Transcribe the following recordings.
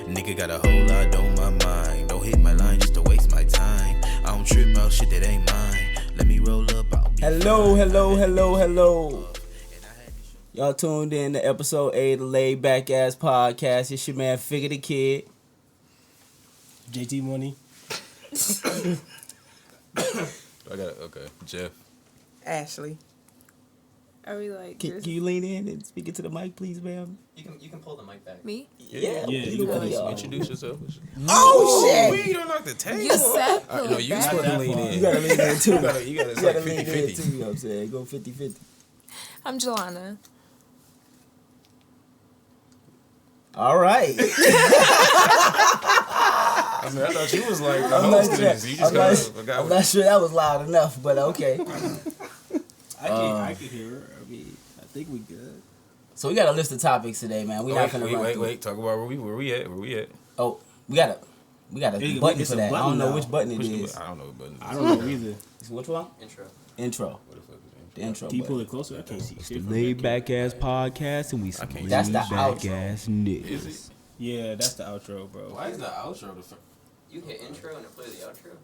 Nigga got a whole lot on my mind. Don't hit my line just to waste my time. I don't trip about shit that ain't mine. Let me roll up. Hello. Y'all tuned in to episode 8 of the Laid Back Ass Podcast. It's your man Figure the Kid. JT Money. Jeff. Ashley. Are we like? Can you lean in and speak into the mic, please, ma'am? You can pull the mic back. Me? Yeah. Introduce yourself. Oh shit! We don't knock the table. You said No, you supposed to lean in. You gotta lean in too. You gotta it's like lean in 50-50. too. You know what I'm saying? Go 50-50. I'm Jelana. All right. I thought you was like the I'm not host of sure. this. You just forgot. I'm not sure that was loud enough, but okay. I can hear her. I mean, I think we good. So we got a list of topics today, man. We're not gonna run through. Wait. Talk about where we at. Oh, we got a button for that. I don't know which button it is. I don't know what button it is. I don't know either. Which one? Intro. What the fuck is The intro. Can you button. pull it closer? I can't see shit. Laid Back Ass Podcast, and we some can't- laid That's the back outro. ass niggas. Is it? Yeah, that's the outro, bro. Why is the outro the fuck? You hit intro and it play the outro.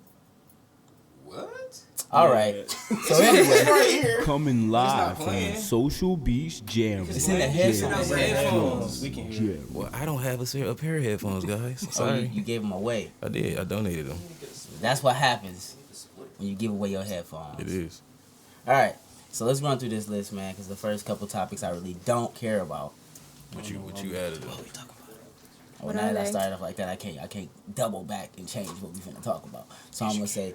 What? All right. So anyway, Right here. Coming live playing. from Social Beach Jam. It's in the headphones. Headphones. We can hear it. Well, I don't have a pair of headphones, guys. oh, Sorry. you gave them away. I did. I donated them. That's what happens when you give away your headphones. It is. All right. So let's run through this list, man, because the first couple topics I really don't care about. What you added? Well, What now are that I they? started off like that, I can't double back and change what we're finna talk about. So I'm gonna say,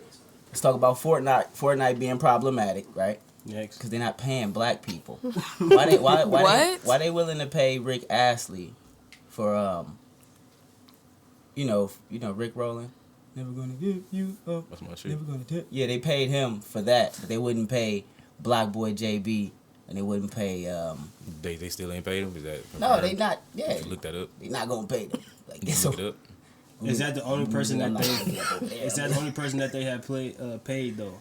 let's talk about Fortnite being problematic, right? Next. Because they're not paying black people. Why they willing to pay Rick Astley for Rick Rowland? Never gonna give you up. That's my shit. Never gonna tell. Yeah, they paid him for that, but they wouldn't pay Black Boy JB, and they wouldn't pay. They still ain't paid them. Is that? No, they not. Yeah, You look that up. they not gonna pay them. Like You look it up. Is that the only person that I'm not they? gonna get up over there. Is that the only person that they have paid though?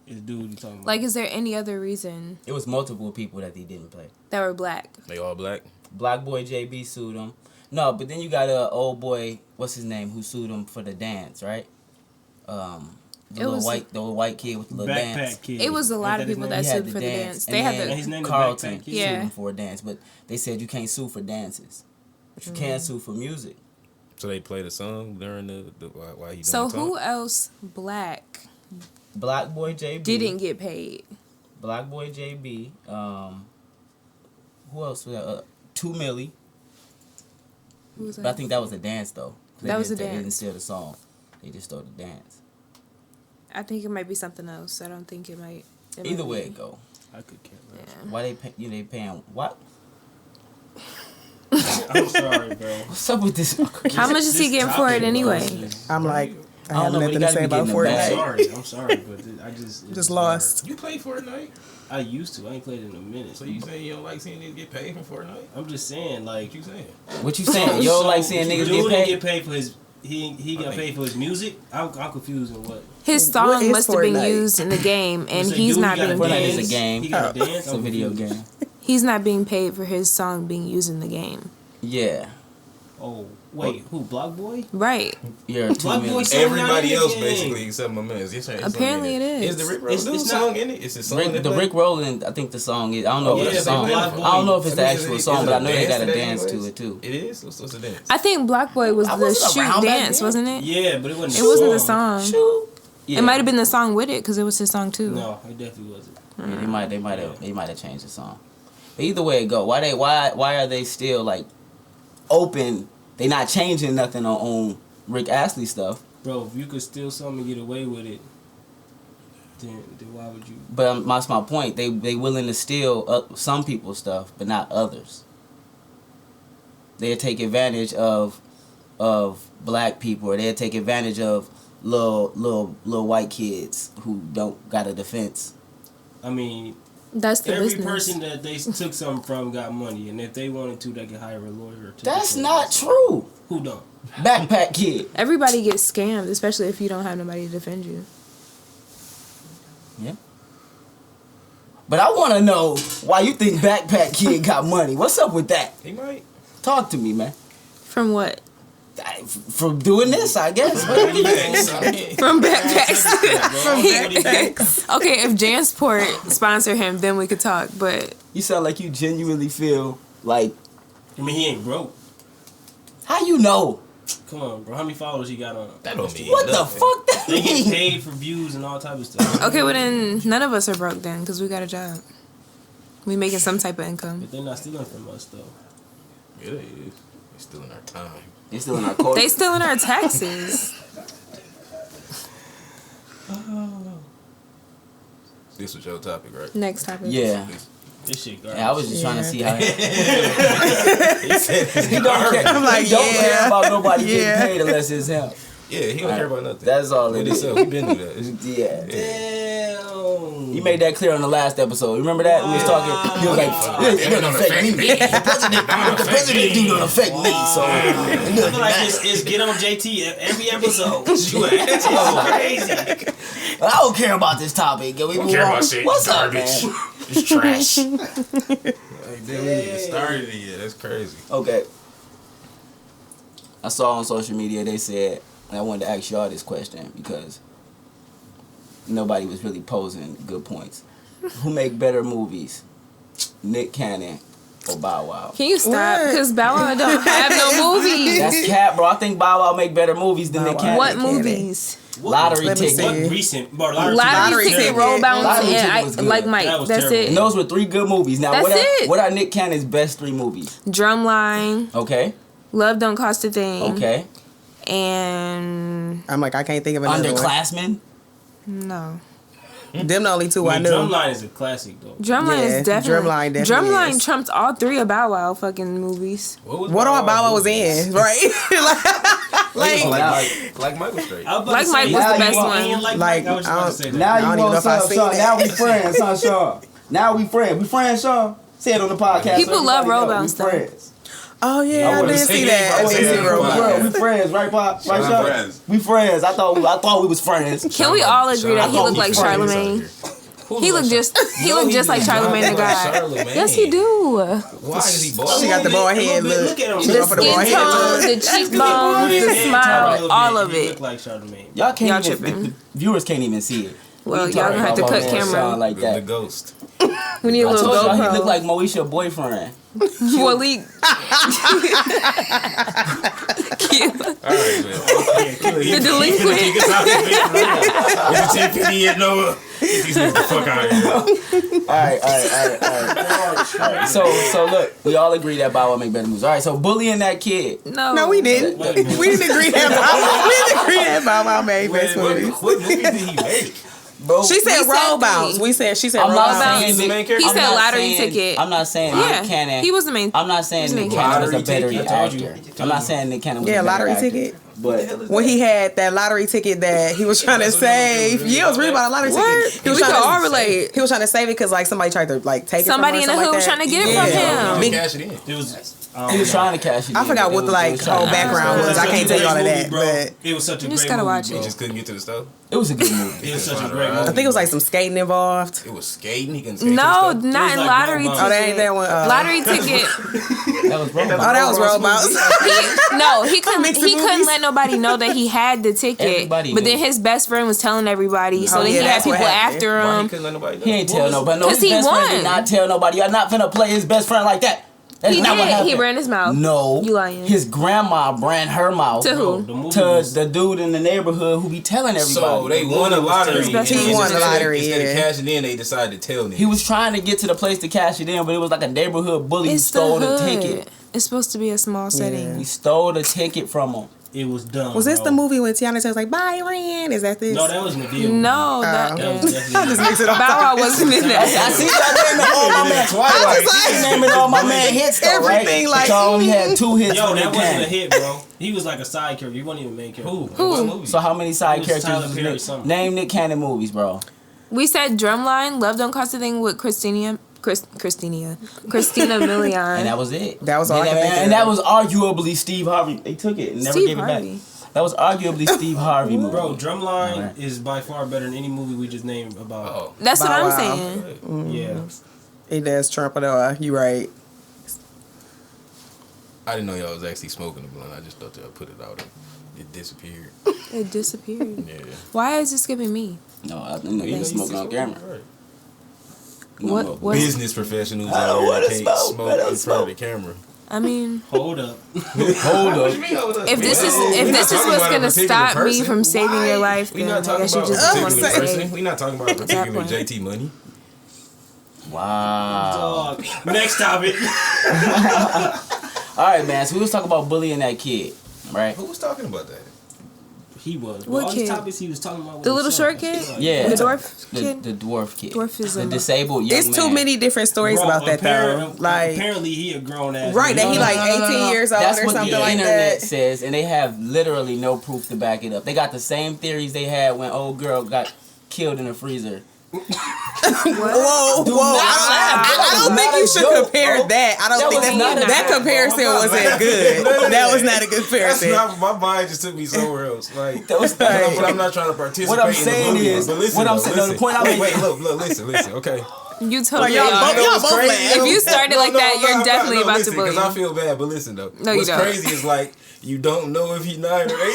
Is dude you talking about? Like, is there any other reason It was multiple people that they didn't pay. that were black? They all black. Black Boy JB sued him. No, but then you got a old boy, what's his name, who sued him for the dance, right? The little white kid with the little Backpack dance. Kid. It was a lot of Ain't people his that name? He sued for the dance. and They had then And his name is Carlton Backpack Kid? sued Yeah. him for a dance, but they said you can't sue for dances, but you can sue for music. So they played a song during the while he doing So the who talk? else black Black Boy JB didn't get paid? Black Boy JB. Who else was that? 2 Milli. Who was But I that? think that was a dance though. That was a They didn't dance. steal the song. They just stole the dance. I think it might be something else. I don't think it might. Either way it go. I could care less. Yeah. Why they pay, they paying what? I'm sorry, bro. What's up with this? How much is he This getting for topic, it bro, anyway? is- I'm like, I I have don't know, but nothing you to gotta say be about getting a bag. Fortnite. I'm sorry, but I just Just lost. You play Fortnite? I used to. I ain't played it in a minute. So you saying you don't like seeing niggas get paid for Fortnite? I'm just saying, like, What you saying? What you saying? You don't like seeing niggas dude get didn't paid? get paid for his. He got paid for his music. I'm confused on what. His What song is must have been Fortnite? used in the game, and So he's dude not gotta being Fortnite is paid. a game. He got a dance. It's a video game. He's not being paid for his song being used in the game. Yeah. Oh wait, who? Block Boy? Right. You're 2 Black Boy million. song not Everybody in the else game. basically except my man. Apparently it is. Is the Rick It's- Ross it's song not- in it? It's a song. The Rick Rowland, I think the song is. I don't know if Yeah, it's a but song. Black I Boy- don't know if it's the I mean, actual is song, it but I a know they dance got a today dance to anyways? it too. It is. What's the dance? I think Black Boy was I the wasn't shoot around back dance, then. wasn't it? Yeah, but it wasn't. It wasn't the song. Shoot. Yeah. It might have been the song with it because it was his song too. No, it definitely wasn't. Yeah, they might have changed the song. But either way it go, why are they still like open? They not changing nothing on Rick Astley stuff. Bro, if you could steal something and get away with it, then why would you? But that's my point. They willing to steal some people's stuff, but not others. They'll take advantage of black people, or they'll take advantage of little white kids who don't got a defense. I mean, That's the every business. person that they took something from got money, and if they wanted to, they could hire a lawyer. To That's defend not us. true. Who don't? Backpack Kid. Everybody gets scammed, especially if you don't have nobody to defend you. Yeah. But I want to know why you think Backpack Kid got money. What's up with that? He might. Talk to me, man. From what? From doing this, I guess. From backpacks. From backpacks. Okay, if Jansport sponsor him, then we could talk. But You sound like you genuinely feel like. I mean, he ain't broke. How you know? Come on, bro. How many followers he got on? That don't mean What the nothing. fuck that They get mean? paid for views and all type of stuff. okay, well then none of us are broke then, because we got a job. We making some type of income. But they're not stealing from us though. Yeah, they is. They stealing our time. They still in our culture. They stealing our taxes. This was your topic, right? Next topic. Yeah. This shit garbage. Yeah, I was just trying to see how. He said it's He don't care. I'm like, he don't yeah. care about nobody Yeah. getting paid unless it's him. Yeah, he don't care about nothing. That's all With it is. himself, he been through that. Yeah. Damn. You made that clear on the last episode. Remember that? We was talking. He was like, it don't affect me. The president do don't affect me. So it I doesn't feel like matter. it's get on JT every episode. You an asshole. Crazy. I don't care about this topic. Can we move care on? about shit. What's up, Garbage. man? It's trash. Like, they ain't even started it yet. That's crazy. Okay. I saw on social media they said, and I wanted to ask y'all this question because nobody was really posing good points. Who make better movies, Nick Cannon or Bow Wow? Can you stop? What? Because Bow Wow don't have no movies. That's cap, bro. I think Bow Wow make better movies than Nick Cannon. What movies? Lottery Let me Ticket. What see. recent? Bro, Lottery Ticket, Roll Bounce, Lottery and Ticket was good. Like Mike. That was That's terrible. And it. those were 3 good movies. Now, That's it. what are Nick Cannon's best 3 movies? Drumline, Okay. Love Don't Cost a Thing, Okay. and I'm like, I can't think of another one. Underclassmen. no. Them the only two I knew. Drumline is a classic though. Drumline Yeah, is definitely. Drumline definitely Drumline is. trumped all 3 of Bow Wow fucking movies. What all Bow Wow was in, right? like, Like Michael Straight. I was about Like to Mike say, was the you best ain't one. Like Like, Mike, I was just about to say that. Now I don't you even know want if I some, seen Sean. it. Now we friends, huh, Sean? Now we friends. We friends, Sean. Say it on the podcast. People so love everybody Roll know. Bounce, We though. friends. oh yeah, I wouldn't did say see that. that. I I wouldn't did say see that. Roll We Bounce. friends, right, Pop? Right, Sean Sean? friends. We friends. I thought we was friends. Can we all agree that he Sean looked like Paul Charlemagne? He looked just like Charlemagne the God. Yes, he do. Why is he bald? She got the bald head look. Look at him. She The go for the bald skin head tone, look. the cheekbones, the smile, all of He it. look like Charlemagne. Y'all can't Y'all even. tripping. The viewers can't even see it. Well, We y'all talking gonna have to about cut man camera. Sean like The that. ghost. We need a I little told y'all he looked GoPro. like Moesha's boyfriend. Waleed. Cute. All right, man. The delinquent. Is it 10:50 yet, Noah? Get the fuck out of here. All right. So look, we all agree that Bow Wow make better movies. All right, so bullying that kid. No, we didn't. Wait a minute. We didn't agree that Bow Wow made best movies. What movie did he make? Bro, She said We said Roll three. Bounce. She said I'm Roll not Bounce. saying He's the main character? He I'm said not lottery saying- ticket. I'm not saying Yeah, Nick Cannon. he was the main. I'm not saying He's Nick main Cannon was a Lottery better ticket? actor. I'm not saying Nick Cannon was Yeah, a better lottery actor. ticket. But When he had that lottery ticket that he was trying to save. Yeah, it was really about a lottery What? ticket. He was We could trying to all relate. He was trying to save it because like somebody tried to like take Somebody it in from the him or hood was something trying to get it like from that. him. Big cash it in. It was. he was trying to cash it. I forgot what the like whole background was. I can't tell you all of that, but It was such a You just great gotta movie, watch bro. He just couldn't get to the stove. It was a good movie. It was such a great I movie. I think it was like some skating involved. It was skating. He couldn't skate No, to the stove. not It in was like lottery Roll ticket. Oh, that ain't that one. Lottery ticket. That was wrong. Oh, that was Roll Bounce. No, he couldn't. Mixing He couldn't movies. let nobody know that he had the ticket. Everybody But knew. then his best friend was telling everybody, so Oh, then yeah, he had that's what people happened. after Why he him. couldn't let nobody know? He ain't tell nobody. No, 'Cause his he best friend did won. not tell nobody. You're not finna play his best friend like that. That's He not what did. He happened. ran his mouth. No. You lying. His grandma ran her mouth To who? The movie to was- the dude in the neighborhood who be telling everybody. So they won a lottery. His best and friend. He won the instead of- lottery, Instead of yeah. cashing in, they decided to tell niggas. He was trying to get to the place to cash it in, but it was like a neighborhood bully who It's stole the the hood. ticket. It's supposed to be a small setting. He stole the ticket from him. It was dumb. Was this bro. the movie when Tiana Taylor was like, Byron? Is that this? No, that was Medea. No, That that was is. I just definitely. mixed it up. Bow Wow wasn't in I that. see y'all naming all my man. Twilight. He's naming all my man hits though, right? Everything like- But y'all only had 2 hits. Yo, from that Nick wasn't a Cannon. hit, bro. He was like a side character. He wasn't even a main character. Who? Who? What movie? So how many side It was characters? Tyler was Perry Nick? something. Name Nick Cannon movies, bro. We said Drumline, Love Don't Cost a Thing with Christina Christina Milian. And that was it. That was all I could think of. And that was arguably Steve Harvey. They took it and never Steve gave Harvey. it back. That was arguably Steve Harvey movie. Bro, Drumline Alright. is by far better than any movie we just named about. Oh, That's what Bow I'm Wow. saying. Yeah. It does trump it all. You right. I didn't know y'all was actually smoking the blunt. I just thought y'all put it out and it disappeared. It disappeared. Yeah. Why is it skipping me? No, I didn't know you was smoking on camera. Right. No, What? Business professionals I don't out wanna here can't smoke, smoke I don't in front of the camera. I mean, Hold up. Hold up. if this is talking what's about a gonna particular stop me person. from saving your life, We then not I talking guess you about a just want particular to person. say. We not talking about a particular point. JT Money. Wow. Dog. Next topic. All right, man. So we was talking about bullying that kid, right? Who was talking about that? He was. What All kid? these topics he was talking about. The little short kid? Yeah. The dwarf kid? The dwarf kid. Dwarfism. The disabled young It's man. too many different stories about that though. Like apparently he a grown ass. right, that he like 18 years old That's or what something the like internet that. says, and they have literally no proof to back it up. They got the same theories they had when old girl got killed in a freezer. Whoa, Do whoa! not laugh. I don't That think was you not should a joke, compare bro. that. I don't That think was not a that joke, comparison bro. I'm not wasn't laughing. good. No, That was not a good That's comparison. not, my mind just took me somewhere else. Like, That was but not- I'm not trying to participate. What I'm in saying the movie, is- but listen, what I'm though, saying- no, the listen. point I'm wait, making- look, listen. Okay. You totally y'all are. both crazy? If you started like that, you're definitely about to listen, bully. Because I feel bad, but listen though. No, you What's don't. crazy is like you don't know if he's 9 or 18.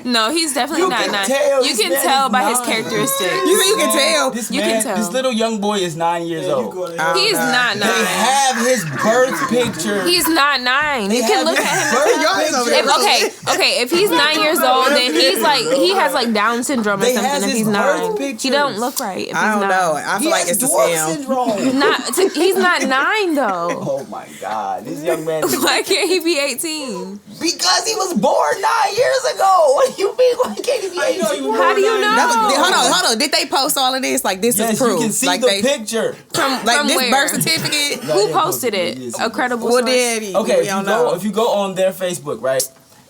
No, he's definitely You not can nine. tell You this can man tell is by his 9. characteristics. You can tell. This You man, can tell. this little young boy is 9 years old. He is not They 9. have his birth picture. He's not 9. You can look at him. Y'all is over If, there. okay. If he's 9 years old, then he's like he has like Down syndrome or They something. has If his he's birth 9, he pictures. don't look right. If he's I don't 9. know. I He feel like has it's a dwarf scam. syndrome. He's not 9 though. Oh my God, this young man. Why can't he be 18? Because he was born 9 years ago. What do you mean? Why can't he be 18? How do you know? Hold on. Did they post all of this? Like this Yes, is proof. you can see like the they picture. like From this where? birth certificate. No, Who they posted posted it? it. A credible Well, source? daddy. Okay, we don't know. if you go on their Facebook, right?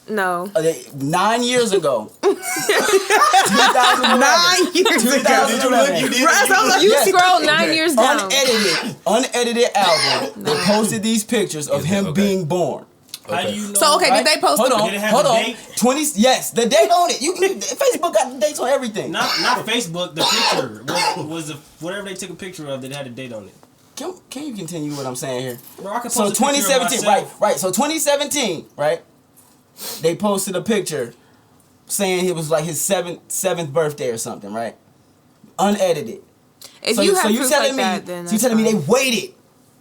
No. 9 years ago. 2011. 9 years ago. 2011. Right, so I'm like, You Yes. scroll 9 years down. Unedited album. They posted these pictures of him Okay. being born. How do you know? So okay, Right? did they post? Hold the, on, Did it have hold a on. date? 20. Yes, the date on it. You can. Facebook got the dates on everything. Not Facebook. The picture was the whatever they took a picture of that had a date on it. Can you continue what I'm saying here? Bro, I can So post a picture of 2017, myself. right. So 2017, right? They posted a picture saying it was like his seventh birthday or something, right? Unedited. If So you have you proof telling like me? that, then So you telling me they that's waited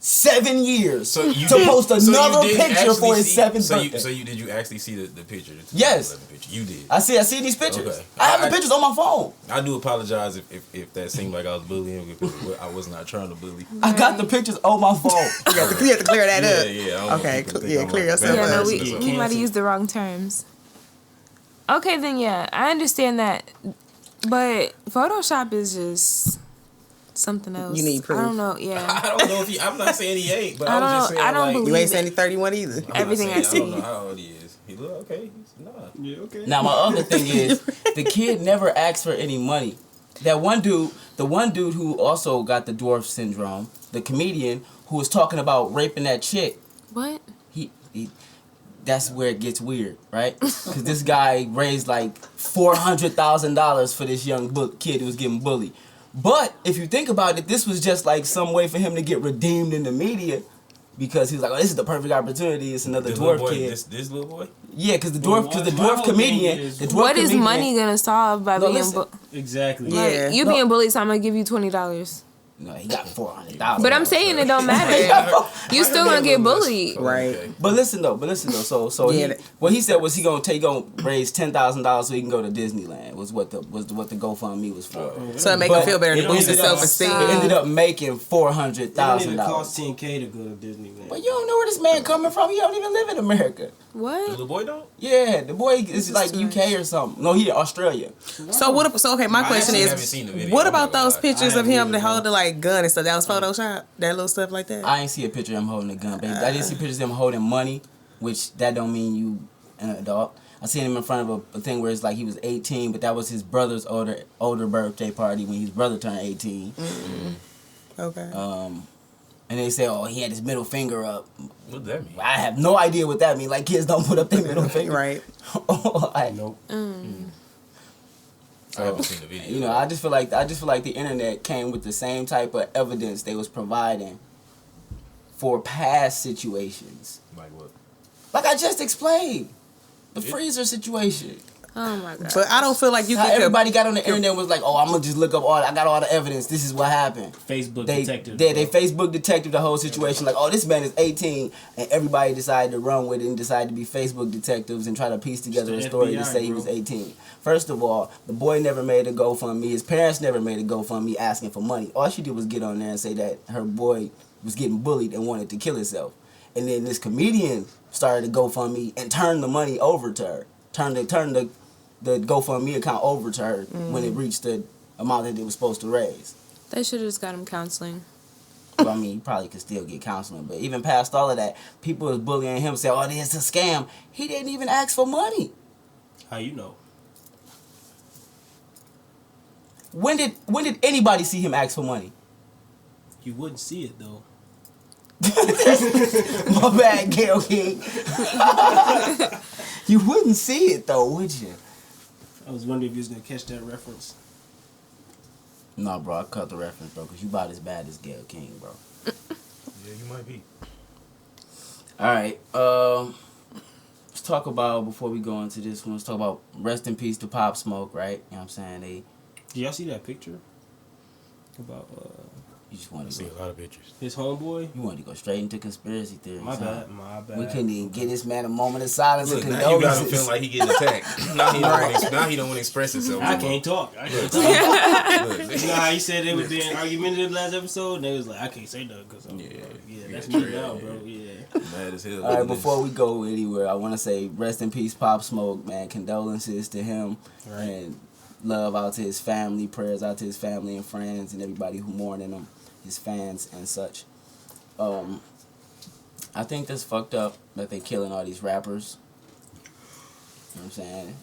7 years So you to did- post so you another did picture actually for his see- seventh so birthday? did you actually see the picture? The Yes. 2011 picture? You did. I see these pictures. Okay. I have the I- pictures on my phone. I do apologize if that seemed like I was bullying because I was not trying to bully. I got the pictures on my phone. you have to clear that up. Yeah. I don't want Okay, people to think yeah, I'm clear like a yourself bad Yeah, no, up. person or we something. might have used the wrong terms. Okay, then yeah, I understand that, but Photoshop is just something else. You need proof. I don't know. Yeah, I don't know if I'm not saying he ain't, but I I was don't just know. saying I don't like, believe You ain't it. saying he 31 either. I'm not everything saying- I I don't see. know how old he is. He look okay. He's not. Yeah, okay. Now my other thing is the kid never asked for any money. That one dude, the one dude who also got the dwarf syndrome, the comedian who was talking about raping that chick, What? he that's where it gets weird, right? Because this guy raised like $400,000 for this young kid who was getting bullied. But if you think about it, this was just like some way for him to get redeemed in the media. Because he was like, oh, this is the perfect opportunity. It's another This dwarf little boy, kid. this little boy. Yeah, because the Well, dwarf, because the my dwarf whole comedian, thing is- the dwarf What is comedian, money gonna solve by No, being? listen. Exactly. Yeah. Like, you No. being bullied, so I'm gonna give you $20. No, he got $400,000. But I'm saying it don't matter. You still gonna get bullied. Right. Okay. But listen though. So Yeah, what he said was he gonna raise $10,000 so he can go to Disneyland. Was what the GoFundMe was for. So it make But him feel better it to boost his ended up- self-esteem. It ended up making It don't even $400,000. cost $10K to go to Disneyland. But you don't know where this man coming from. He don't even live in America. The What? little boy don't. Yeah, the boy is like UK or something. No, he in Australia. So what? So okay, my I question actually haven't is, seen the video. what I'm about not gonna those lie. pictures I of him haven't that either. hold the like gun and stuff? That was Photoshop, that little stuff like that. I ain't see a picture of him holding a gun, baby. I didn't see pictures of him holding money, which that don't mean you an adult. I seen him in front of a thing where it's like he was 18, but that was his brother's older birthday party when his brother turned 18. Okay. And they say, oh, he had his middle finger up. What does that mean? I have no idea what that means. Like, kids don't put up their middle finger. Right. Nope. I haven't seen the video. You know, I just feel like the internet came with the same type of evidence they was providing for past situations. Like what? Like I just explained, the freezer situation. Oh my god. But I don't feel like you How can. everybody got on the internet and was like, oh, I'm gonna just look up I got all the evidence. This is what happened. Facebook They detective. Facebook detective the whole situation. Like, oh, this man is 18, and everybody decided to run with it and decided to be Facebook detectives and try to piece together a It's the story to FBI, say he bro. was 18. First of all, the boy never made a GoFundMe. His parents never made a GoFundMe asking for money. All she did was get on there and say that her boy was getting bullied and wanted to kill himself. And then this comedian started a GoFundMe and turned the money over to her. Turned the GoFundMe account over to her when it reached the amount that they were supposed to raise. They should have just got him counseling. Well, I mean, you probably could still get counseling, but even past all of that, people was bullying him, saying, "Oh, this is a scam." He didn't even ask for money. How you know? When did anybody see him ask for money? You wouldn't see it though. My bad, Gail King. You wouldn't see it though, would you? I was wondering if you was gonna catch that reference. No, bro, I cut the reference, bro, because you about as bad as Gail King, bro. Yeah, you might be. All right, let's talk about, before we go into this one, let's talk about rest in peace to Pop Smoke, right? You know what I'm saying? Did y'all see that picture? About You just want I to see go, a lot of pictures. his homeboy? you want to go straight into conspiracy theories. My huh? bad. We couldn't even get this man a moment of silence Look, and now you got him condolences. feeling like he getting attacked. now he don't want to express himself. I no more. can't talk. I can't talk. Look, You know how you said they was being argumentative last episode? And they was like, I can't say nothing because that's me now, bro. Yeah. mad as hell. All right, before we go anywhere, I want to say rest in peace, Pop Smoke, man. Condolences to him, Right. and love out to his family. Prayers out to his family and friends and everybody who mourning him, his fans and such. I think that's fucked up that they killing all these rappers. You know what I'm saying?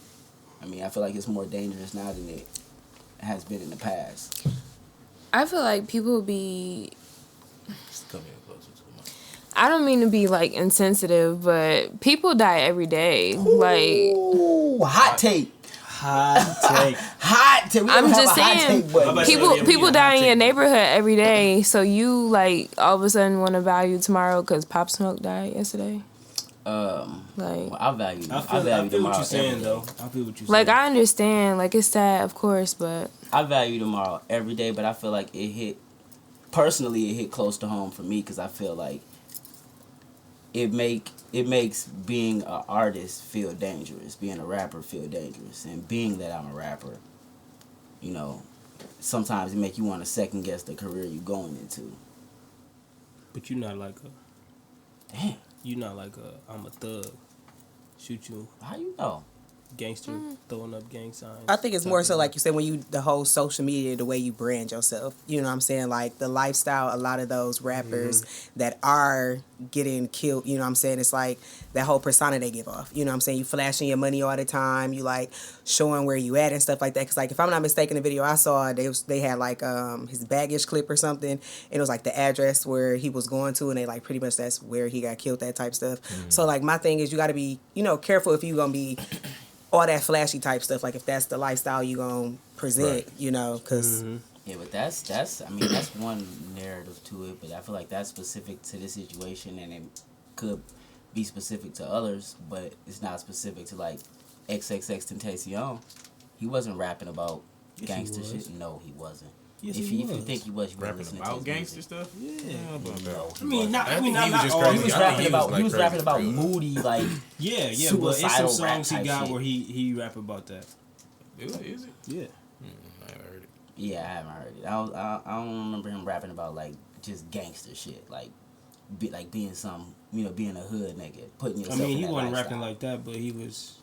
I mean, I feel like it's more dangerous now than it has been in the past. I feel like people be. Just come here closer to the mic. I don't mean to be like insensitive, but people die every day. Like Ooh, hot take. Hot take. Hot take. We I'm don't have just a hot saying, take button. About- people Yeah, die in hot your take. neighborhood every day. So you like all of a sudden want to value tomorrow because Pop Smoke died yesterday. Like, I value. I value feel what tomorrow you're saying, every day. though. I feel what you're saying. like I understand. Like it's sad, of course, but I value tomorrow every day, but I feel like it hit close to home for me because I feel like it makes being an artist feel dangerous, being a rapper feel dangerous, and being that I'm a rapper, you know, sometimes it make you want to second guess the career you're going into. But you're not like a. Damn, You're not like a. I'm a thug. Shoot you, how you know? gangster, throwing up gang signs. I think it's more so like you said, when you, the whole social media, the way you brand yourself, you know what I'm saying? Like the lifestyle, a lot of those rappers that are getting killed, you know what I'm saying? It's like that whole persona they give off, you know what I'm saying? You flashing your money all the time, you like showing where you at and stuff like that. Cause like, if I'm not mistaken, the video I saw, they had like his baggage clip or something, and it was like the address where he was going to, and they like pretty much that's where he got killed, that type stuff. So like my thing is, you got to be, you know, careful if you gonna be all that flashy type stuff, like if that's the lifestyle you gonna present, you know, because Yeah, but that's I mean that's one narrative to it, but I feel like that's specific to this situation, and it could be specific to others, but it's not specific to like XXXTentacion. He wasn't rapping about Yes, he gangster was. shit. No, he wasn't. Yes, if he you was. think he was, you weren't Rapping listening to about his gangster music. stuff? Yeah. No. I mean, not. I think mean, he not, was not just all. crazy. He was I think rapping he was, about like, he was crazy rapping for about real. moody, like Yeah, yeah, but it's some suicidal songs rap he type got shit. where he rap about that. Is it? Yeah. I haven't heard it. yeah, I haven't heard it. I don't remember him rapping about like just gangster shit, like being some, you know, being a hood nigga, putting I yourself. mean, in he that wasn't lifestyle. rapping like that, but he was.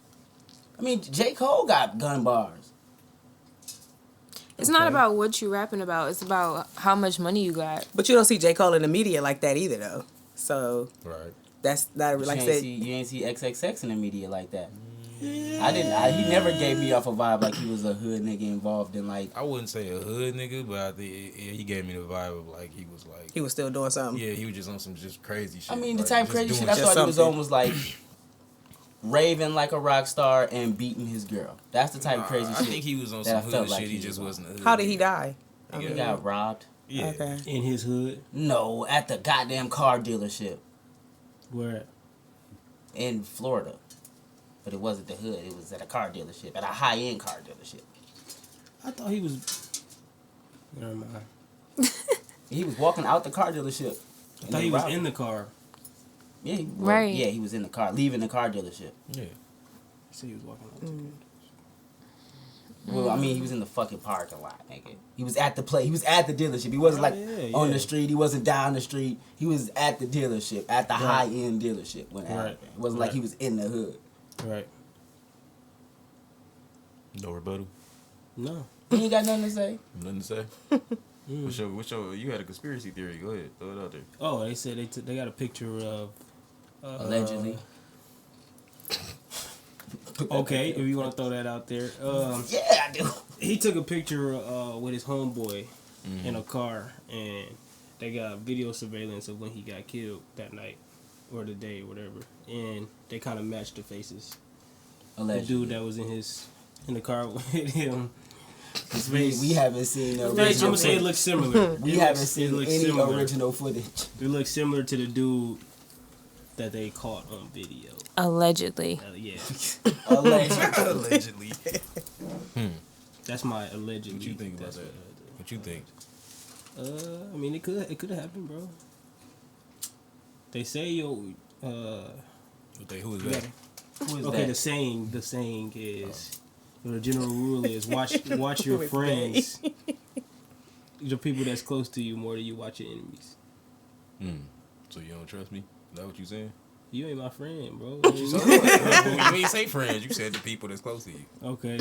I mean, J. Cole got gun bars. it's not about what you rapping about. It's about how much money you got. but you don't see J. Cole in the media like that either, though. So Right. that's not like I said. You ain't see XXX in the media like that. He never gave me off a vibe like he was a hood nigga involved in like. I wouldn't say a hood nigga, but I think he gave me the vibe of like he was like. He was still doing something. Yeah, he was just on some just crazy shit. I mean, the like, type just crazy doing shit I shit. thought he was on was like raving like a rock star and beating his girl. That's the type of crazy shit. I think he was on that I some felt hood like shit. he He just was on. wasn't a hood. How did he nigga. die? He got robbed. Yeah. Okay. In his hood. No, at the goddamn car dealership Where at? in Florida. But it wasn't the hood. It was at a car dealership, at a high-end car dealership. I thought he was. Never mind. He was walking out the car dealership. I thought he was in the car. Yeah, Right. Yeah, he was in the car, leaving the car dealership. Yeah. So he was walking out. Well, I mean, he was in the fucking parking lot, nigga. He was at the place. He was at the dealership. He wasn't like on the street. He wasn't down the street. He was at the dealership, at the high-end dealership when it happened. It wasn't like he was in the hood. Right. No rebuttal. No. You ain't got nothing to say. Nothing to say. What's your? You had a conspiracy theory. Go ahead, throw it out there. Oh, they said they got a picture of. Allegedly. Okay, if you want to throw that out there. Yeah, I do. He took a picture with his homeboy in a car, and they got video surveillance of when he got killed that night or the day or whatever, and they kind of matched the faces. Allegedly. The dude that was in the car with him. His We face. haven't seen the I'm original gonna say it looks similar. We It haven't looks- seen it looks any similar. original footage. It looks similar to the dude that they caught on video. Allegedly. Yeah, Allegedly. Allegedly. that's my alleged. What you think about That's that? What you think? I mean, it could have happened, bro. They say Who is that? Who is okay. that? The saying is, the general rule is watch your friends, the people that's close to you more than you watch your enemies. So you don't trust me? Is that what you saying? You ain't my friend, bro. You ain't say friends. You said the people that's close to you. Okay,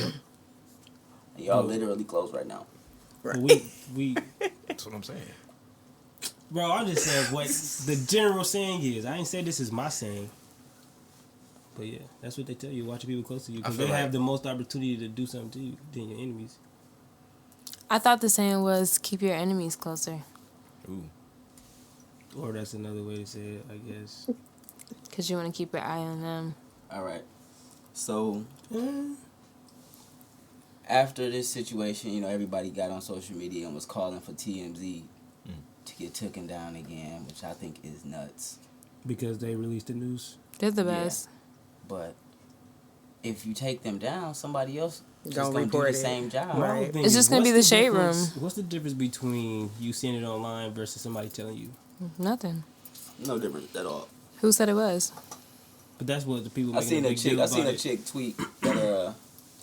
Y'all literally close right now. but we, That's what I'm saying. bro. I'm just saying what the general saying is. I ain't say this is my saying. But yeah, that's what they tell you. Watch the people close to you because they feel have like- the most opportunity to do something to you than your enemies. I thought the saying was keep your enemies closer. Ooh. Or that's another way to say it, I guess. Because you want to keep your eye on them. All right. So after this situation, everybody got on social media and was calling for TMZ to get taken down again, which I think is nuts. Because they released the news. They're the Yeah. best. But if you take them down, somebody else is Gonna going to do report the it. same job. Right. My thing It's is, just gonna what's be the shade difference- room. What's the difference between you seeing it online versus somebody telling you? Nothing. No difference at all. Who said it was? But that's what the people I making seen a a big chick. deal I about seen a it. chick tweet that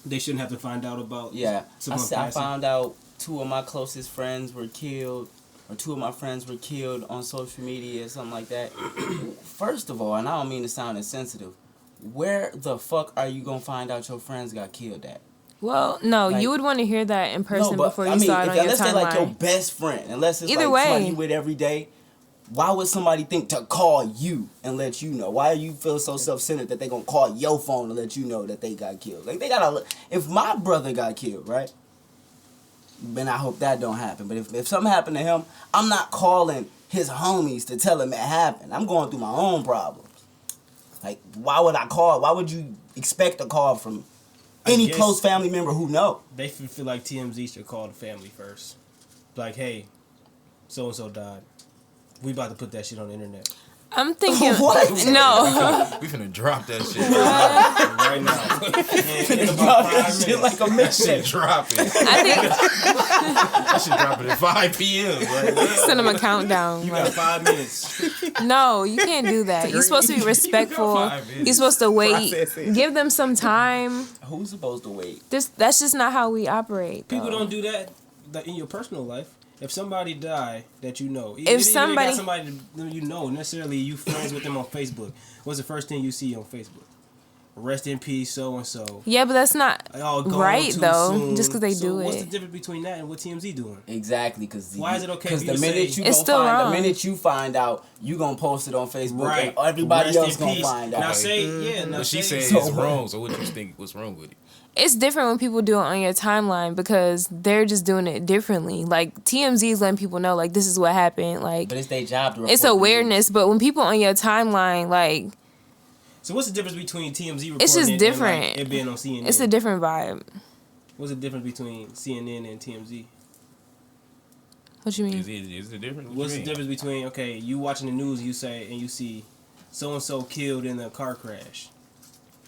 They shouldn't have to find out about. yeah. Someone I passing. found out 2 of my closest friends were killed, or 2 of my friends were killed on social media or something like that. First of all, and I don't mean to sound insensitive, where the fuck are you gonna find out your friends got killed at? Well, no, Like- you would want to hear that in person before you I mean, saw it on your unless they're like your timeline. best friend, unless it's Either like somebody way. you with every day, why would somebody think to call you and let you know? Why do you feel so self-centered that they gonna call your phone and let you know that they got killed? Like they gotta. If my brother got killed, right? Then I hope that don't happen. But if something happened to him, I'm not calling his homies to tell him it happened. I'm going through my own problems. Like, why would I call? Why would you expect a call from any guess- close family member who know? They feel like TMZ should call the family first. Like, hey, so and so died. We about to put that shit on the internet I'm thinking. What? No. We finna drop that shit. right now. And in about Drop 5 that shit minutes. like a That shit mixtape. dropping. I think That shit dropping at 5 p.m. Right now. send them a countdown. You like- got 5 minutes. No, you can't do that. You're supposed to be respectful. 5 minutes. You're supposed to wait. Processing. Give them some time. Who's supposed to wait? That's just not how we operate. People though. don't do that in your personal life. If somebody died that you know, If somebody- got somebody that you know, necessarily you friends with them on Facebook, what's the first thing you see on Facebook? rest in peace, so and so. Yeah, but that's not right though. Soon. Just because they So do what's it. the difference between that and what TMZ doing? Exactly, because Why is it okay Because for the you to minute say- you It's gonna still find, wrong. the minute you find out, you gonna post it on Facebook, Right. and everybody Rest else in gonna peace. find out. Now say, yeah. Now But she say, said it's wrong. So what you think? What's wrong with it? It's different when people do it on your timeline because they're just doing it differently. Like TMZ is letting people know, like, this is what happened. Like, But it's their job to report it's the news. awareness. But when people on your timeline, like, So what's the difference between TMZ reporting It's just it different. and like, it being on CNN? it's a different vibe. What's the difference between CNN and TMZ? What you mean? Is it different? What What's you the mean? difference between, okay, you watching the news, you say, and you see so and so killed in a car crash,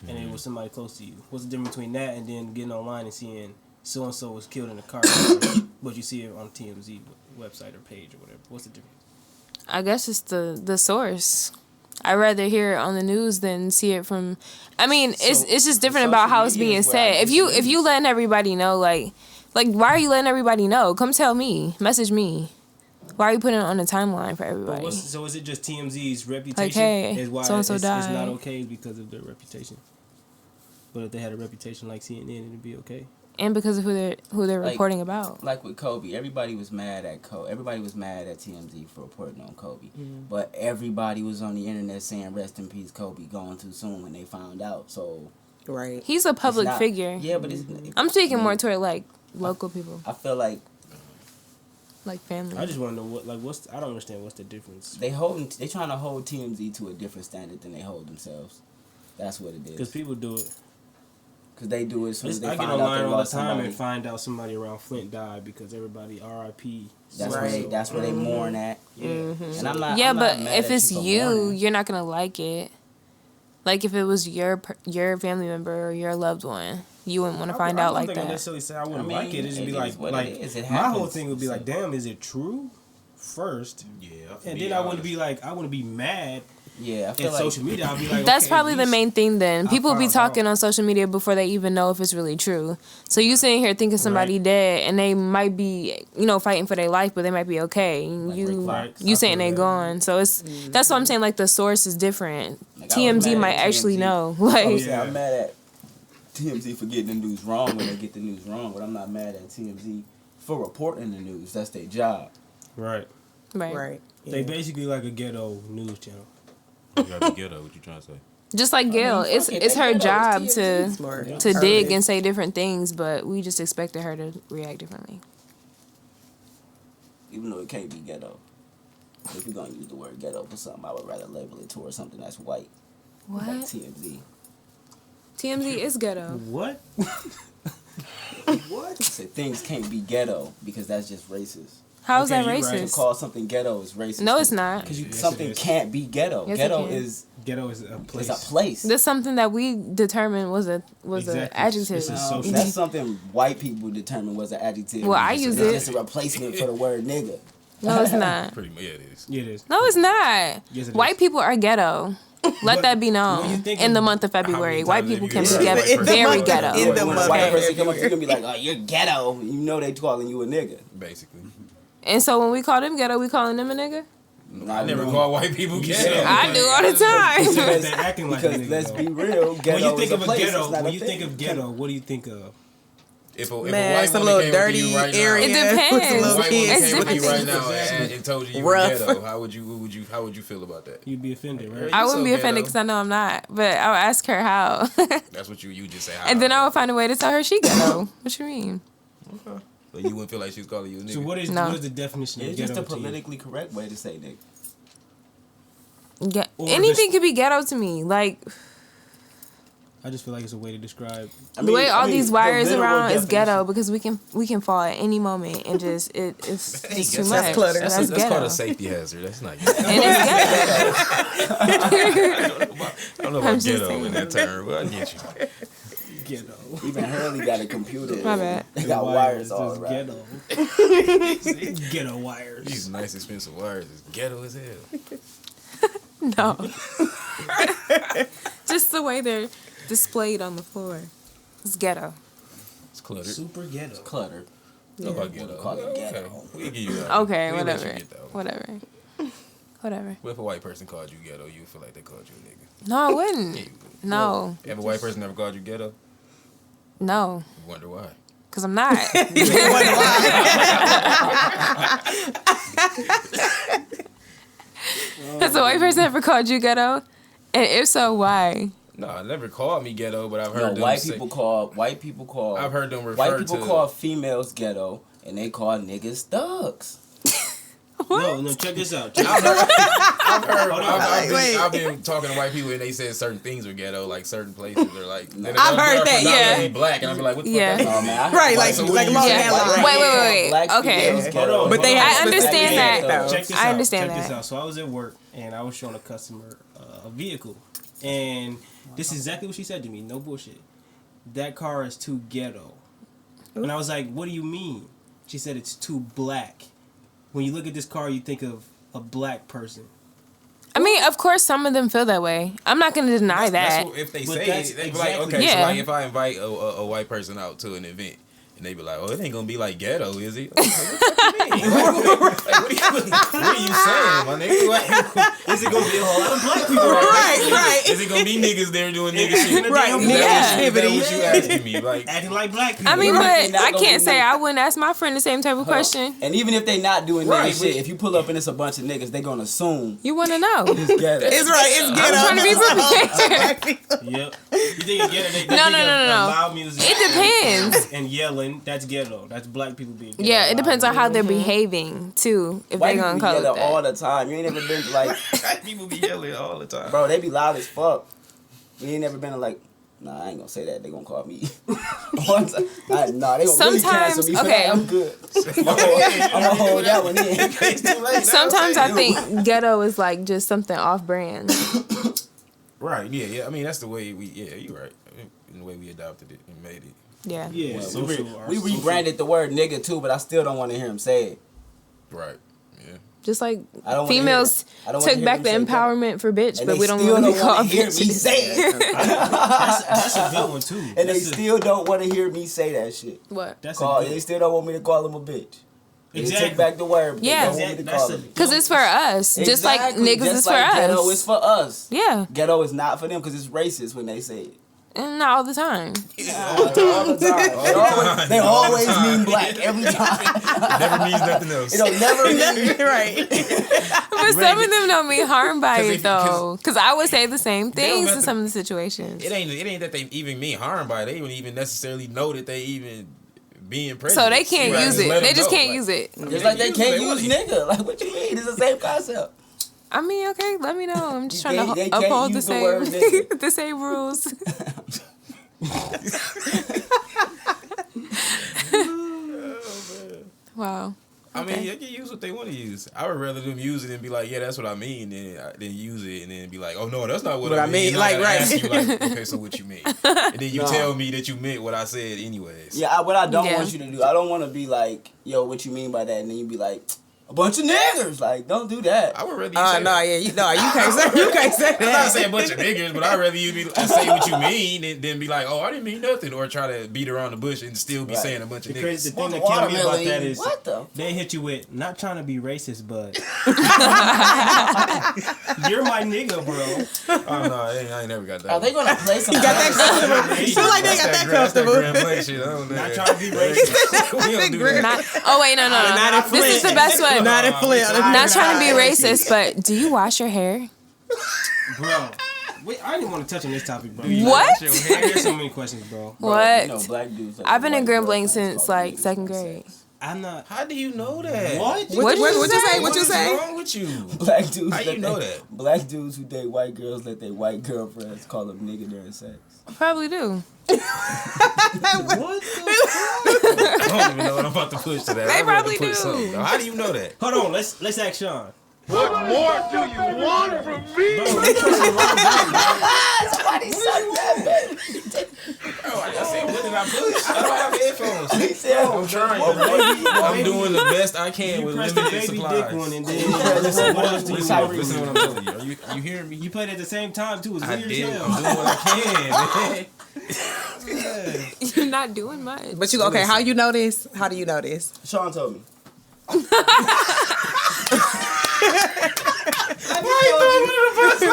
and it was somebody close to you. What's the difference between that and then getting online and seeing so and so was killed in a car crash, but you see it on TMZ website or page or whatever? What's the difference? I guess it's the source. I'd rather hear it on the news than see it from. I mean, it's just different about how it's social media being is where I said. If get you the if you news. letting everybody know, like why are you letting everybody know? Come tell me, message me. Why are you putting it on the timeline for But everybody? so is it just TMZ's reputation? Like, hey, is why so-and-so it's not died. okay because of their reputation? But if they had a reputation like CNN, it'd be okay. And because of who they're Like- reporting about. Like with Kobe, everybody was mad at Everybody was mad at TMZ for reporting on Kobe, Mm-hmm. but everybody was on the internet saying "Rest in peace, Kobe," going too soon when they found out. So Right. He's a it's public not- figure. Yeah, but it's. I'm speaking I mean, more toward like local people, I feel like like family. I just want to know what's I don't understand what's the difference. they trying to hold TMZ to a different standard than they hold themselves. That's what it Because is. people do it. Because they do it as soon as they I get find out online they all the lost time somebody. and find out somebody around Flint died because everybody RIP. That's Right. where they. That's where they mourn at. Yeah. And I'm not. Yeah, I'm but not mad if at it's for you, mourning. you're not gonna like it. Like if it was your family member or your loved one, you wouldn't want to find out like I don't that. necessarily say I wouldn't I mean, like it. It'd just it be is like what it is. It my whole happens. thing would be like, So- damn, is it true? First, Yeah. and then I wouldn't be like, I wouldn't be mad Yeah, I at feel like social media. I'd be like, That's okay, probably the these- main thing then. I People be found talking out. on social media before they even know if it's really true. So you sitting here thinking somebody dead and they might be, fighting for their life, but they might be okay. And Like you Rick Fox. you I saying feel they that. gone. So it's that's what I'm saying, like the source is different. Like, I was TMZ mad might at actually TMZ. know. I Like was saying, I'm mad at TMZ for getting the news wrong when they get the news wrong, but I'm not mad at TMZ for reporting the news. That's their job. Right. right. Right. They Yeah. basically like a ghetto news channel. You gotta be ghetto. What you trying to say? Just like Gail, fuck it's it, it's they her ghetto, job it's to TMZ. Smart. to dig Perfect. and say different things, but we just expected her to react differently. Even though it can't be ghetto. If you're gonna use the word ghetto for something, I would rather label it towards something that's white. What? Like TMZ. TMZ is ghetto. What? So things can't be ghetto because that's just racist. How is Okay, that you're right. To racist? call something ghetto is racist. No, it's not. Because you Something yes, it is. can't be ghetto. Yes, it Ghetto can. is Ghetto is a place. a place. That's something that we determined was a Exactly. adjective. It's a No, social- that's something white people determine was an adjective. Well, I It's use just it. a replacement for the word nigga. No, it's not. Pretty much, yeah, it is. Yeah, it is. No, it's not. Yes, it White is. people are ghetto. Let But that be when you known. think In the of month of how February, many white times people have can you be heard get that? very In ghetto. the When a month white of person come up, February. you gonna be like, "Oh, you're ghetto." You know they calling you a nigga. Basically. And so when we call them ghetto, we calling them a nigga? I never call white people ghetto. I do all the time. Because they're acting like a Because nigga. let's though. be real, ghetto When you think is a of a place. ghetto, it's not when a you thing. think of ghetto, what do you think of? If a Man, white some woman little came up to dirty you right area. It now, depends. with some if a little white woman It's came up to you different. right now and told you you Rough. were ghetto, how would you feel about that? You'd be offended, right? I You wouldn't be so offended ghetto. because I know I'm not. But I would ask her how. That's what you just say. And then I would find a way to tell her she ghetto. What you mean? So you wouldn't feel like she was calling you a nigga. So what is No. the definition of It's ghetto just a to you? politically correct way to say nigga. Or Anything just- could be ghetto to me. Like I just feel like it's a way to describe. I the way all I mean, these the wires literal around is definition- ghetto because we can fall at any moment and just it's just too much. clutter. That's That's called ghetto. a safety hazard. That's not ghetto. And it's ghetto. I don't know I'm about just ghetto saying. in that term, but I get you. Ghetto. Even Hurley got a computer. My bad. They got wires all just around. Ghetto. Ghetto wires. These nice expensive wires is ghetto as hell. No. Just the way they're displayed on the floor. It's ghetto. It's cluttered. Super ghetto. Clutter. About ghetto. Call it Okay. ghetto. We'll give you that. Okay, We'll let whatever. you get that one. Whatever. whatever. What if a white person called you ghetto? You would feel like they called you a nigga. No, I wouldn't. Yeah, you would. No, If a white person never called you ghetto, no, you wonder why. because I'm not. Has a white person ever called you ghetto? And if so, why? No, I never called me ghetto, but I've No, heard them white say, people call. I've heard them refer White people to call females ghetto, and they call niggas thugs. No, check this out. I've Wait. been talking to white people and they said certain things are ghetto, like certain places are like. I've heard that, yeah. Black, and I'll be like, what the Yeah. fuck? Oh, man, I heard Right, white like people- like long Yeah. hairline. Wait. Black Okay. females ghetto. But they I have understand that. Check this I out. understand Check this that. out. So I was at work and I was showing a customer a vehicle, and this is exactly what she said to me. No bullshit. That car is too ghetto. And I was like, "What do you mean?" She said it's too black. When you look at this car, you think of a black person. I mean, of course, some of them feel that way. I'm not going to deny That's that. what, if they But say that's it, they be exactly- like, okay, Yeah. so like if I invite a white person out to an event, and they be like, oh, it ain't gonna be like ghetto, is it? Like, what the fuck you mean? What are you saying, my nigga? Like, Is it gonna be a whole lot of black people? Right. is it gonna be niggas there doing nigga shit? Right, Is nigga that activity. what you asking me? Like, Acting like black people. I mean, Right. but I Not gonna can't be say niggas. I wouldn't ask my friend the same type of question. And even if they not doing nigga Right, shit, but- if you pull up and it's a bunch of niggas, they gonna assume You want to know. it's ghetto. It's right. It's I'm ghetto. trying to be prepared. Yep. You think it's ghetto? They No. think of loud music. It depends. And yelling, that's ghetto. That's black people being ghetto. Yeah, it depends on how they're Loud. behaving, too, if White they're going people to call yell it all that. the time. You ain't never been to, like, people be yelling all the time. bro, they be loud as fuck. You ain't never been to, like, nah, I ain't gonna say that. They gonna call me. One time, nah, they gonna really Sometimes- cancel me for okay. that. I'm good. I'm gonna hold that one in. Sometimes I think ghetto is like just something off-brand. Right, yeah. I mean, that's the way you're right. In the way we adopted it and made it. Yeah. Yeah, We rebranded the word nigga too, but I still don't want to hear him say it. Right, yeah. Just like I don't wanna females hear it. I don't wanna took hear back them the say that. empowerment for bitch, And but they we don't still want to be don't wanna called hear me bitches. say it. That's a good one too. And they That's a- still don't want to hear me say that shit. What? That's Call, a they good. still don't want me to call him a bitch. They Exactly. took back the word, but Yeah. they don't want me to That's call a- him. Because it's for us. Just like Exactly. niggas Just is for like Ghetto is us. for us. Yeah. Ghetto is not for them because it's racist when they say it. And not all the time. All the time. They always mean black every time. It never means nothing else. It don't never mean Right. But some of them don't mean harmed by 'Cause it if- though. Because I would say the same They don't things have in to- some of the situations. It ain't that they even mean harm by it. They don't even necessarily know that they even being prejudiced. So they can't Right, use just it. let They them just know, can't like, use it. Just like they can't They use want nigga. Like, what you mean? It's the same concept. I mean, okay, let me know. I'm just You trying to can't- they can't uphold the use the word same nigga. the same rules. Wow. I mean, Okay. they can use what they want to use. I would rather them use it and be like, yeah, that's what I mean, than use it and then be like, oh, no, that's not what I mean. like, And I right. gotta ask you, like, okay, so what you mean? And then you No. tell me that you meant what I said anyways. Yeah, what I don't Yeah. want you to do, I don't want to be like, yo, what you mean by that? And then you be like, a bunch of niggers. Like, don't do that. I would rather you say No, that. yeah, you can't say that. I'm not saying a bunch of niggers, but I'd rather you say what you mean than be like, oh, I didn't mean nothing, or try to beat around the bush and still be Right. saying a bunch of The niggas. crazy thing that killed me about that is what the? they hit you with not trying to be racist, but you're my nigga, bro. Oh, no, I ain't never got that. Are they gonna play some? Got that comfortable. Feel like they got that comfortable. Shit. I don't know. Not trying to be racist. We don't do that. Not, oh wait, no. Not in This is Flint. the best one. Not in Flint. Not trying to be racist, but do you wash your hair? Bro. Wait, I didn't want to touch on this topic, bro. What? I get so many questions, bro. What? You know, black dudes. Like I've been in white Grambling girls, since that's like all second niggas grade. I'm not. How do you know that? What? What you say? What you say? What's wrong with you? Black dudes. How you let know they- that? Black dudes who date white girls let their white girlfriends call them nigga during sex. Probably do. What the I don't even know what I'm about to push to that. They I'm ready to probably push do. something. How do you know that? Hold on, let's ask Sean. What more do you want from me? Somebody suck that Bro, I just said, what did I push? I don't have headphones. He said, I'm trying. I'm doing the best I can You with press the limited baby supplies. dick one and then listen, what else do you Listen, want? listen to what I'm telling you. Are you hearing me? You played at the same time too. It's I weird did. as I'm hell. doing what I can. You're not doing much. But you okay? How you know this? How do you know this? Sean told me. He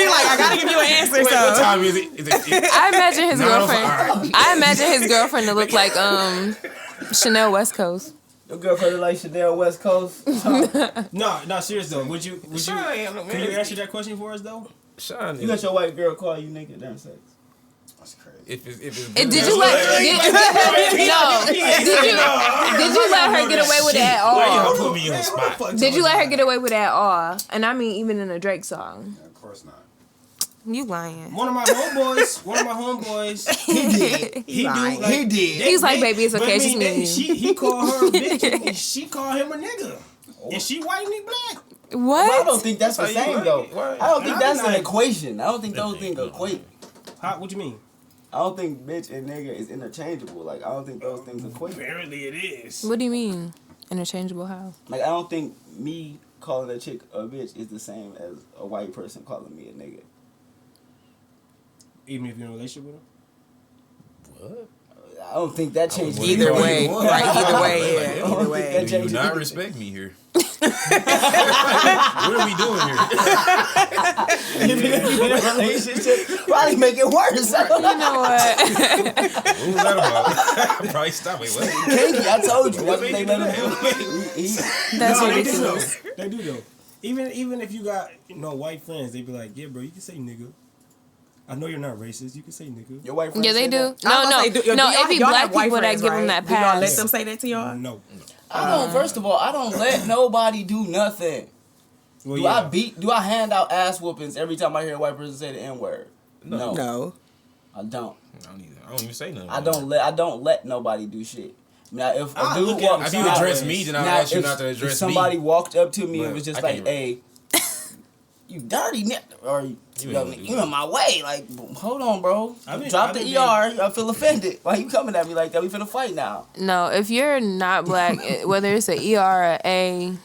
like, I gotta give you an answer. Wait, So. what time is it? Is it I imagine his 9:05? girlfriend. Alright. I imagine his girlfriend to look like Chanel West Coast. Your girlfriend like Chanel West Coast. No, serious though. Would you? Sean ain't have no Can you man. answer that question for us though? Sean, You let your white girl call you nigga during sex. That's crazy. if it's Did you let? Did you let her get away with it at Why y'all all? put me on the spot? Did you let her get away with it at all? And I mean, even in a Drake song. Yeah, of course not. You lying? One of my homeboys, he did. He lying. do. Like, He did. He's like, baby, it's but okay. I It's just mean, me and you. he called her a bitch, and she called him a nigga. And she white and he black. I What? don't think that's the That's how you same though. like it. Why? I don't think I'm that's an not- equation. I don't think those things equate. How? What you mean? I don't think bitch and nigga is interchangeable. Like I don't think those things equate. Apparently it is. What do you mean? Interchangeable how? Like I don't think me calling a chick a bitch is the same as a white person calling me a nigga. Even if you're in a relationship with her? What? I don't think that changes Either way, one. right? Either way, I yeah. don't Either think way. that Do you changes not anything. respect me here? What are we doing here? Even if you're in a relationship, probably make it worse. You know what? What was that about? I probably stopped. Wait, what? Kinky, I told you. That's what made they you let do him that? do. He- That's No, ridiculous. They do though. Even if you got white friends, they be like, yeah, bro, you can say nigga. I know you're not racist. You can say nigga. Your white friend Yeah, they say do. that? No, Say, do no. y'all- It be y'all black have white people that friends, give them right? that Do y'all let pass. them say that to y'all? No. I don't. First of all, I don't let nobody do nothing. Well, Do I hand out ass whoopings every time I hear a white person say the N word? No. No. I don't. I don't even say nothing. I don't let nobody do shit. Now if a I dude look at walks If you out, address me, then I'll now, ask you if- not to address if somebody me. walked up to me and But was just I like, can't- "Hey, you dirty nigga," or You you ain't gonna do in that. my way, like, hold on, bro. I've Drop been the ER. I feel offended. Why you coming at me like that? We finna fight now. No, if you're not black, whether it's a ER or a A,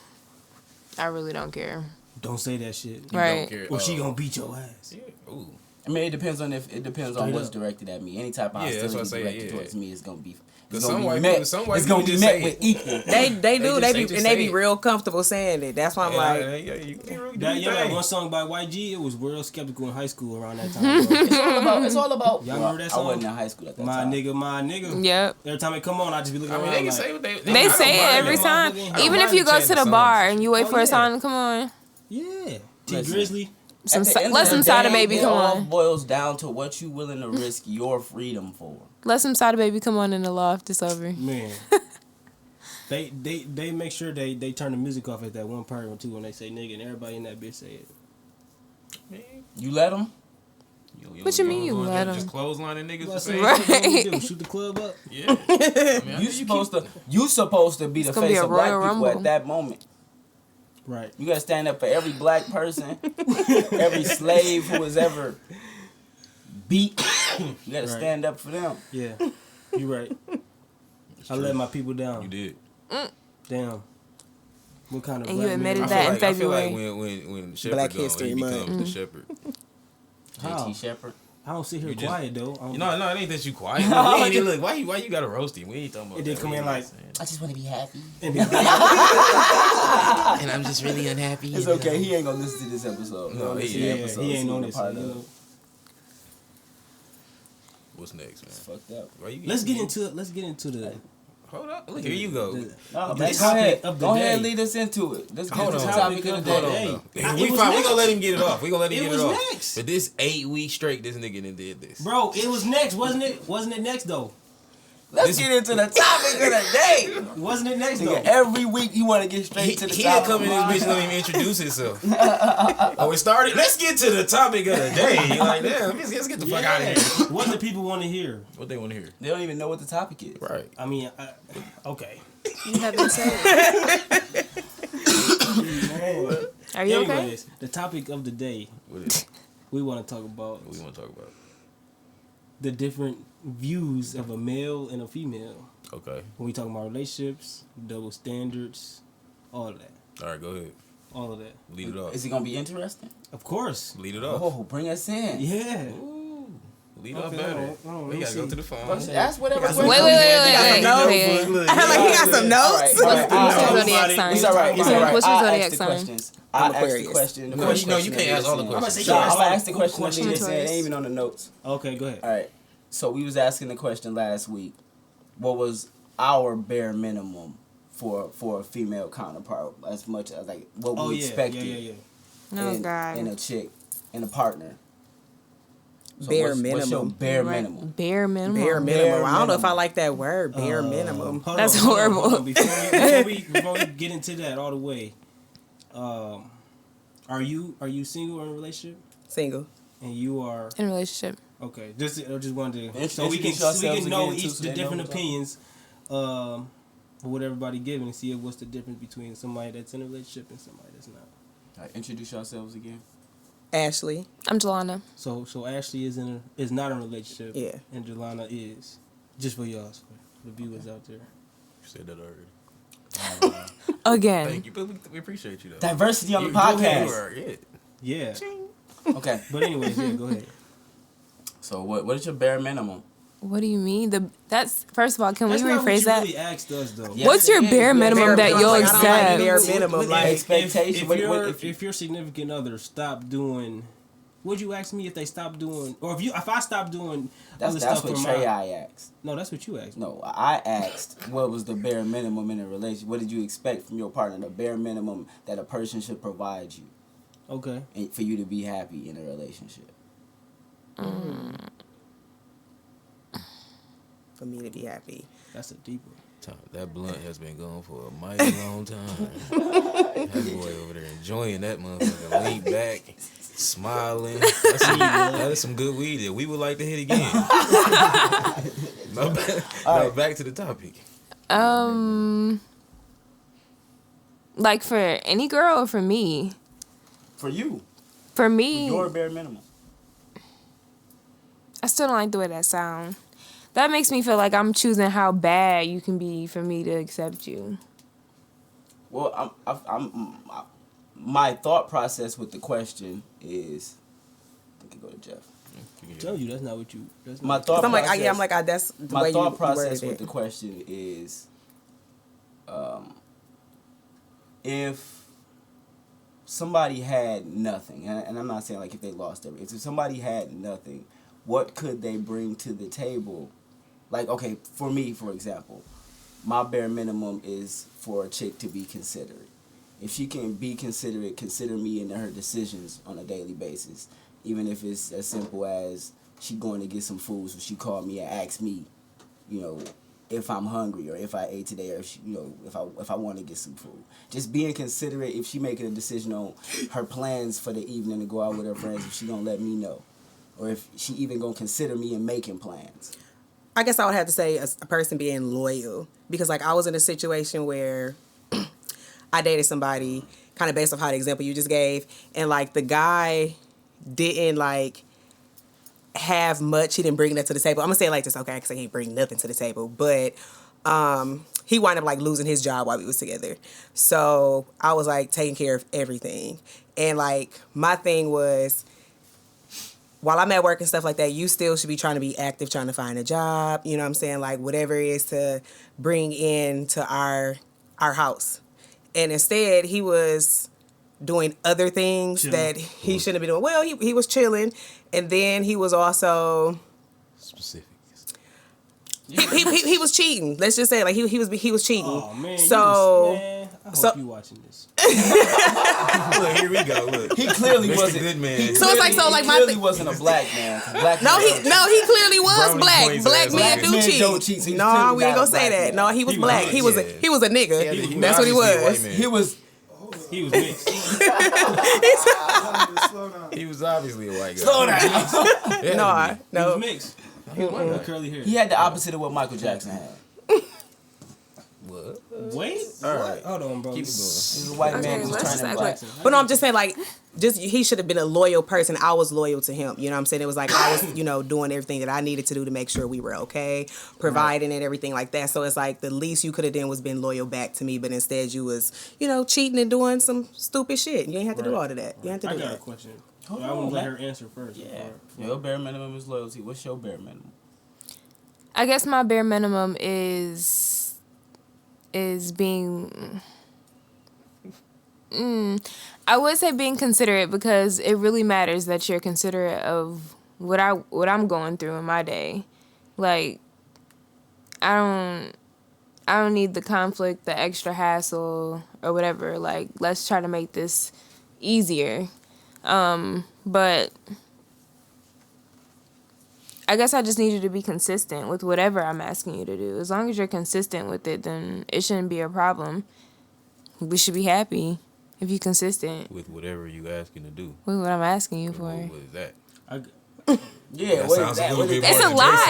I really don't care. Don't say that shit. Right. care. Or she gonna beat your ass. Ooh. I mean, it depends on Straight what's up. directed at me. Any type of Yeah, that's hostility what I say, directed yeah. towards me is gonna be. Cause It's gonna some be white met. people- some white It's gonna people be just met say with it. equal. They do. just- They they be just and they say be it. real comfortable saying it. That's why I'm like, You can really do That, your that thing. one song by YG, it was real skeptical in high school around that time. Bro. It's all about. Y'all remember that I wasn't song? in high school at that my time. nigga. Yep. Every time it come on, I just be looking I mean, around they can like, say what they. They I don't say it mind every that. time. I don't Even if mind you go chanting to the songs. bar and you wait Oh, for a yeah. song to come on, yeah. T Listen. Grizzly. some At the end let of some the Sada day, Baby it come all on. boils down to what you willing to risk your freedom for. Let some Sada Baby come on in the loft. It's over. Man. They make sure they turn the music off at that one part or two when they say nigga and everybody in that bitch say it. You let them? What you mean you gonna let Just 'em? clotheslining niggas What for saying Right. what you do? Shoot the club up? yeah. I mean, You supposed to be the gonna be face a of black Royal people Rumble. at that moment. Right. You gotta stand up for every black person, every slave who was ever beat. You gotta Right. stand up for them. Yeah. You right. I let my people down. You did. Damn. What kind of And you black admitted man- that in I feel like February. when Shepherd Black gone, History he Month. becomes the shepherd. How? JT Shepherd. I don't sit here You just- quiet though. I don't- No, it ain't that you quiet. Look, we ain't even- look, why you gotta roast him? We ain't talking about It did that. come We in ain't like- saying I just want to be happy. And then, that. And I'm just really unhappy. It's okay. He ain't gonna listen to this episode. No, He'll he listen to yeah, the episode, he ain't see on the this. part You of know. it. What's next, man? It's fucked up. Why you Let's get into the Hold up. Look, here you go. No, The man, go topic ahead. of the Go ahead day. and lead us into it. Let's get Hold to the on. topic of the Hold on. day. Hey. We It was fine. We next. gonna let him get it off. We gonna let him It get was it off. next. But this 8 weeks straight, this nigga done did this. Bro, it was next, wasn't it? Wasn't it next though? Let's get into the topic of the day. Wasn't it next though? Nigga, every week you want to get straight to the He topic. come in this bitch and don't even introduce himself. Oh, it started. Let's get to the topic of the day. Like, damn, let's get the fuck out of here. What do people want to hear? What they want to hear? They don't even know what the topic is. Right. I mean, okay. You haven't said it. Man. Are you okay? Anyways, the topic of the day, What is? we want to talk about What we want to talk about? the different views of a male and a female. Okay. When we talk about relationships, double standards, all of that. All right. Go ahead. All of that. Lead it off. Is it gonna be interesting? Of course. Lead it off. Oh, bring us in. Yeah. Ooh. Lead up Okay, better. hold on, We let gotta me go to see. the phone. Ask whatever Wait, question. Wait. I like he got some notes. All right. What's your zodiac It's sign? It's all right. It's all right. What's your I'll zodiac ask the sign? questions. I'm I'll ask the Aquarius. question. No, you can't ask all the questions. So I'm Ask gonna ask the all question. questions. It ain't even on the notes. Okay, go ahead. All right. So we was asking the question last week. What was our bare minimum for a female counterpart? As much as like what we Oh yeah, expected yeah. Oh in God. a chick, in a partner. So Bare what's your minimum. bare Right. minimum? Bare minimum. Bare minimum. I don't know if I minimum. like that word. Bare minimum. Hold That's on, hold on, horrible. hold on. Before we get into that all the way, are you single or in a relationship? Single. And you are In a relationship. okay. I just wanted to so Introduce we yourselves can know again, too, each so the they know different what's up. opinions of what everybody giving and see what's the difference between somebody that's in a relationship and somebody that's not. All right, introduce yourselves again. Ashley. I'm Jelana. So Ashley is not in a relationship. Yeah. And Jelana is. Just for y'all, for the viewers out there. You said that already. Again. Thank you, but we appreciate you though. Diversity on the You go ahead. podcast. Yeah. Okay. But anyways, yeah, go ahead. So what is your bare minimum? What do you mean? That's first of all, can That's we not what rephrase you that? really asked us though. Yeah. What's your Yes, bare it is. minimum Bare that minimum. you'll Like, I don't like accept? bare minimum. Like, expectation. If your significant other stop doing, would you ask me if they stop doing, or if I stop doing other That's stuff what for Trey mine? I asked. No, that's what you asked. No, I asked what was the bare minimum in a relationship. What did you expect from your partner? The bare minimum that a person should provide you, Okay. and for you to be happy in a relationship. For me to be happy. That's a deep one. That blunt has been going for a mighty long time. That boy over there enjoying that motherfucker, lean back, smiling. That is some good weed that we would like to hit again. Back to the topic. Like for any girl or for me? For you, For me, your bare minimum. I still don't like the way that sound. That makes me feel like I'm choosing how bad you can be for me to accept you. Well, my thought process with the question is, I can go to Jeff. I tell you, that's not what you. That's My not thought. I'm like, process, I'm like, that's the my way thought you process worded with the it. question is, if somebody had nothing, and I'm not saying like if they lost everything, if somebody had nothing, what could they bring to the table? Like, okay, for me, for example, my bare minimum is for a chick to be considerate. If she can be considerate, consider me in her decisions on a daily basis. Even if it's as simple as she going to get some food, so she called me and asked me, you know, if I'm hungry or if I ate today, or if she, you know, if I want to get some food. Just being considerate. If she making a decision on her plans for the evening to go out with her friends, if she gonna let me know, or if she even gonna consider me in making plans. I guess I would have to say a person being loyal, because like I was in a situation where I dated somebody kind of based off how the example you just gave, and like the guy didn't like have much. He didn't bring that to the table. I'm gonna say it like this, okay? Because he didn't bring nothing to the table, but he wound up like losing his job while we was together. So I was like taking care of everything, and like my thing was, while I'm at work and stuff like that, you still should be trying to be active, trying to find a job. You know what I'm saying? Like whatever it is to bring in to our house. And instead, he was doing other things that he shouldn't be doing. Well, he was chilling, and then he was also Specifics. he was cheating. Let's just say like he was cheating. Oh man. I hope you watching this. Look, here we go. Look. He clearly Mr. wasn't. Good man. So it's like He my clearly thing. wasn't a black man. Black No, men he clearly was Brownie black. points Black ass men out. do Men cheat. don't cheat, so he's No, clearly we ain't not gonna a say black that. man. No, he was He black. was, He was yeah. he was a nigga. He That's what he obviously a white was. man. He was. He was mixed. He was obviously a white guy. Slow down. Yeah, No, He was no. mixed. He was white with curly hair. He had the opposite of what Michael Jackson had. What? Wait. All right. Hold on, bro. Keep it going. He was a white Okay, man who's let's just turning act black. like- But no, I'm just saying, like, he should have been a loyal person. I was loyal to him. You know what I'm saying? It was like I was, doing everything that I needed to do to make sure we were okay, providing and everything like that. So it's like the least you could have done was been loyal back to me, but instead you was, cheating and doing some stupid shit. You ain't have to do all of that. You ain't have to I do got a that. question. Hold I want on, to let man. her answer first. Yeah. Your bare minimum is loyalty. What's your bare minimum? I guess my bare minimum is being. I would say being considerate because it really matters that you're considerate of what I'm going through in my day. Like, I don't need the conflict, the extra hassle, or whatever. Like, let's try to make this easier. But I guess I just need you to be consistent with whatever I'm asking you to do. As long as you're consistent with it, then it shouldn't be a problem. We should be happy if you're consistent With whatever you asking to do. with what I'm asking you for. What is that? Yeah, That what sounds is a that? little What is bit that? It's a more lot.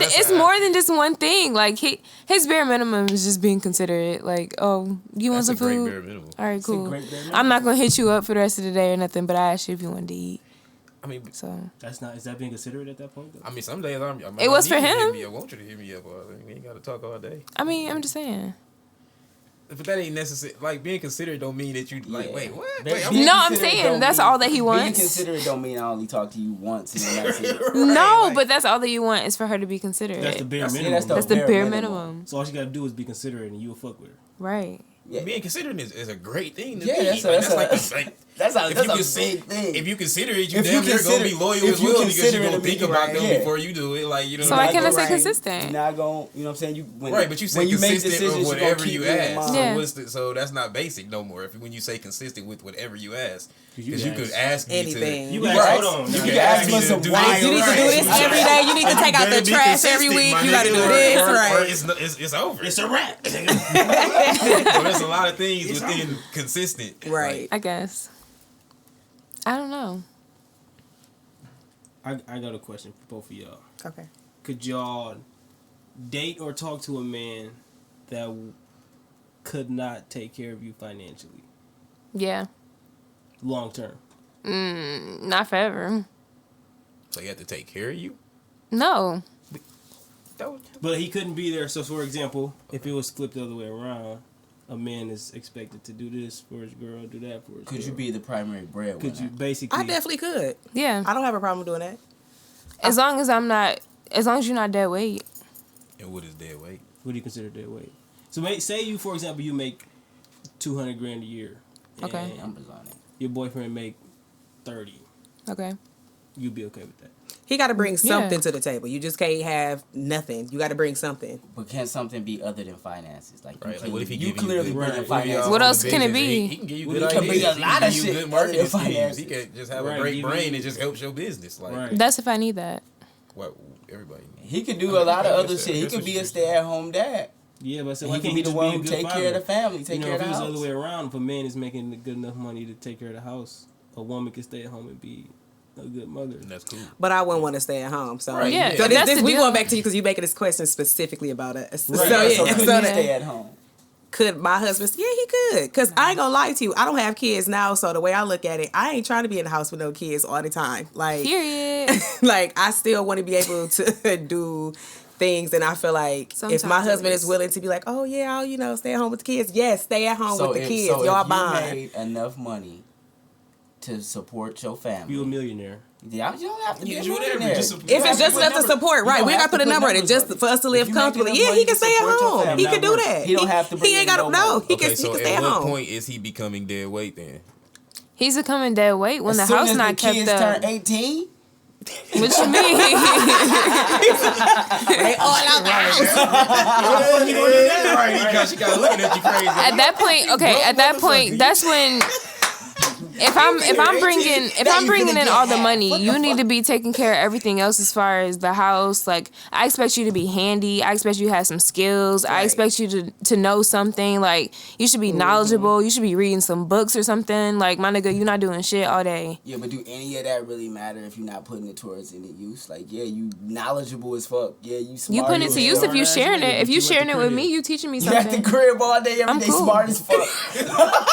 invasive. It's more than just one thing. Like his bare minimum is just being considerate. Like, oh, you want That's some a great food? bare minimum. All right, cool. great bare minimum. I'm not gonna hit you up for the rest of the day or nothing, but I asked you if you wanted to eat. I mean, So Is that being considerate at that point? Though? I mean, some days I might It was not for need you to him. hit me up. I want you to hit me up. We ain't got to talk all day. I mean, I'm just saying. But that ain't necessary. Like, being considerate don't mean that you, like, Yeah. wait, what? Being Wait, No, I'm considerate saying don't that's mean- all that he Being wants. considerate don't mean I only talk to you once and then that's it. No, like- but that's all that you want is for her to be considerate. That's the bare That's- yeah, minimum. that's That's the bare bare minimum. minimum. So all she gotta do is be considerate, and you'll fuck with her. Right. Yeah. Being considerate is a great thing to Yeah, be. that's Like, a like that's if a you big thing. If you consider it, you If you damn near gonna consider- be loyal if as you well because consider you're it gonna to be think about right, them yeah. before you do it. Like, you know So what I I mean? cannot say Right. consistent. You're not going, you know what I'm saying? You when, Right, but you say when you make consistent decisions, of you're gonna whatever keep you it in ask. mind. So, Yeah. so that's not basic no more. When you say consistent with whatever you ask, you because you ask could ask me anything. to. You can ask, ask- hold on. you now. can ask me for to some do wild this. You need to do this Right. every day. You need to take out the Better be trash every consistent, week. my You gotta nigga, do or- this, or right? it's over. It's a wrap. So there's a lot of things within consistent. Right. I guess. I don't know. I got a question for both of y'all. Okay. Could y'all date or talk to a man that could not take care of you financially, Yeah. long term? Not forever. So you have to take care of you. No. But he couldn't be there. So, for example, if it was flipped the other way around, a man is expected to do this for his girl, do that for his girl. Could you be the primary breadwinner? Could you basically? I definitely could. Yeah. I don't have a problem doing that. As long as you're not dead weight. And what is dead weight? What do you consider dead weight? So, say you, for example, you make $200,000 a year. Okay. and Numbers on it. Your boyfriend make 30. Okay. You'd be okay with that. He got to bring something Yeah. to the table. You just can't have nothing. You got to bring something. But can something be other than finances? Like, Right, you, like, what if he you give you clearly good- bring Right. in finances. What On else the can it business, be? He can give you Well, good he can bring ideas. a lot He of can give you shit good marketing other than schemes. He finances. can just have Right, a great give you- brain and just helps your business. Like Right. That's if I need that. what everybody. He could do a lot of I other guess shit. He that's could what be you a said. stay-at-home dad. Yeah, but so He why could can't be he the just one be a who good take father? care of the family, take You know, care if of it the was house. the other way around, if a man is making good enough money to take care of the house, a woman can stay at home and be a good mother. And that's cool. But I wouldn't want to stay at home. So, Right, Yeah, so if this, that's the we deal. going back to you because you making this question specifically about us. Right. So, Yeah, yeah. So So could that- he stay at home? could my husband? Yeah, he could. Because I ain't going to lie to you. I don't have kids now. So the way I look at it, I ain't trying to be in the house with no kids all the time. Like, Period. like I still want to be able to do things, and I feel like Sometimes if my it husband is. is willing to be like, oh yeah, I'll stay at home with the kids. Yes, stay at home with the kids. So Y'all if you bond. made enough money to support your family, You a millionaire. yeah, you don't have to be Yeah, a you whatever, millionaire. just- If it's just enough to support, right? We ain't got to put a number on it. Just for us to live comfortably. Yeah, he can stay at home. He can do that. He don't have to bring He ain't in got to. no No, money. he Okay, can. so He can stay at at what home. point is he becoming dead weight then? He's becoming dead weight when As the soon house as not the kept kids up. turn 18, What you mean? They all out the house. Right, she got looking at you crazy. At that point, okay. At that point, that's when. If I'm bringing in all the money, you need to be taking care of everything else as far as the house. Like, I expect you to be handy. I expect you to have some skills. I expect you to know something. Like, you should be knowledgeable. You should be reading some books or something. Like, my nigga, you not doing shit all day. yeah, but do any of that really matter if you're not putting it towards any use? Like, yeah, you knowledgeable as fuck. Yeah, you smart. You putting it as to use fuck. if you sharing nigga, it. If but you you at sharing the it with crib. me, you teaching me You at the something. crib all day, every I'm day, cool. smart as fuck.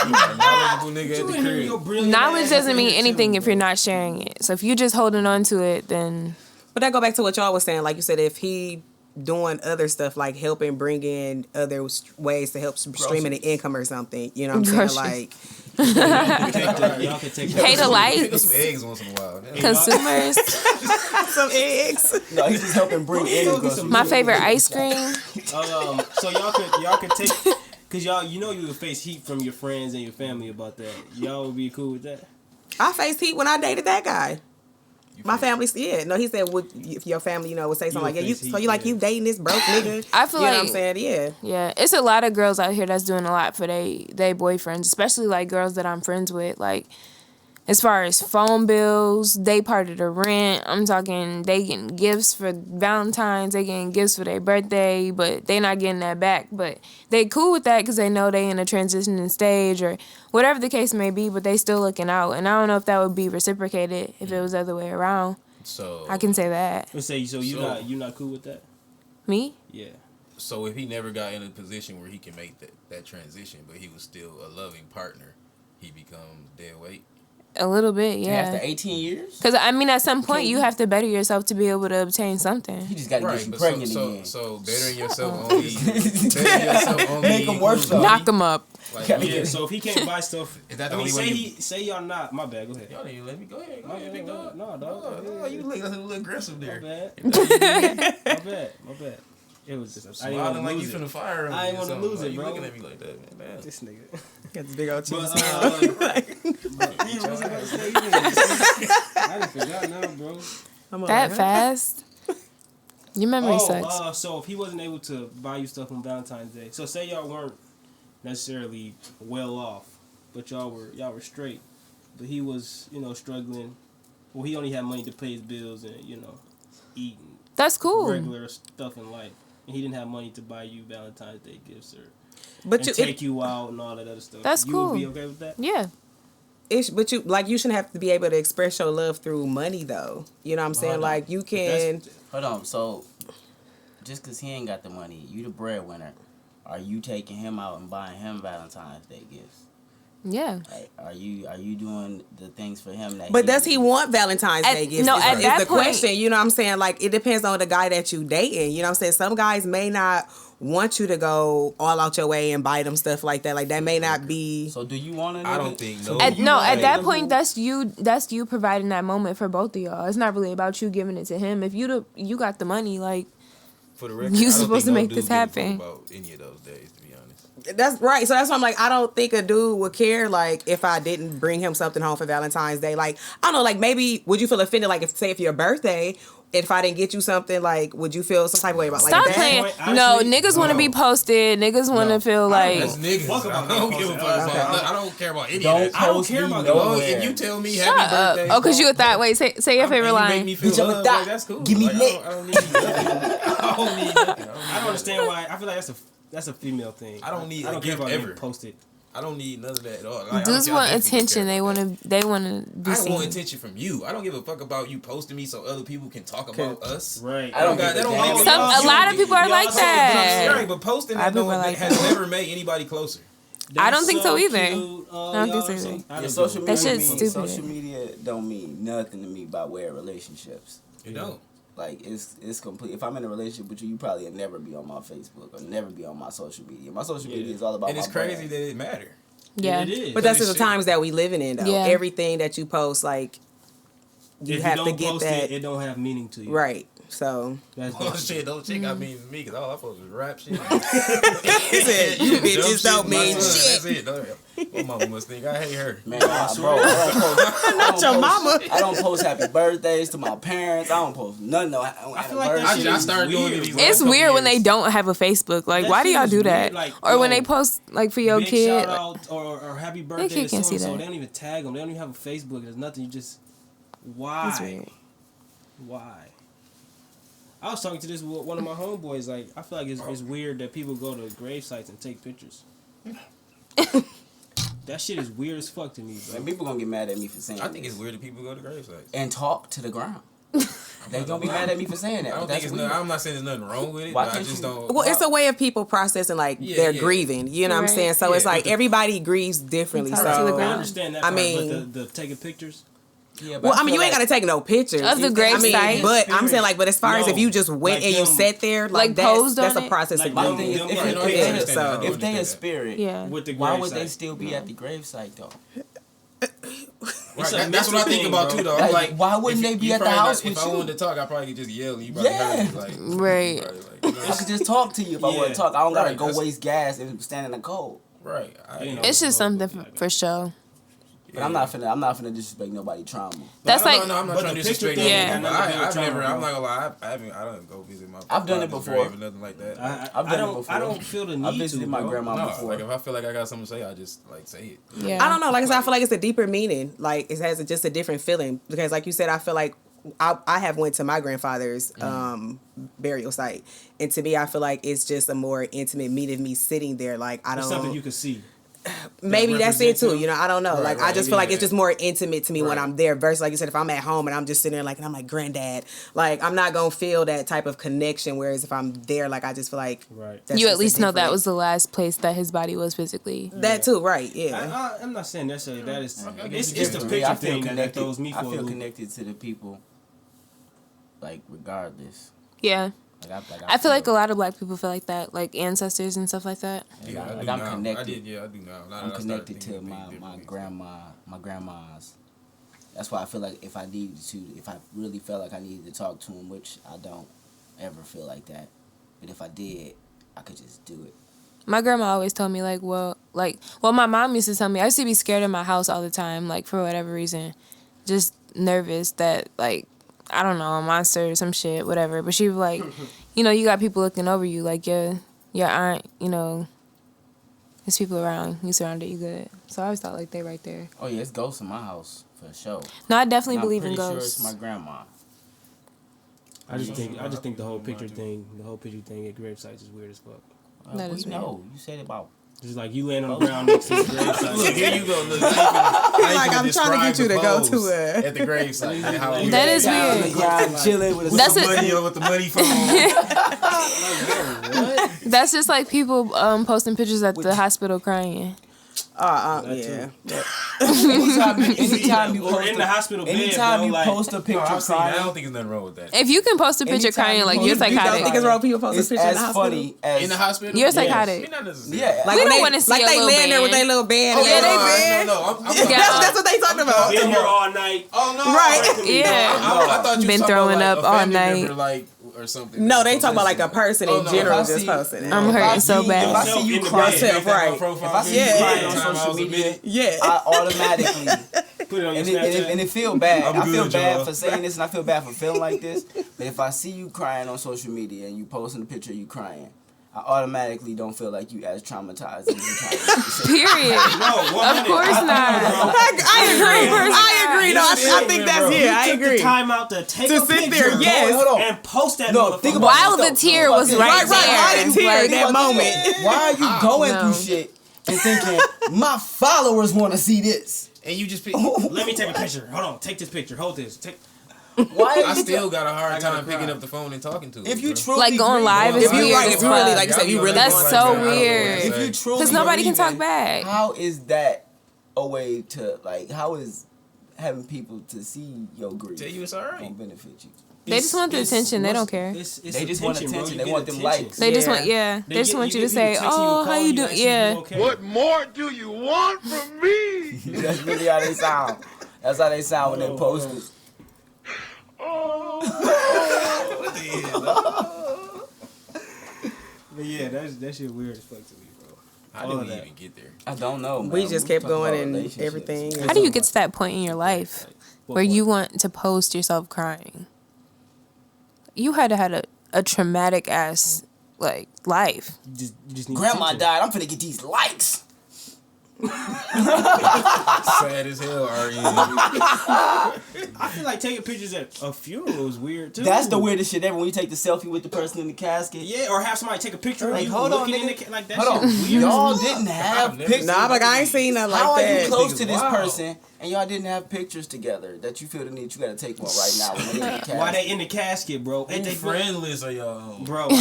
Knowledgeable nigga at the crib. Knowledge doesn't mean anything if you're not sharing it. So if you just holding on to it, then But that go back to what y'all was saying. Like you said, if he doing other stuff like helping bring in other ways to help streaming the income or something. You know what I'm Groceries. saying? Like, Y'all can take Pay the Pick up lights. some eggs once in a while. Consumers. some eggs. No, he's just helping bring in the groceries. My favorite ice cream. So y'all could take, cause y'all, you know, you would face heat from your friends and your family about that. Y'all would be cool with that. I faced heat when I dated that guy. My family, yeah. No, he said, would if your family, would say something like, yeah, you dating this broke nigga? I feel you know like what I'm saying? Yeah. Yeah, it's a lot of girls out here that's doing a lot for they boyfriends, especially like girls that I'm friends with. Like, as far as phone bills, they part of the rent. I'm talking they getting gifts for Valentine's, they getting gifts for their birthday, but they not getting that back. But they cool with that because they know they in a transitioning stage or whatever the case may be, but they still looking out. And I don't know if that would be reciprocated if it was the other way around. So I can say that. Let's say, so you not cool with that? Me? Yeah. So if he never got in a position where he can make that transition, but he was still a loving partner, he becomes dead weight. A little bit, yeah. After 18 years? Because, I mean, at some point, you have to better yourself to be able to obtain something. You just got to Right, get you but pregnant so again. bettering yourself only Make 'em worse. Knock them up. Like, Yeah, so if he can't buy stuff, Is that the I mean, only way you- say y'all not. My bad. Go ahead. Y'all didn't even let me go ahead. Go ahead, big dog. No, dog. No, you look a little aggressive My there. bad. My bad. It was just. I didn't Smiling want like to you lose finna it. fire him. I ain't or wanna something. lose Why it, you bro. looking at me like that, man? This nigga. Got this big old cheese. But, what was I about to say? I done forgot now, bro. That fast? Your memory sucks. So if he wasn't able to buy you stuff on Valentine's Day, so say y'all weren't necessarily well off, but y'all were straight, but he was struggling. Well, he only had money to pay his bills and eat and That's cool. regular stuff in life, and he didn't have money to buy you Valentine's Day gifts But and take you out and all that other stuff. That's you cool. would be okay with that? Yeah. But you shouldn't have to be able to express your love through money though. You know what I'm saying? Like you can. Hold on. So, just because he ain't got the money, you the breadwinner, are you taking him out and buying him Valentine's Day gifts? Yeah. Like, are you doing the things for him that? But does he want Valentine's Day gifts? no, is, at is that the point- question. You know what I'm saying? Like it depends on the guy that you dating. You know what I'm saying? Some guys may not want you to go all out your way and buy them stuff like that. Like that may not be. So do you want to? I don't think no. At that point, that's you providing that moment for both of y'all. It's not really about you giving it to him. If you got the money, like For the record, you I don't supposed think to no make this dude give a fuck happen. About any of those days, to be honest. That's right. So that's why I'm like, I don't think a dude would care like if I didn't bring him something home for Valentine's Day. Like I don't know, like maybe would you feel offended like if your birthday, if I didn't get you something, like would you feel some type of way about Stop like playing. that? Honestly, No, niggas want to no. be posted. Niggas want to feel like. That's niggas. Fuck about I don't give a that. fuck Okay. about. Look, I don't care about any Don't of that. I don't post care me about Well, nowhere. if you tell me Shut happy up. birthday, Oh, because you a thought. Wait, say your favorite and you make line. me feel Bitch, I'm a loved, thot. like, that's cool. Give me Like, lit. I don't need nothing. I don't need nothing. I don't understand why. I feel like that's a female thing. I don't need I a don't care gift about ever. being posted. I don't need none of that at all. Like, Dudes want attention. They want to be I don't seen. want attention from you. I don't give a fuck about you posting me so other people can talk about us. Right. I don't got. give That a don't damn. make A lot of people are like that. Right, but posting A lot that of people are like has that. never made anybody closer. I don't think so either. Cute. I don't think so y'all, either. I Your don't social do it. That media, shit's mean, stupid. social media don't mean nothing to me by way of relationships. You don't. Like it's complete. If I'm in a relationship with you, you probably will never be on my Facebook or never be on my social media. My social media is all about. And it's my crazy brand. that it matter. Yeah. It is. But that's Holy just the shit. times that we living in though. Yeah. Everything that you post, like you If have you to don't get post that it don't have meaning to you. right. So That's Oh shit, don't check out me and me because all I post is rap shit. he said, "You bitches Dumb don't mean my son, shit." That's it. Don't- My mama must think I hate her. Man, bro, I don't your post, mama. I don't post happy birthdays to my parents. I don't post nothing. No, I feel like that shit I is started doing weird, it these bro. last It's couple weird when they years. don't have a Facebook. Like, That why do shit y'all is do weird, that? like, Or when yo, they post like for your Big kid. shout out or happy birthday kid to can't see so-and-so. that. They don't even tag them. They don't even have a Facebook. There's nothing. You just That's why? weird. Why? I was talking to this one of my homeboys. Like, I feel like it's weird that people go to grave sites and take pictures. That shit is weird as fuck to me, bro. And people gonna get mad at me for saying. I think this. it's weird that people go to grave sites. And talk to the ground. They gonna be mad at me for saying that. I don't That's think it's. weird. I'm not saying there's nothing wrong with it. Why But I can't just you- don't. Well, it's a way of people processing like Yeah, they're yeah. grieving. You know what I'm Right. saying? So it's Yeah. like everybody grieves differently. Talk So to the I ground. understand that I part, mean- but the taking pictures. Yeah, but Well, I mean, feel you ain't like- gotta take no pictures Of the I grave mean, site. but I'm saying like, but as far as No, if you just went like and you them- sat there, like, like posed that's on a it? process Like of My them- thing is, them if, like if, pictures they, and so, stuff. if they a spirit, Yeah. With the why grave would they site. still be at the gravesite though? It's a That's what I mental think thing, about bro. too, though. Like, I'm like, why wouldn't if they be you at the probably house not, with if you? I wanted to talk, I probably could just yell and you probably heard me. Like, Right. probably like, you know, I could just talk to you if I want Yeah. to talk. I don't gotta Right, go that's- waste gas and stand in the cold. right. You know. It's just something for show. But I'm not finna disrespect nobody trauma. That's no, like no, I'm not but trying the to picture disrespect thing Yeah. anyone, but got nothing to do with I've never, trauma, I'm bro. not gonna lie, I don't go visit my I've done it father's before. grave or nothing like that. I've done it before. I don't feel the need I visited to, my bro. grandma No, before. like if I feel like I got something to say, I just like say it. yeah. I don't know. Like I said, I feel like it's a deeper meaning. Like it has just a different feeling because, like you said, I feel like I have went to my grandfather's burial site, and to me, I feel like it's just a more intimate meet of me sitting there. Like I It's don't. something you can see. Maybe that that's it represents too. him. You know, I don't know. Right, Like I right, just feel like yeah. it's just more intimate to me when Right. I'm there. Versus, like you said, if I'm at home and I'm just sitting there, like, and I'm like, granddad, like I'm not gonna feel that type of connection. Whereas if I'm there, like I just feel like Right. that's You just at a least know that different- was the last place that his body was physically. that too, right? Yeah. I'm not saying necessarily that is. It's It's the for me. picture I feel thing that connected. throws me for I a feel loop. connected to the people. Like regardless. Yeah. Like I feel like a lot of black people feel like that, like ancestors and stuff like that. Yeah, I like do I'm now. connected. I did, yeah, I do now. Now I'm that I started connected thinking to of things my differently. my grandmas. That's why I feel like if I needed to, if I really felt like I needed to talk to them, which I don't ever feel like that, but if I did, I could just do it. My grandma always told me well, my mom used to tell me I used to be scared in my house all the time, like for whatever reason, just nervous that like I don't know, a monster or some shit, whatever. But she was like, you know, you got people looking over you, like your aunt, you know, there's people around, you surrounded, you good. So I always thought like they right there. Oh yeah, it's ghosts in my house for sure. No, I definitely And I'm believe in pretty ghosts. Sure it's my grandma. I just think the whole picture thing at grave sites is weird as fuck. That We is know. You said about. Just like you laying on the ground next to the grave site. Look, here you go. Look, Like, I'm trying to get you to go to a- at the gravesite. and how That is Down on the weird. ground, chilling with a That's the it. money with the money phone. That's just like people posting pictures at the hospital crying. Yeah. anytime you Or post in the hospital bed, anytime bro, you like- post a No, picture I've seen that. I crying, don't think there's nothing wrong with that. If you can post a picture Anytime crying, you like post you're a picture You don't psychotic. think it's wrong people posting it's pictures in the as hospital? funny as In the hospital? You're Yes. psychotic. Not necessarily. Yeah, Like We when don't they- wanna see like a they little laying there with band. their little band. Oh, yeah, they no, band. No, Yeah. That's what they talking about. Been here all night. Oh no! Right. Yeah. I thought you Been was talking throwing about, up like, a all family night. member, like, or something. No, they talking about like a person Oh, in no, general if I just see- posting it. I'm hurting so If I bad. see you In the crying, bed. Yourself, right. if I see Yeah. you crying on Time I social was a media, minute. Yeah. I automatically Put it on your and Snapchat. it feel bad. I'm I feel good, bad y'all. for saying this, and I feel bad for feeling like this. But if I see you crying on social media and you posting a picture of you crying, I automatically don't feel like you as traumatized as you trying to say. Period. No, Of course not. I agree. I agree. No, I think that's I Took the agree. time out to take To a sit picture, there, yes. Hold on. and post that. No, motherfucker. think about While this, the though. tear was right Right, why there. the tear Like, in that moment? Why are you going No. through shit and thinking my followers want to see this? And you just pick. Let me take a picture. Hold on, take this picture. Hold this. Take. Why? I still got a hard I gotta time picking cry. up the phone and talking to. If you bro. truly Like going grieve- live is If you weird right, as if you really, fuck. like you said, you really That's going so through it. weird. if you truly Because nobody can talk grieving, back. How is that a way to like? How is having people to see your grief Tell you it's alright. gonna benefit you? They just want the attention. They don't care. It's They just want attention, bro. attention. You They get want them attention. likes. They just Yeah. want, yeah. They just want you to get say, people texting oh, how calling you doing? asking Yeah. you okay. What more do you want from me? That's really how they sound. That's how they sound when they post it. But yeah, that shit weird as fuck to me, bro. How all did of we that. even get there? I don't know. We man. just kept talking going about and relationships. everything. How do you get to that point in your life where point? you want to post yourself crying? You had to have a traumatic ass like life. You just need Grandma attention. died. I'm finna get these likes. Sad as hell, Ari. I feel like taking pictures at a funeral is weird too. That's the weirdest shit ever. When you take the selfie with the person in the casket. Yeah, or have somebody take a picture of Like, you hold on, looking in nigga. the like that. Hold on. shit weird. Y'all didn't have I've never pictures. Nah, but I ain't seen nothing How like are you that. close to Niggas this wild. person and y'all didn't have pictures together that you feel the need you gotta take one right now when they in the casket. Why they in the casket, bro? Ain't they friendless are y'all on? Bro. Like,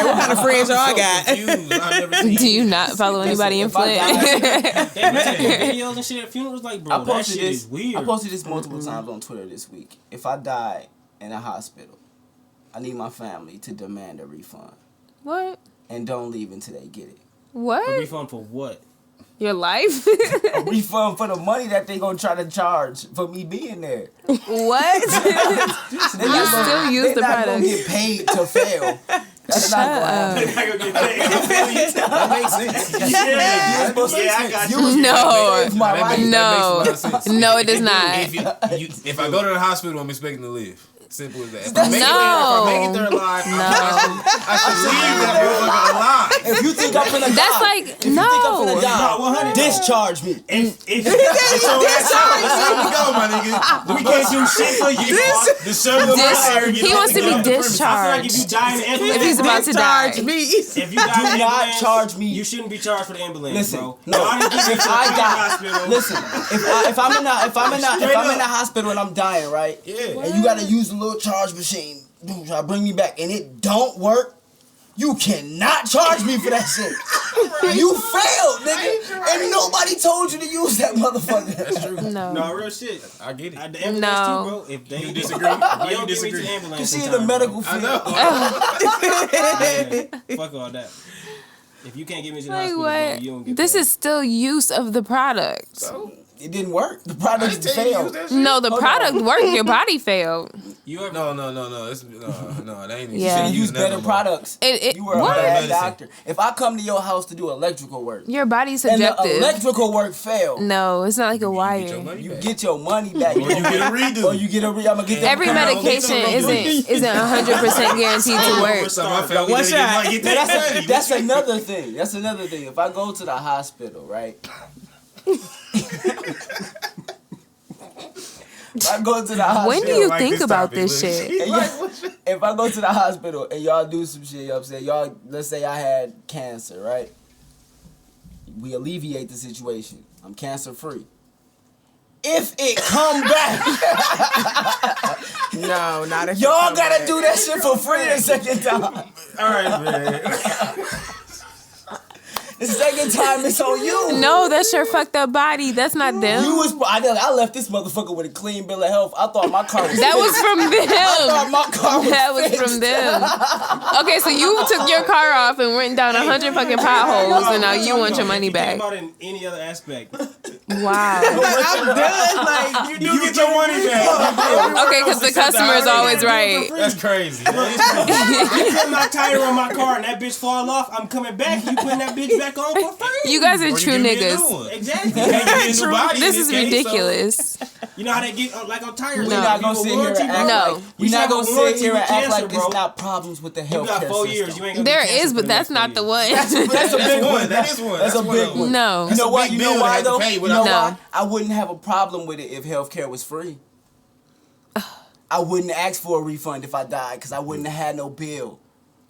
what kind of friends y'all got? Confused. I've never seen Do you not follow anybody in if I Flint? They be taking videos and shit at funerals like, bro, I that posted shit this. is weird. I posted this multiple times on Twitter this week. If I die in a hospital, I need my family to demand a refund What? and don't leave until they get it. A What? refund for what? Your life? A refund for the money that they gonna try to charge for me being there. What? They You still use the They're not gonna product. get paid to fail. That's not gonna happen. I gotta get paid. That makes sense. Yeah, I got you. No. It's my right. No. That makes a lot of sense. No, it does not. If I go to the hospital, I'm expecting to live. Simple as that. If No. I make it there alive, I should leave that motherfucker alive. If you think I'm finna That's die, like, if you think I'm finna no. die, discharge me. If it's your ass out, There we go, my nigga. we can't do shit for you. The show He wants to be I feel like if discharged. you die in the ambulance, If he's about to die. Charge me. if you die in Do the not ambulance, charge me. You shouldn't be charged for the ambulance, Listen, bro. no. Y'all need to get If to I the die, hospital. listen. If I'm in the hospital and I'm dying, right? Yeah. And you gotta use the little charge machine. Boom, try to bring me back, and it don't work. You cannot charge me for that shit. You failed, nigga, and nobody told you to use that motherfucker. That's true. No. No, real shit. I get it. At the ambulance No. too, bro. If they You disagree? If Why you you don't get me to disagree? the ambulance, You see in the time, medical I field. know. bro. Fuck all that. If you can't get me to the Like hospital, bro, what? you don't get This that. is still use of the product. It didn't work. The product failed. No, the product worked. Your body failed. You ever No. It's, no, that ain't. Yeah. You use better products. It You were a what? bad Medicine. doctor. If I come to your house to do electrical work Your body's and the subjective. electrical work failed, No, it's not like a Get your wire. money you back. get your money back. Or you get a redo. Or you get a I'm gonna get that. Every medication isn't 100% guaranteed to work. So my family One gotta get shot. money, get that money. That's another thing. That's another thing. If I go to the hospital, right? If I go to the hospital, When do you like think this about topic, this look. shit? and if I go to the hospital and y'all do some shit, you know what I'm saying? Y'all, let's say I had cancer, right? We alleviate the situation. I'm cancer free. If it come back, No, not if y'all gotta do that shit for free the second time. All right, man. The second time it's on you. No, that's your fucked up body. That's not them. You was I left this motherfucker with a clean bill of health. I thought my car was That was from I them. thought my car was That was fixed. from them. Okay, so you took your car off and went down 100 fucking potholes, and now you want your money If you think back. about it in any other aspect. Wow. I'm done. Like, You get your money back. Okay, because the customer is always right. That's crazy. You put my tire on my car and that bitch fall off, I'm coming back. You putting that bitch back on for free. You guys are Or you true give me a new niggas. one. Exactly. You can't give me a new body in This is case, so- ridiculous. You know how they get like on tires? We're No. not gonna sit here and act No. like we're not gonna sit here and act cancer, like bro. there's not problems with the You healthcare got 4 system. years. You ain't gonna There get cancer is, for but the that's next 4 not the years. one. That's a big one. That is one. That's a one big of them. one. No. You know what? big You bill know to why have to though? pay You without- know No. why? I wouldn't have a problem with it if healthcare was free. I wouldn't ask for a refund if I died because I wouldn't have had no bill.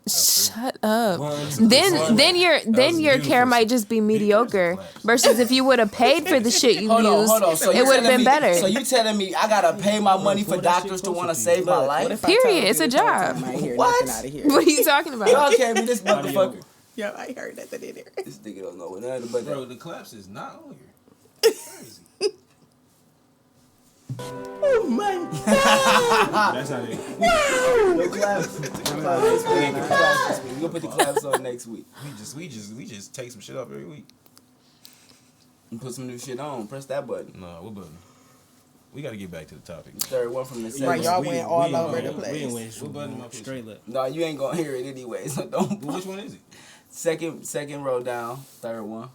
Shut up. One, Then your care might just be mediocre. Versus if you would have paid for the shit you Hold used, on. So it you would have telling been me- better. So you telling me I gotta pay my money for doctors to want to save my what life? if I Period, told you it's a the whole job. time I ain't hear What? nothing out of here. What are you talking about? Y'all can't be this motherfucker. Yo, I ain't heard nothing in there. This nigga don't know what nothing but Bro, that. the collapse is not on here. Crazy. That's not it. No claps. We gonna put the claps on next week We just take some shit up every week. and put some new shit on. Press that button. No, what button? We gotta get back to the topic. Third one from the second. Right, y'all We- went all we- over we- the We place. ain't win. What button up straight left? No, you ain't gonna hear it anyway. So don't. Well, which one is it? Second row down. Third one.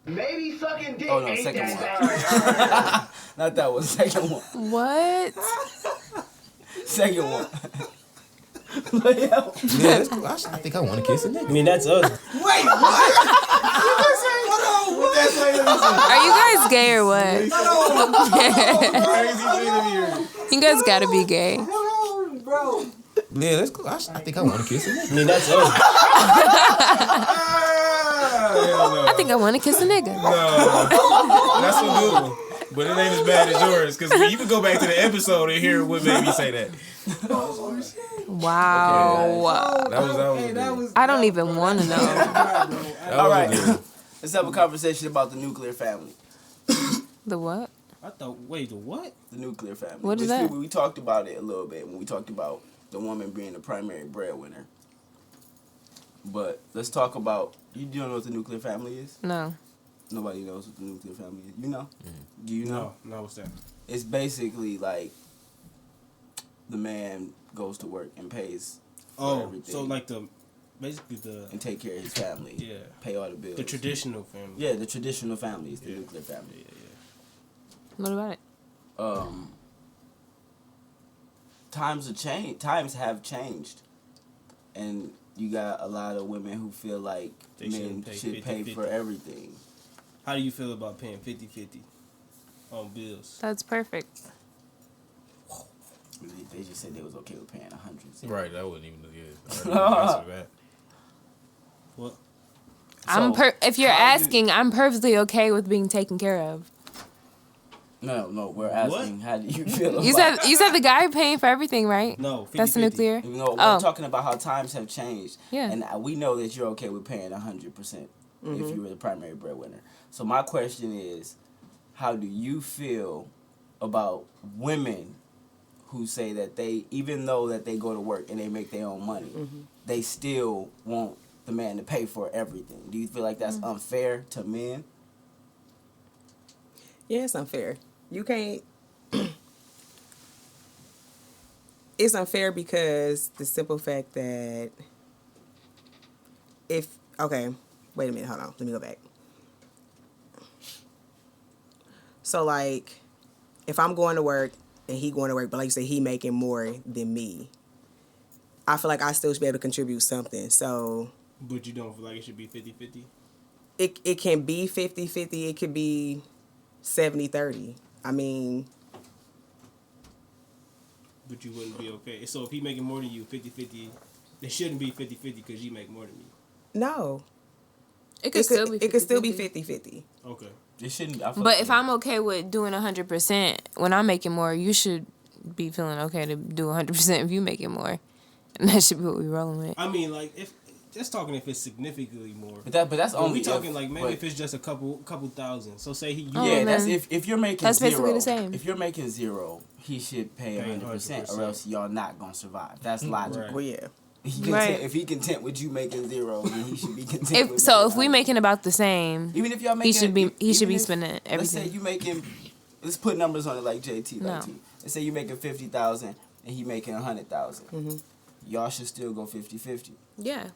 Maybe sucking dick Oh no, ain't second that one. bad. Not that one. Second one. What? Second one. Yeah, that's cool. I think I want to kiss a nigga. I mean, that's us. Wait, what? Are you guys gay or what? You guys gotta be gay. Yeah, that's cool. I think I want to kiss a nigga. I mean, that's us. I think I want to kiss a nigga. No, that's a good one. But it ain't as bad as yours, because you can go back to the episode and hear what made me say that. Wow. That was I don't even want to know. All right, let's have a conversation about the nuclear family. The what? I thought, wait, the what? The nuclear family. What is that? We talked about it a little bit when we talked about the woman being the primary breadwinner. But let's talk about, you don't know what the nuclear family is? No. Nobody knows what the nuclear family is. You know? Do you know? No, what's that? It's basically like the man goes to work and pays for everything. So like basically the and take care of his family. Yeah. Pay all the bills. the traditional family. Yeah, the traditional family is the nuclear family. What about it? Times have changed, and you got a lot of women who feel like They men should pay 50-50. for everything. How do you feel about paying 50-50 on bills? That's perfect. They just said they was okay with paying 100. right. That wasn't even good. That. What? If you're asking, I'm perfectly okay with being taken care of. No, we're asking how do you feel You about said the guy paying for everything, right? No, 50-50. That's the nuclear. You know, we're Oh. talking about how times have changed. Yeah. And we know that you're okay with paying 100% if you were the primary breadwinner. So my question is, how do you feel about women who say that they, even though that they go to work and they make their own money, they still want the man to pay for everything? Do you feel like that's unfair to men? Yeah, it's unfair. You can't. It's unfair because the simple fact that wait a minute, hold on, let me go back. So like, if I'm going to work and he going to work, but like you say, he making more than me, I feel like I still should be able to contribute something. So. But you don't feel like it should be 50-50? It can be 50-50. It could be 70-30. I mean, But you wouldn't be okay. So if he making more than you, 50-50, it shouldn't be 50-50 because you make more than me. no. It could still be 50-50. It could still be 50-50. Okay. It shouldn't. But if I'm okay with doing 100%, when I'm making more, you should be feeling okay to do 100% if you making more. And that should be what we rolling with. I mean, like, if just talking if it's significantly more. But that's But only we talking like maybe but- if it's just a couple thousand. So say Oh, Yeah, that's man. if you're making That's zero. basically the same. If you're making zero, he should pay 100%, or else y'all not gonna survive. That's logical. Right. Well, yeah. Right. If he content with you making zero, then he should be content. with If you. we making about the same, even if y'all making, he should be even if- spending Let's say everything. you making. Let's put numbers on it like JT. No. Like T. Let's say you making 50,000 and he making 100,000. Y'all should still go 50-50. Yeah.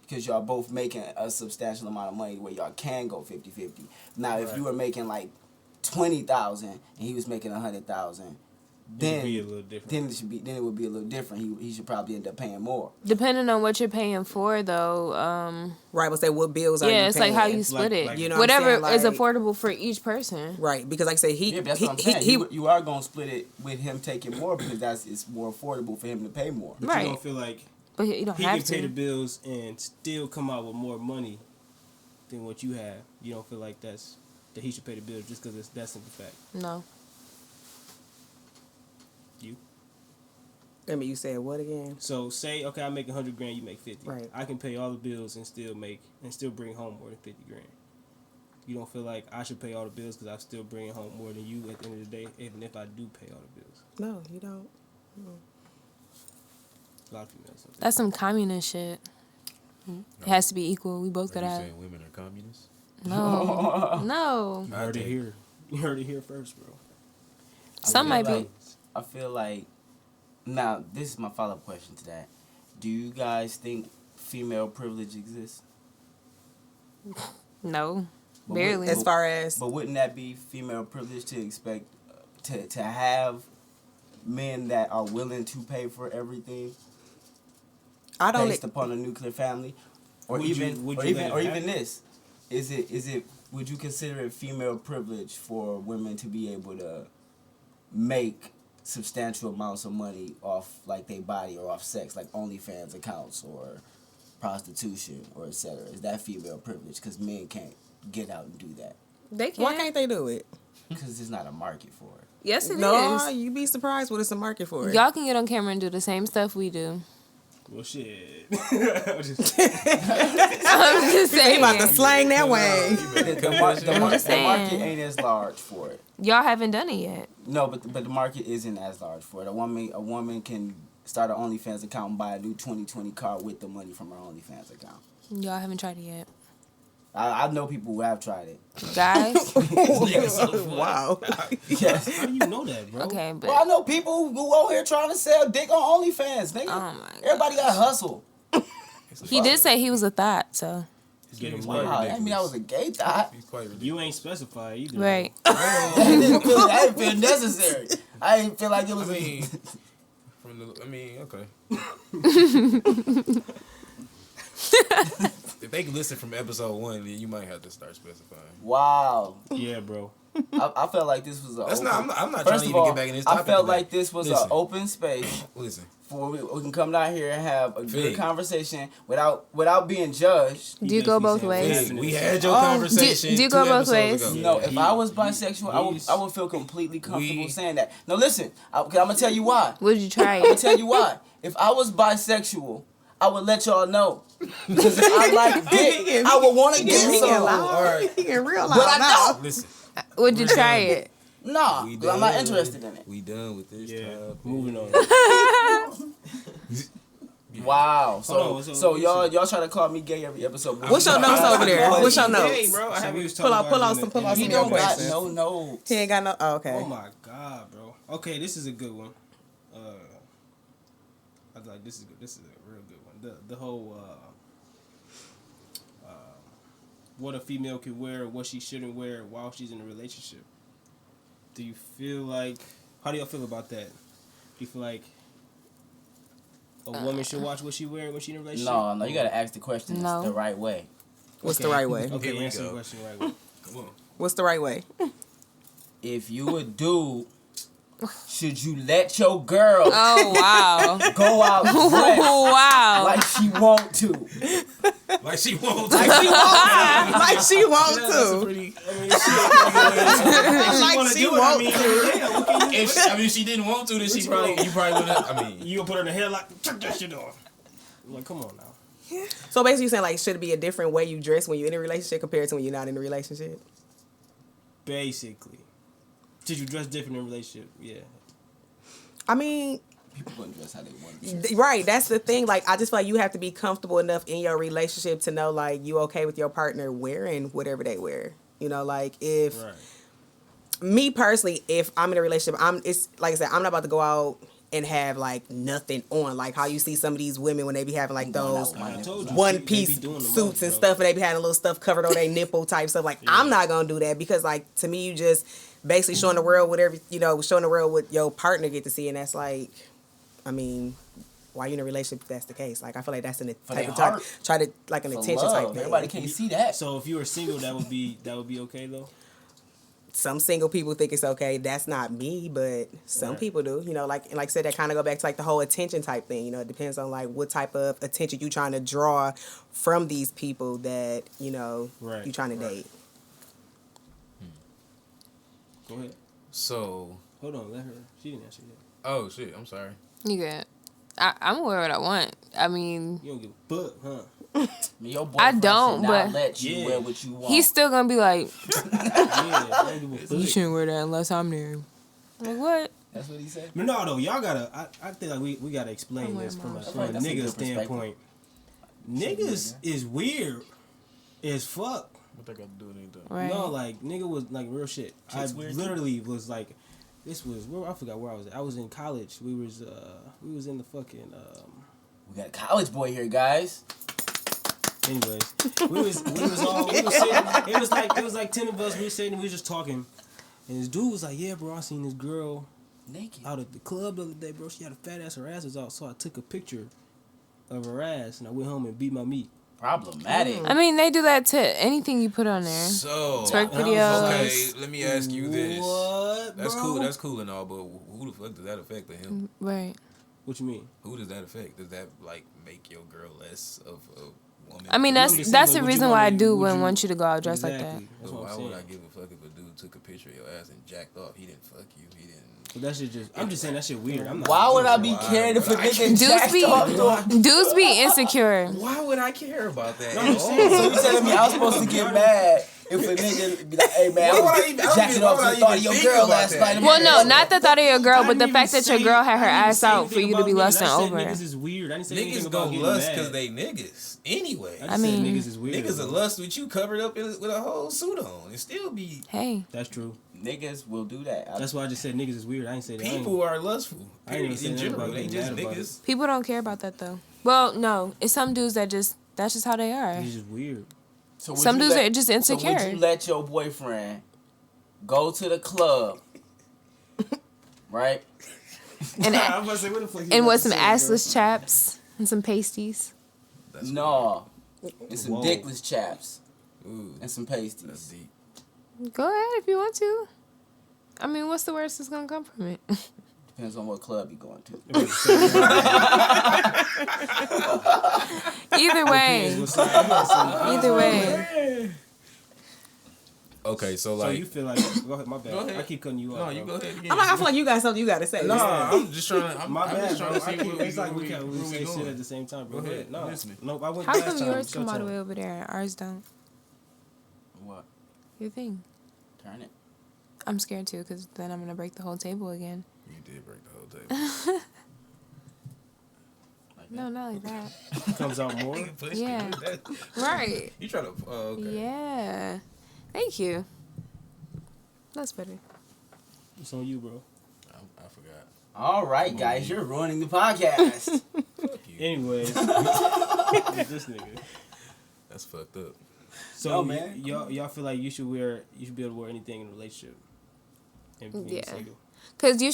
Because y'all both making a substantial amount of money where y'all can go 50-50. Now, if you were making like 20,000 and he was making 100,000, then It'd be a little different. then it would be a little different. He should probably end up paying more. Depending on what you're paying for, though. Right, but say what bills are you Yeah, it's like paying? how you split it. like- You know what I'm Whatever saying? is Like- affordable for each person. Right, because like I say, Yeah, but that's what I'm saying. he You are gonna split it with him taking more because it's more affordable for him to pay more. But Right. you don't feel like But you don't he have can pay the to. bills and still come out with more money than what you have. You don't feel like that he should pay the bills just because it's that simple fact. No. You. I mean, you said what again? So say, okay, I make 100 grand, you make 50. Right. I can pay all the bills and still bring home more than 50 grand. You don't feel like I should pay all the bills because I'm still bringing home more than you at the end of the day, even if I do pay all the bills. No, you don't. A lot of females. Don't That's some communist shit. It has to be equal. We both Are you gotta have. saying women are communists? No. No. you heard it here. You heard it here first, bro. Some might be. I feel like now this is my follow-up question to that. Do you guys think female privilege exists? No. But Barely. As far as But wouldn't that be female privilege to expect to have men that are willing to pay for everything I don't. based upon a nuclear family, or Would you even let it happen? this? Is it? Would you consider it female privilege for women to be able to make substantial amounts of money off like their body or off sex, like OnlyFans accounts or prostitution or etc.? Is that female privilege? Because men can't get out and do that They can. Why can't they do it? because there's not a market for it. Yes, it is. No, you be surprised what it's a market for it. Y'all can get on camera and do the same stuff we do. Well, shit. I'm just They saying. about to slang that way. The market saying. ain't as large for it. Y'all haven't done it yet. No, but the market isn't as large for it. A woman can start an OnlyFans account and buy a new 2020 car with the money from her OnlyFans account. Y'all haven't tried it yet. I know people who have tried it. Guys? Wow. Yes. How do you know that, bro? Okay, but Well, I know people who out here trying to sell dick on OnlyFans, nigga. oh my god. Everybody got hustle. He did say he was a thought, so It's getting Wow. weird. Wow, I mean, I was a gay thought. He's quite ridiculous. You ain't specified either. right. I didn't feel necessary. I didn't feel like it was. Okay. If they can listen from episode 1, then you might have to start specifying. Wow. Yeah, bro. I felt like this was a. That's not. I'm not trying First to of even all, get back in this I topic. felt today. like this was Listen. an open space Listen. for we can come down here and have a good Fig. conversation without being judged. Do you go both ways? Hey, we had your Oh, conversation. do you go 2 both episodes ways? ago. No, if I was bisexual, I would feel completely comfortable saying that. No, listen, I'm gonna tell you why. Would you try I'm gonna it? tell you why. If I was bisexual, I would let y'all know. Because if I like dick, I would want to get He getting some. loud. He getting real loud But I now. don't. Listen. Would you try it? Nah, We 'cause I'm not done. interested in it. We done with this. Yeah. topic. Moving on. Wow. Hold on, So y'all try to call me gay every episode. What's your notes over there? What's your Hey, notes? bro. I have you Pull out some He of your don't got questions. no notes. He ain't got no. Oh, okay. Oh my god, bro. Okay, this is a good one. I was like, this is good. This is a real good one. The whole what a female can wear, what she shouldn't wear while she's in a relationship. Do you feel like? How do y'all feel about that? Do you feel like a woman should watch what she wear when she's in a relationship? No, you gotta ask the question No. the right way. What's the right way? Okay, Here we answer the go. question the right way. Come on. What's the right way? If you a dude, should you let your girl Oh wow. go out dressed Wow. like she want to? Like she won't. Like she want to. Like she want That's a to. pretty. Like she want to. If she didn't want to, then you probably would have. I mean, You gonna put her in the headlock? Check that shit off. I'm like, come on now. So basically, you're saying like, should it be a different way you dress when you're in a relationship compared to when you're not in a relationship? Basically, should you dress different in a relationship? Yeah. I mean, People gonna dress how they want to. right. That's the thing. Like, I just feel like you have to be comfortable enough in your relationship to know like you okay with your partner wearing whatever they wear. You know, like if Right. me personally, if I'm in a relationship, it's like I said, I'm not about to go out and have like nothing on, like how you see some of these women when they be having like those I told you. one They be piece doing the suits most, and bro. stuff, and they be having a little stuff covered on their nipple type stuff. Like I'm not gonna do that because like to me, you just basically showing the world whatever showing the world what your partner get to see, and that's like, I mean, why you in a relationship if that's the case? Like I feel like that's an For type their of heart. try to like an For attention love. type thing. Everybody can't see that. So if you were single, that would be okay though. Some single people think it's okay. That's not me, but some Right. people do. You know, like I said, that kind of go back to like the whole attention type thing. You know, it depends on like what type of attention you trying to draw from these people that Right. you trying to date. Go ahead. so. Hold on, let her. She didn't answer yet. Oh shit! I'm sorry. You good. I'm wear what I want. I mean, You don't give a fuck, huh? I mean, your I boyfriend don't, should not but- let you Yeah. wear what you want. he's still gonna be like, Yeah, I don't give a you fuck. shouldn't wear that unless I'm there. I'm like, what? That's what he said. But no, though, y'all gotta. I think like we gotta explain I'm this wearing from mine. a That's a nigga good perspective. standpoint. Niggas is weird as fuck. What they got to do with anything? Right. No, like nigga was like real shit. Shit's I weird, literally was like, this was where I forgot where I was at. I was in college. We was in the fucking. We got a college boy here, guys. Anyways, we was sitting. It was like 10 of us. We was sitting. We was just talking, and this dude was like, "Yeah, bro, I seen this girl Naked. out at the club the other day, bro. She had a fat ass. Her ass was out. So I took a picture of her ass, and I went home and beat my meat. Problematic. I mean, they do that to anything you put on there. So. Twerk And I was videos. Okay, let me ask you this. What? That's bro? cool. That's cool and all, but who the fuck does that affect him? Right. What you mean? Who does that affect? Does that like make your girl less of a woman? I mean, I'm just saying, that's but the would you reason why I wanna- do would wouldn't you- want you to go out dressed like that. Exactly. That's But what why I'm would I saying. give a fuck if a dude took a picture of your ass and jacked off? He didn't fuck you. He didn't. But that shit just. I'm just saying that shit weird. I'm not. Why would I be Why caring if a would I nigga Dudes jacked off? dudes be insecure. Why would I care about that? No, I'm saying. So you telling me I was supposed to get mad if a nigga be like, hey man, Why would I I even- I was don't jacking even- why off would I the thought of even your think girl about last that? night. Well, no, not the thought of your girl, I but the didn't fact even that your say- girl had her I didn't ass say out anything for you to about be niggas. lusting I said over. Niggas is weird. I didn't say anything Niggas about gonna getting lust mad. because they niggas. Anyway. I just I said mean- niggas is weird. Niggas bro. will lust with you covered up with a whole suit on. It still be. Hey, That's true. Niggas will do that. That's why I just said niggas is weird. I ain't say that. People are lustful. I ain't even Period. saying In nothing general, about they getting just mad about niggas. people don't care about that though. Well, no, it's some dudes that that's just how they are. It's just weird. So would Some you dudes let- are just So insecure. would you let your boyfriend go to the club, right? And I'm about to say, what the fuck? you and about with to some say, bro? assless chaps and some pasties. No. And some Whoa. dickless chaps Ooh, and some that's pasties. deep. Go ahead if you want to. I mean, what's the worst that's gonna come from it? Depends on what club you going to. Either way, either way. Okay, so So like. you feel like? Go ahead. My bad. Go ahead. I keep cutting you off. No, you bro. go ahead again. I'm like, I feel like you got something you got to say. No, I'm just trying to. My I'm bad, just bro. trying to I see keep, where it's like we where can't where say shit going. at the same time, bro. Go ahead. No, I'm listening. nope. I went How last come time. yours It's your come all the turn. way over there and ours don't? What? Your thing. Turn it. I'm scared too, because then I'm gonna break the whole table again. You did break the whole table. Like No, that. not like that. Comes out more. Yeah. Right. You try to. Oh, okay. Yeah. Thank you. That's better. It's on you, bro. I forgot. All right, guys, you're ruining the podcast. Fuck you. Anyways, this nigga. That's fucked up. So No, man. y'all feel like you should be able to wear anything in a relationship. And being Yeah. single. Cause you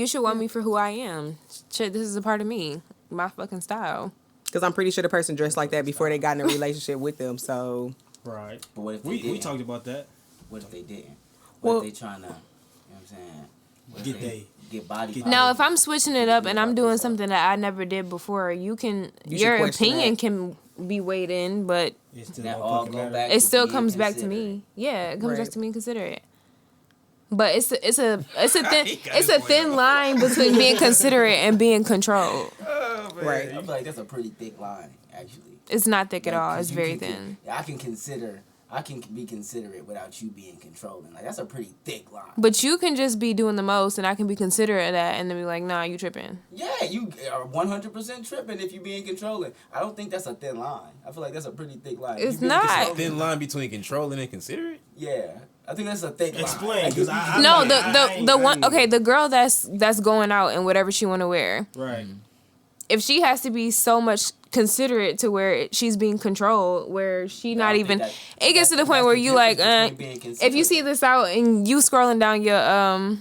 should want me for who I am. Shit, this is a part of me, my fucking style. Because I'm pretty sure the person dressed like that before they got in a relationship with them. So, Right. But what if they We didn't? talked about that. What if they didn't? What Well- if they trying to, you know what I'm saying? What if Get they get body Get- Now, positive? if I'm switching it up and I'm doing something that I never did before, You should your question opinion that. can be weighed in, but It still That don't all fucking go matter. back. it still being comes back to considerate. me. Yeah, it comes back Right. to me considerate. But it's a thin He got it's his a point thin out. line between being considerate and being controlled. right. I feel like that's a pretty thick line, actually. It's not thick at Like, all. 'cause It's you very can- thin. I can be considerate without you being controlling. Like, that's a pretty thick line. But you can just be doing the most, and I can be considerate of that, and then be like, "Nah, you tripping." Yeah, you are 100% tripping if you being controlling. I don't think that's a thin line. I feel like that's a pretty thick line. It's You being not. controlling- Thin line between controlling and considerate. Yeah, I think that's a thick line. Explain, Like, 'cause if I- you- No, I ain't- the I one. ain't- Okay, the girl that's going out and whatever she want to wear. Right. If she has to be so much considerate to where she's being controlled, where she not I think even. that- It gets to the that's point where you like, difference between being if you see considerate. this out and you scrolling down your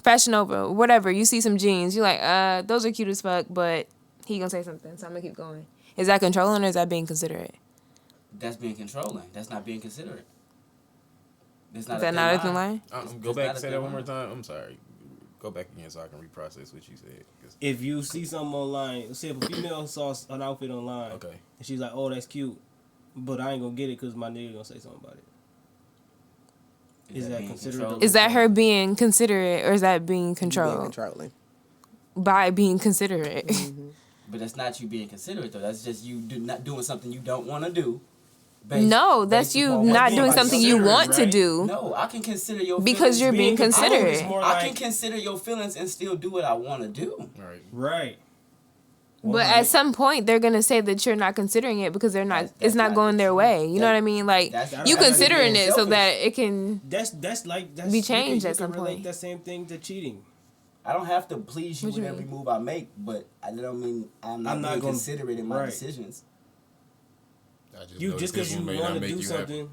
Fashion Nova, whatever, you see some jeans, you like, those are cute as fuck, but he gonna say something, so I'm gonna keep going. Is that controlling or is that being considerate? That's being controlling. That's not being considerate. That's Is that not a thin line? Go It's back not and a say thin that one more line. time. I'm sorry. Go back again so I can reprocess what you said. 'Cause- If you see something online, say if a female saw an outfit online, Okay. and she's like, "Oh, that's cute," but I ain't gonna get it because my nigga gonna say something about it. Is that being considered controlling? Is that her being considerate or is that being Being controlled controlling. by being considerate? But that's not you being considerate though. That's just you not doing something you don't want to do. No, that's based you upon what not being doing something you considerate, want to right? do. No, I can consider your Because feelings. you're being considerate. It's more I like, can consider your feelings and still do what I want to do. All right. right. But at some point, they're gonna say that you're not considering it because they're not. That's It's not not going the their truth. way. You know That- what I mean? Like that's- you that's considering being it so selfish. that it can. That's Be you changed can at some relate point. that same thing to cheating. I don't have to please you What with you every mean? move I make, but I don't mean I'm not being gonna- considerate in my right. decisions. I just You know just this because you one may not want to make do you happy. something.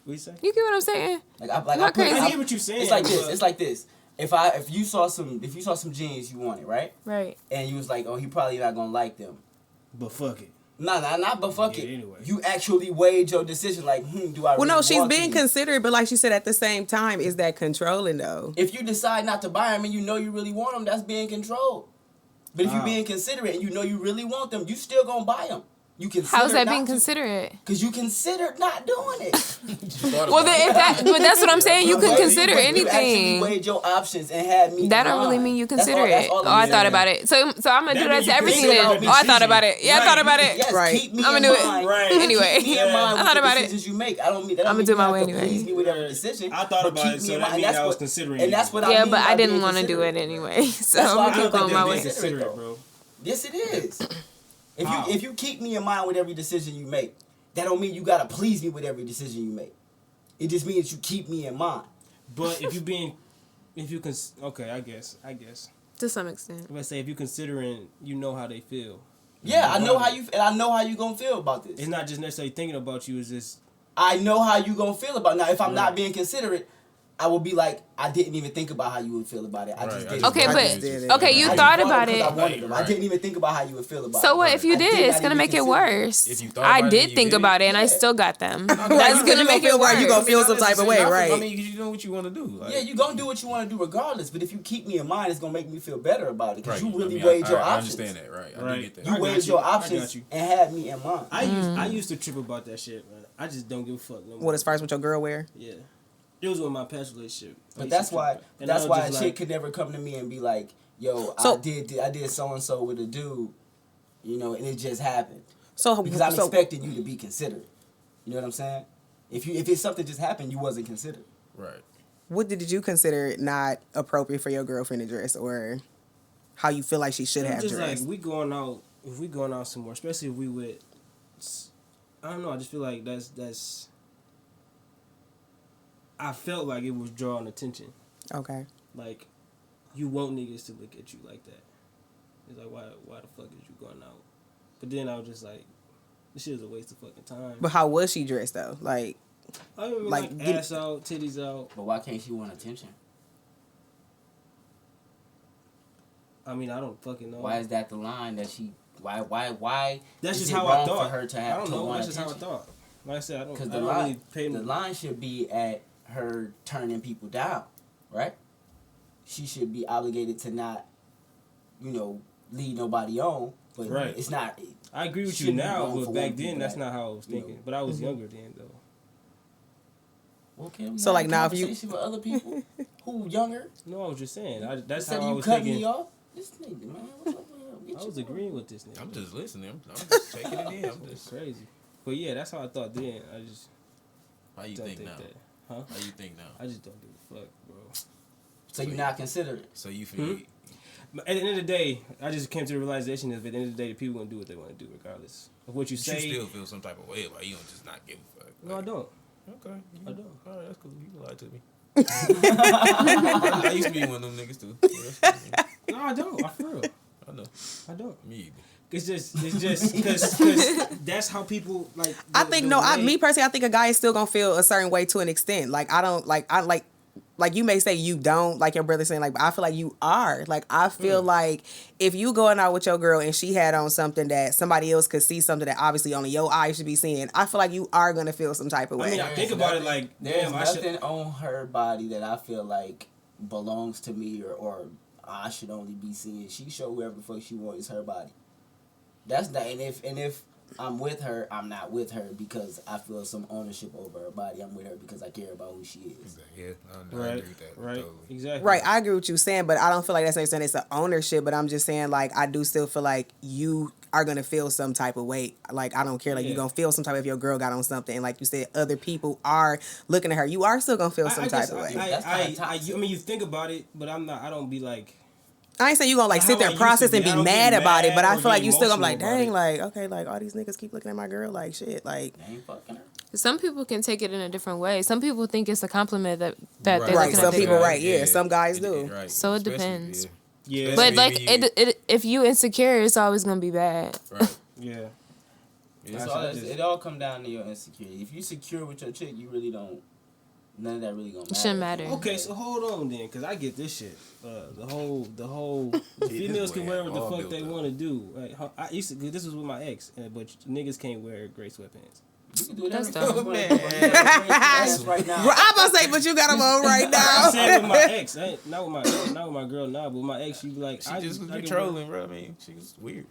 What you say? You get what I'm saying? Like I Not put, crazy. I hear what you're saying. It's like this. but- It's like this. If you saw some jeans you wanted, right? Right. And you was like, oh, he probably not gonna like them. But fuck it. Not but fuck Yeah, it. anyway. You actually weighed your decision. Like, do I? Well, no, really she's want being these? considerate, but like she said, at the same time, is that controlling though? If you decide not to buy them and you know you really want them, that's being controlled. But if you being considerate and you know you really want them, you still gonna buy them. You consider How's that not being to- considerate? Cause you considered not doing it. Well, then but that's what I'm saying. You can But consider You actually anything. weighed your options and had me. That in don't really mind. mean you That's consider all- that's it. all Oh, I'm I thought saying. about it. So I'm gonna do that to means you everything. consider Then. the Oh, I thought decision. about it. Yeah, I Right. thought about it. Yes, Right. keep me I'ma in do it. mind. Right. Anyway. Keep me in mind I with thought the about it. decisions you make. I don't mean that. I'ma mean do you my have way to anyway. please me with every decision. I thought but about keep it, me so in that mind. means That's I was what- considering And you. that's what I Yeah, mean but by I didn't being want to do it considerate. anyway. So That's why I'm I gonna don't keep think going my they're way. being Considerate, bro. Yes, it is. How? If you keep me in mind with every decision you make, that don't mean you gotta please me with every decision you make. It just means you keep me in mind. But okay, I guess. To some extent. Let's say if you considering, you know how they feel. Yeah, I know how you. And I know how you gonna feel about this. It's not just necessarily thinking about you. It's just I know how you gonna feel about it. Now. If I'm not Right. being considerate, I will be like, I didn't even think about how you would feel about it. I just Right, did it. Okay, I but just did it. okay, you I thought just about because it. I wanted them. I Right. didn't even think about how you would feel about it. So what if you I did? did It's not gonna even make it consider worse. If you thought I about it, did you think did about it, and I Yeah. still got them. Like, That's you gonna make it feel worse. right, you gonna feel some type of way, I right? mean, you know what you want to do. Like, Yeah, you gonna do what you want to do regardless. But if you keep me in mind, it's gonna make me feel better about it because right. you really I mean, weighed I, your I options. understand that, right? I Right. do get that. I You got weighed you. your I got options you. and had me in mind. I used to trip about that shit, man. I just don't give a fuck no more. What, as far as what your girl wear? Yeah. It was with my past relationship. I But used that's to why trip. And I that's was why a just chick like, could never come to me and be like, "Yo, So- I did so and so with a dude," you know, and it just happened So because I'm so, expecting you to be considerate. You know what I'm saying? If it's something just happened, you wasn't considered. Right. what did you consider not appropriate for your girlfriend to dress, or how you feel like she should have just dressed? like we going out, if we going out somewhere, especially if we with, I don't know. I just feel like that's. I felt like it was drawing attention. Okay. Like, you want niggas to look at you like that. It's like, why the fuck is you going out? But then I was just like, this shit is a waste of fucking time. But how was she dressed though? Like, I mean, like, like get- ass out, titties out. But why can't she want attention? I mean, I don't fucking know. Why is that the line that she? Why? That's is just it how I wrong thought. for her to I have don't to know. want That's just how I attention? thought. Like I said, I Because don't really pay the line should be at her turning people down, right? She should be obligated to not, lead nobody on. But Right. it's not. I agree with you shouldn't be now, wrong but for back women then to that's act, not how I was you know. thinking. But I was younger then, though. Okay, we So, have like, a now if you- conversation with other people who younger, No, I was just saying. That's instead how I of you was cutting thinking. me off, this nigga, man, what's up with him? Get I your was phone. agreeing with this nigga. I'm just listening. I'm just taking it in. I'm It's just. crazy. But yeah, that's how I thought then. I just How you don't think now? that. Huh? How you think now? I just don't give a fuck, bro. So you're not considerate. So you feel? But at the end of the day, I just came to the realization that at the end of the day, the people gonna do what they want to do, regardless of what you You say. still feel some type of way about you don't just not give a fuck. No, I don't. Okay. I don't. All right, that's cool. You can lie to me. I used to be one of them niggas too. No, I don't. I for real. I know. I don't. Me either. It's just because that's how people like. I think me personally, I think a guy is still gonna feel a certain way to an extent. Like I don't like you may say you don't, like your brother saying, like, but I feel like you are. Like I feel like if you going out with your girl and she had on something that somebody else could see, something that obviously only your eyes should be seeing, I feel like you are gonna feel some type of way. I mean, I think about it like, There's damn, I should. nothing on her body that I feel like belongs to me or I should only be seeing. She show whoever the fuck she wants. It's her body. That's not. And if I'm with her, I'm not with her because I feel some ownership over her body. I'm with her because I care about who she is. Yeah, I Right, agree with that. right, Totally. exactly. Right, I agree with you saying, but I don't feel like that's saying it's an ownership, but I'm just saying, like, I do still feel like you are going to feel some type of weight. Like, I don't care. Like, Yeah. you're going to feel some type if your girl got on something. And like you said, other people are looking at her. You are still going to feel some type of way. That's kinda toxic. I mean, you think about it, but I'm not. I don't be like. I ain't saying you going to, like, sit How there I and used to process be. and I be don't mad get about it, but mad I or feel like get you still going to be like, emotional dang, about like, okay, like, all these niggas keep looking at my girl, like, shit, like. They ain't fucking her. Some people can take it in a different way. Some people think it's a compliment that they're Right, looking some at their people, girl. right, yeah, some guys do. Right. So it Especially, depends. yeah. Yeah. But Especially like when you- if you insecure, it's always gonna be bad. Right. Yeah. It's all, it all come down to your insecurity. If you secure with your chick, you really don't. None of that really gonna matter. It shouldn't matter. Okay, so hold on then, cause I get this shit. The whole females can wear what the fuck they want to do. Right? I used to. This was with my ex, but niggas can't wear gray sweatpants. You can do it That's every dumb. time. That's right now. I'm about to say, but you got them on right I now. said with my ex, not with my girl now, but with my ex, she be like, She just was I get controlling, bro. I mean, she was weird.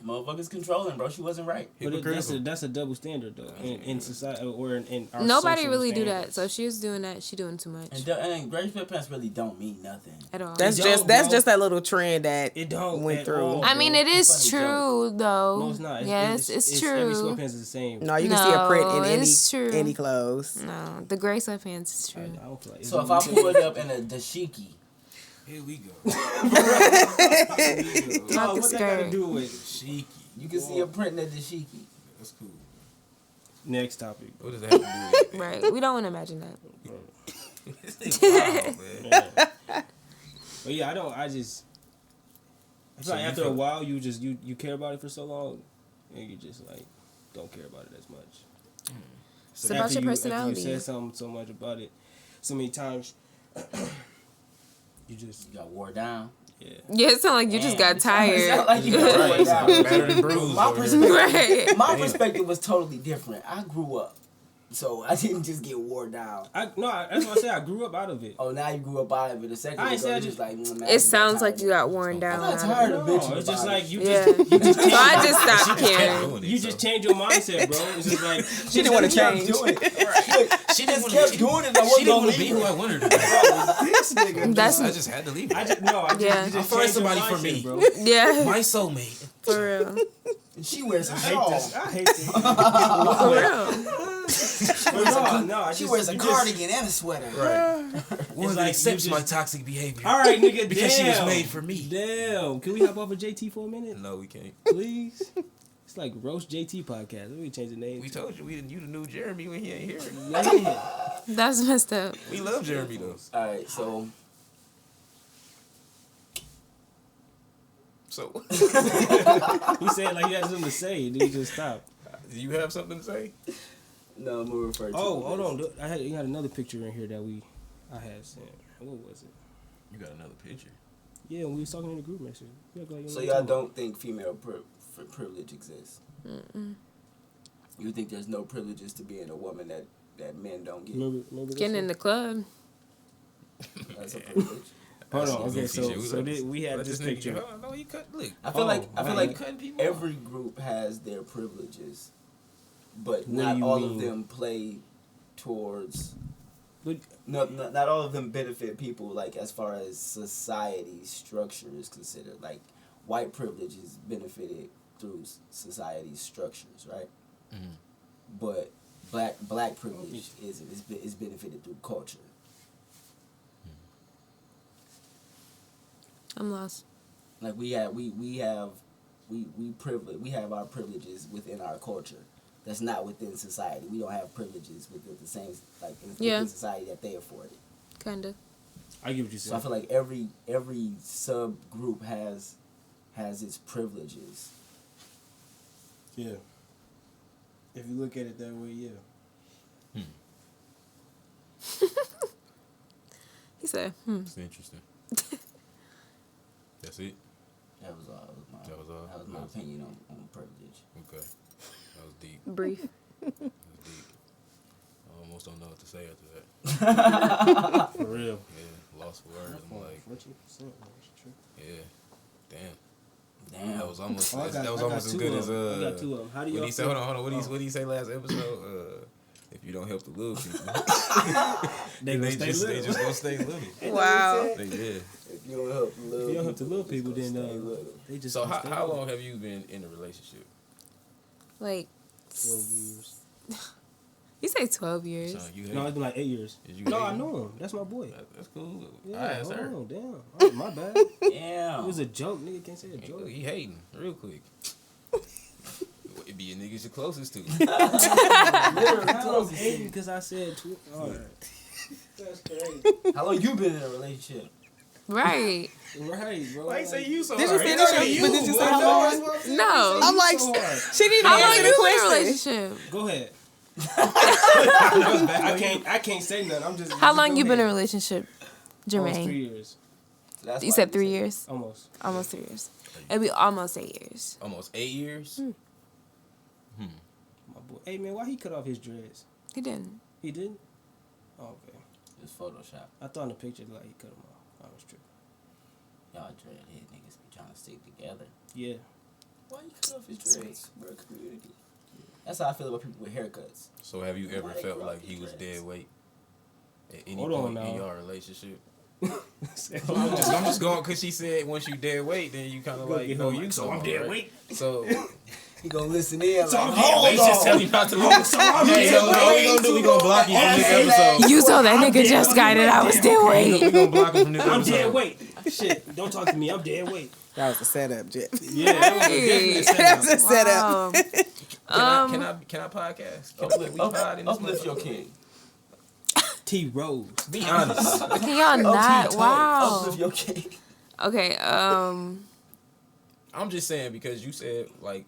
Motherfuckers controlling, bro. She wasn't right. But that's a double standard though in society or in our Nobody social really do that. standards. So if she was doing that, she doing too much And gray sweatpants really don't mean nothing. at all. That's It just don't, bro. that little trend that It don't went at through. all, I mean, bro. it is Funny true though. No, it's not. Yes, it's Every true. sweatpants is the same. No, you can see a print No, in it's true. any clothes. No, the gray sweatpants is I true. don't feel like So if I pulled up in a dashiki, Here we go. no, Not the what that got to skirt. do with Cheeky. you can see a print in a dashiki. That's cool. next topic? What does that have to do with Right. We don't want to imagine that. it? Wow, man. But yeah, I just I feel So like you after a feel- while you just you care about it for so long and you just like don't care about it as much. It's about your personality. After you said something so much about it so many times, you just You got wore down. yeah. Yeah, it sounds like you just got It sound tired. like you got wore down. Battered and bruised. My over here. perspective, Right. my perspective was totally different. I grew up, so I didn't just get wore down. That's what I said. I grew up out of it. Oh, now you grew up out of it. A second I ago, ain't said I you just- was like, man, It sounds like you got worn I'm down. not out of tired it. of No, bitching it's just about like it. you Yeah. just you just So I change, just stopped Kept caring. doing it, you so. just change your mindset, bro. It's just like She didn't want to kept change. doing it. Look, She just didn't kept wanna- doing it. I She wasn't didn't gonna want to be leave who I it. wanted her to be. this nigga. That's I just had to leave it. I just no. I just, Yeah. you just I'll find change your somebody for mindset, me. bro. Yeah, My soulmate. for real. And she wears a I hate shawl. this. I hate this. For real. No, She wears a cardigan and a sweater. One like that you accepts just- my toxic behavior. All right, nigga. Because damn. she was made for me. Damn. Can we hop off of JT for a minute, No, we can't. please? It's like Roast JT podcast. Let me change the name. We told you you the new Jeremy when he ain't here. Yeah. That's messed up. We love Jeremy though. All right, so So, He said like he had something to say, then he just stopped. do you have something to say? no, I'm gonna refer to. Oh, it hold as- on. Look, you had another picture in here that I had sent. What was it? You got another picture. Yeah, we was talking in the group message. You act like you So know y'all what I'm don't think female privilege exists? You think there's no privileges to being a woman that men don't get? talking about. Remember Getting in the club. That's a privilege. Hold That's on. some Okay, goofy so shit. we had Let this nigga picture. go. No, he cut. Look. I feel like right. Cutting people every group has their privileges, but What do not you all mean? of them play towards. But Not all of them benefit people like as far as society structure is considered. Like white privilege is benefited through society's structures, right? Mhm. But black privilege is benefited through culture. I'm lost. Like we have our privileges within our culture. That's not within society. We don't have privileges within the same Yeah. within society that they afforded. Kinda. I get what you So I said. feel like every subgroup has its privileges. Yeah. If you look at it that way, yeah. He said, It's interesting. That's it. That was all. That was all? That was my opinion on privilege. Okay. That was deep. brief. That was deep. I almost don't know what to say after that. For real. Yeah, lost for words. I'm like, 14%. That's true. yeah, damn. Damn. That was almost. Oh, I got- that was I got almost as two good of as them. I got two of them. How do What y'all he say? feel? Hold on. What did he say last episode? If you don't help the little people, They gonna stay they little. just gonna stay little. Wow. They did. If you don't help the little, If you don't help the little people, it's then gonna stay little. they just. So gonna stay how little. long have you been in a relationship? Like, 12 years. you say 12 years. Son, you No, it's been like 8 years. Is you No, I hating? know him. That's my boy. That's cool. Yeah, I asked her. hold on, damn. Oh, my bad. Damn. It was a joke, nigga. Can't say a joke. He hating real quick. It be your niggas you're closest to. I'm hating because I said alright. That's crazy. How long you been in a relationship? Right. Right, bro. Why you say you so Did you hard? finish Hey, your? But did you say how long? No. I'm like, so hard. she didn't How long answer you the been in a question. relationship? Go ahead. I can't say nothing. I'm just. How long go you been in a ahead. relationship, Almost 3 Jermaine? years. That's You why said 3 years? Almost. Almost 3 years. It'll be almost 8 years. Almost 8 years. My boy. Hey man, why he cut off his dreads? He didn't. He didn't. Oh, okay. It's Photoshop. I thought in the picture like he cut him off. I was tripping. Y'all dreadhead niggas be trying to stick together. Yeah. Why you cut off his dreads? We're a community. That's how I feel about people with haircuts. So have you ever Why felt grow like he was dreads? dead weight at any Hold on point now. in your relationship? I'm just going because she said once you dead weight, then you kind of like, no, you so I'm dead weight. So He gonna listen in. So I'm like, dead weight. just tell you not to listen. So I'm Hey, dead so what we gonna do? We gonna block you from this episode. You told that nigga just got it. I was dead We weight. gonna block him from this I'm episode. dead weight. Shit, don't talk to me. I'm dead weight. That was the setup, Jeff. Yeah, that was definitely a That was setup. a setup. Wow. Can I podcast? Can we pod in this Uplift your motherfucker? king. T Rose. Be honest. Can y'all not? Wow. Uplift your king. Okay. I'm just saying because you said like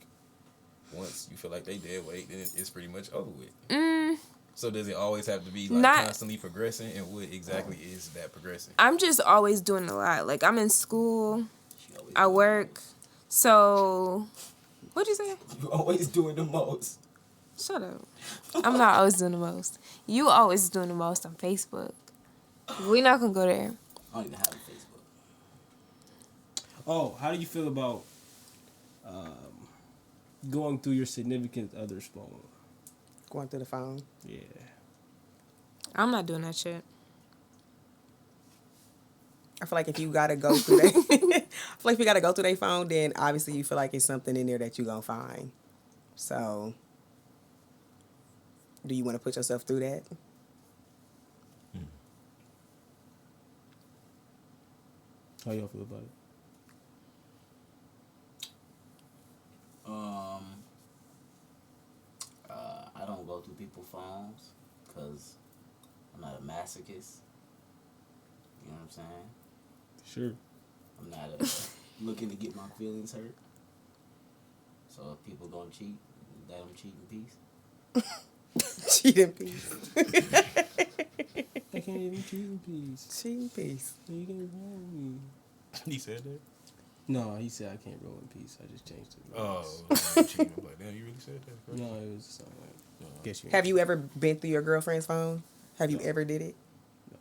once you feel like they dead weight, then it's pretty much over with. So does it always have to be like Not- constantly progressing, and what exactly is that progressing? I'm just always doing a lot. Like I'm in school, I work. So, what'd you say? You always doing the most. Shut up. I'm not always doing the most. You always doing the most on Facebook. We not gonna go there. I don't even have a Facebook. Oh, how do you feel about going through your significant other's phone? Going through the phone. Yeah. I'm not doing that shit. I feel like if you gotta go through I feel like if you gotta go through their phone, then obviously you feel like it's something in there that you gonna find. So, do you want to put yourself through that? How y'all feel about it? I don't go through people's phones because I'm not a masochist. You know what I'm saying? Sure. I'm not looking to get my feelings hurt. So if people gonna cheat, let them cheat in peace. Cheat in peace. I can't even cheat in peace. Cheat in peace. You can't roll me. He said that. No, he said I can't roll in peace. I just changed it. Oh, I'm cheating. I'm like, damn, you really said that? No, it was something like. Guess you. Have you ever been through your girlfriend's phone? Have you ever did it?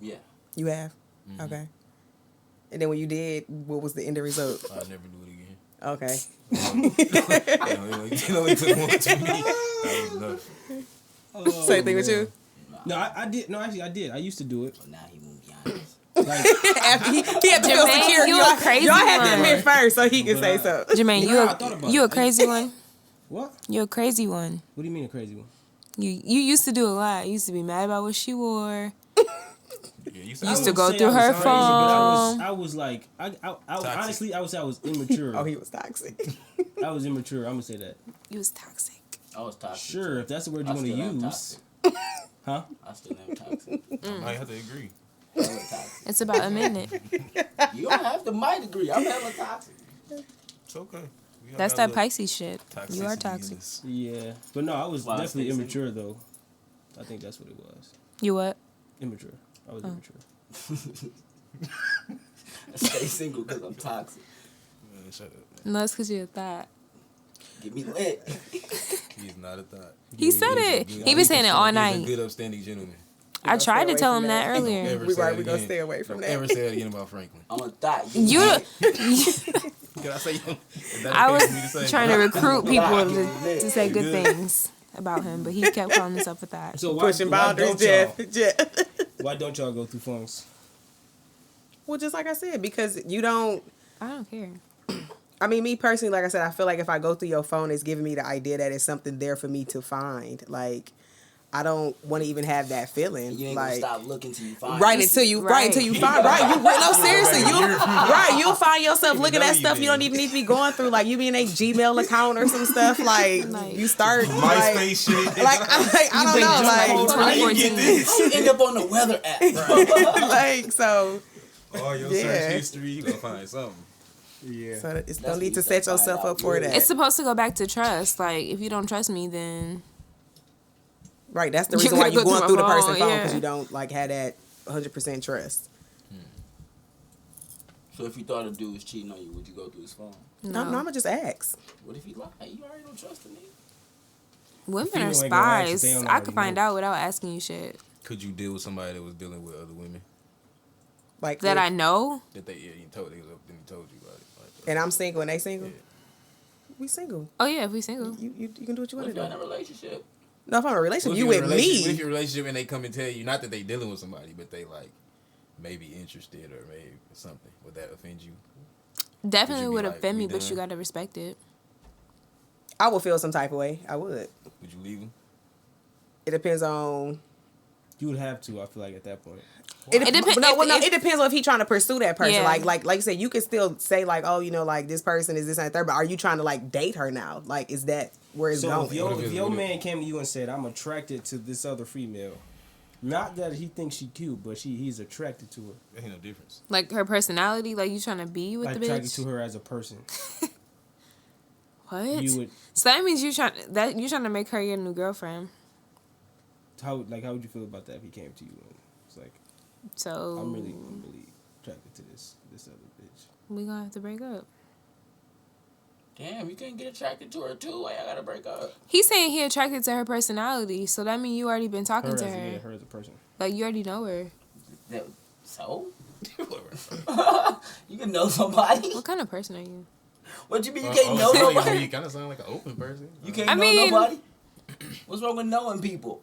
Yeah. You have? Okay. And then when you did, what was the end result? I never do it again. Okay. It only took one to me. That was enough. Same thing with you? No, I did. No, actually, I did. I used to do it. But now he won't be honest. Like, After he had to feel Jermaine, secure. you Y'all, a crazy y'all had to one. admit first so he could But say I- so. Jermaine, Nah, I thought about you a it. crazy one. what? You a crazy one. What do you mean a crazy one? You used to do a lot. You used to be mad about what she wore. Yeah, you Used said to go through her phone. I was like, I Toxic. honestly, I would say I was immature. Oh, he was toxic. I was immature. I'm gonna say that. You was toxic. I was toxic. Sure, if that's the word you I want to still am use. toxic. Huh? I still am toxic. I might have to agree. Hella toxic. It's about admitting it. You don't have to might agree. I'm hella toxic. It's okay. We all That's got that a Pisces shit. little You are toxicity in toxic. this. Yeah, but no, I was Why, definitely stay immature though. I think that's what it was. You what? Immature. I was immature. I stay single because I'm toxic. Man, shut up. No, it's because you're a thought. Get me lit. He is not a thought. He said it. He's He been saying it all He's a night. good, upstanding gentleman. I tried to away tell from him that that. earlier. Never We say right, it we gonna again. stay away from Don't that. ever say it again about Franklin. I'm a thought. You, Can I say? Is that I okay was for me to say? trying to recruit people to say good things about him, but he kept calling us up with that. So why, Pushing why boundaries, don't y'all? Jeff. Why don't y'all go through phones? Well, just like I said, because you don't. I don't care. I mean, me personally, like I said, I feel like if I go through your phone, it's giving me the idea that it's something there for me to find. Like, I don't want to even have that feeling. You ain't like, gonna stop looking till you find right it. until you, Right. right until you find, right. You no seriously, you'll find yourself looking at stuff you don't even need to be going through. Like you be in a Gmail account or some stuff. Like you start like, MySpace shit. I don't know, like 2014. You end up on the weather app. like so. All your Yeah. search history, you gonna find something. Yeah. So it's That's no what need you to set gotta find yourself out. up for Yeah. that. It's supposed to go back to trust. Like, if you don't trust me, then Right, that's the You reason why gotta you're go going through through the my person's phone, phone because yeah. you don't like have that 100% trust. So if you thought a dude was cheating on you, would you go through his phone? No, I'm gonna just ask. What if he lied? You already don't trust the nigga. Women female are ain't gonna ask if spies. they don't I already could find know. out without asking you shit. Could you deal with somebody that was dealing with other women Like That I know. that you told you about it? Like, and I'm single and they single. Yeah. We single. Oh yeah, if we single. You can do what you What want if to you're do. in a relationship? No, if I'm in a relationship, What if you you're in with a relationship- What me. if you're in a relationship and they come and tell you, not that they dealing with somebody, but they like maybe interested or maybe something? Would that offend you? Definitely Would you be would like, offend we me, but done? you gotta respect it. I would feel some type of way. I would. Would you leave them? It depends on. You would have to. I feel like at that point. It depends. No, it depends on if he trying to pursue that person. Yeah. Like you said, you can still say like, oh, you know, like this person is this and that third. But are you trying to like date her now? Like, is that where it's So going? if your man came to you and said, "I'm attracted to this other female," not that he thinks she cute, but he's attracted to her. There ain't no difference. Like her personality, like you trying to be with Like the attracted bitch. to her as a person. What? You would So that means you trying to make her your new girlfriend. how would you feel about that if he came to you and it's like, So I'm really attracted to this other bitch. we gonna have to break up. Damn, you can't get attracted to her too. Why I gotta break up? He's saying he attracted to her personality, so that means you already been talking to her. Her as a person. Like you already know her. So? You can know somebody. What kind of person are you? What you mean you can't know nobody? You kind of sound like an open person. You can't I know mean- nobody? What's wrong with knowing people?